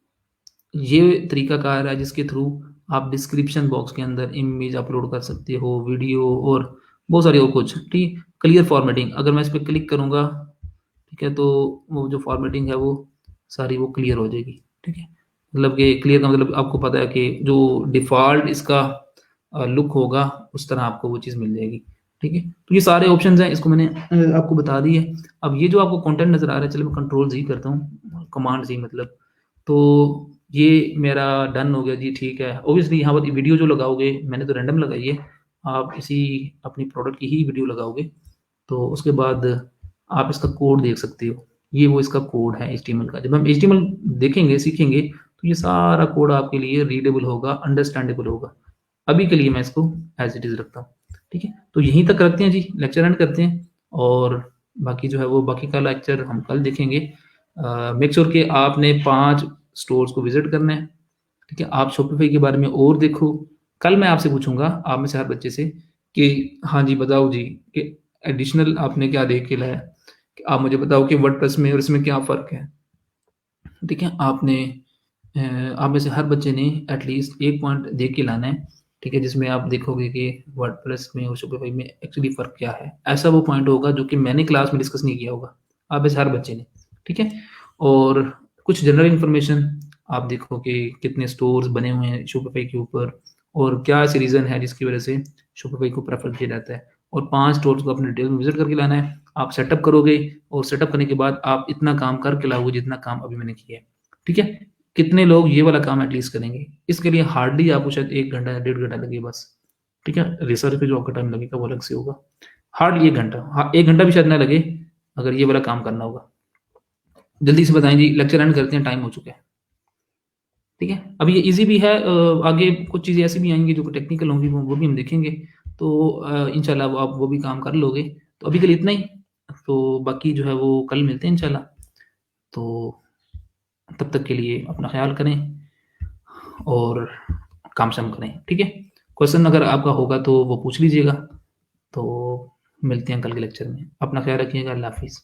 ये तरीकाकार है जिसके थ्रू आप डिस्क्रिप्शन बॉक्स के अंदर इमेज अपलोड कर सकते हो, वीडियो, और बहुत सारी और कुछ, ठीक। क्लियर फॉर्मेटिंग, अगर मैं इस पर क्लिक करूँगा, ठीक है, तो वो जो फॉर्मेटिंग है वो सारी वो क्लियर हो जाएगी, ठीक है। मतलब कि क्लियर का मतलब आपको पता है कि जो डिफ़ॉल्ट इसका लुक होगा उस तरह आपको वो चीज़ मिल जाएगी, ठीक है। तो ये सारे ऑप्शंस हैं, इसको मैंने आपको बता दी है। अब ये जो आपको कंटेंट नज़र आ रहा है, चलो मैं कंट्रोल जी करता हूँ, कमांड जी मतलब, तो ये मेरा डन हो गया जी, ठीक है। ऑब्वियसली यहाँ पर वीडियो जो लगाओगे, मैंने तो रैंडम लगाई है, आप इसी अपनी प्रोडक्ट की ही वीडियो लगाओगे, तो उसके बाद आप इसका कोड देख सकते हो। ये वो इसका कोड है HTML का। जब हम HTML देखेंगे, सीखेंगे, तो ये सारा कोड आपके लिए रीडेबल होगा, अंडरस्टैंडेबल होगा। अभी के लिए मैं इसको एज़ इट इज़ रखता हूँ, ठीक है। तो यहीं तक रखते हैं जी, लेक्चर एंड करते हैं, और बाकी जो है वो बाकी का लेक्चर हम कल देखेंगे। मेक श्योर कि आपने 5 स्टोर्स को विज़िट करना है, ठीक है। आप शॉपिफ़ाई के बारे में और देखो। कल मैं आपसे पूछूँगा, आप में से हर बच्चे से, कि हाँ जी, बताओ जी, कि एडिशनल आपने क्या देख के लाया? कि आप मुझे बताओ कि वर्डप्रेस में और इसमें क्या फ़र्क है? ठीक है, आपने आप में से हर बच्चे ने एटलीस्ट 1 पॉइंट देख के लाना है, ठीक है, जिसमें आप देखोगे कि वर्डप्रेस में और शॉपिफ़ाई में एक्चुअली फ़र्क क्या है? ऐसा वो पॉइंट होगा जो कि मैंने क्लास में डिस्कस नहीं किया होगा, आप में से हर बच्चे ने, ठीक है? और कुछ जनरल इन्फॉर्मेशन आप देखो कि कितने स्टोर्स बने हुए हैं शॉपिफ़ाई के ऊपर, और क्या ऐसी रीज़न है जिसकी वजह से शॉपिफ़ाई को प्रेफ़र किया जाता है, और 5 स्टोर्स को अपने डिटेल में विज़िट करके लाना है। आप सेटअप करोगे, और सेटअप करने के बाद आप इतना काम करके लाओगे जितना काम अभी मैंने किया है, ठीक है? कितने लोग ये वाला काम एटलीस्ट करेंगे? इसके लिए हार्डली आपको शायद 1 घंटा या डेढ़ घंटा लगे बस, ठीक है? रिसर्च पे जो आपका टाइम लगेगा वो अलग से होगा। हार्डली 1 घंटा, हाँ, 1 घंटा भी शायद ना लगे अगर ये वाला काम करना होगा। जल्दी से बताएँ जी, लेक्चर एंड करते हैं, टाइम हो चुका है। ठीक है? अब ये ईज़ी भी है, आगे कुछ चीज़ें ऐसी भी आएँगी जो टेक्निकल होंगी, वो भी हम देखेंगे। तो इंशाल्लाह वो आप वो भी काम कर लोगे। तो अभी के लिए इतना ही, तो बाकी जो है वो कल मिलते हैं इंशाल्लाह। तो तब तक के लिए अपना ख़्याल करें और काम-शाम करें, ठीक है? क्वेश्चन अगर आपका होगा तो वो पूछ लीजिएगा। तो मिलते हैं कल के लेक्चर में। अपना ख़्याल रखिएगा। अल्लाह हाफ़िज़।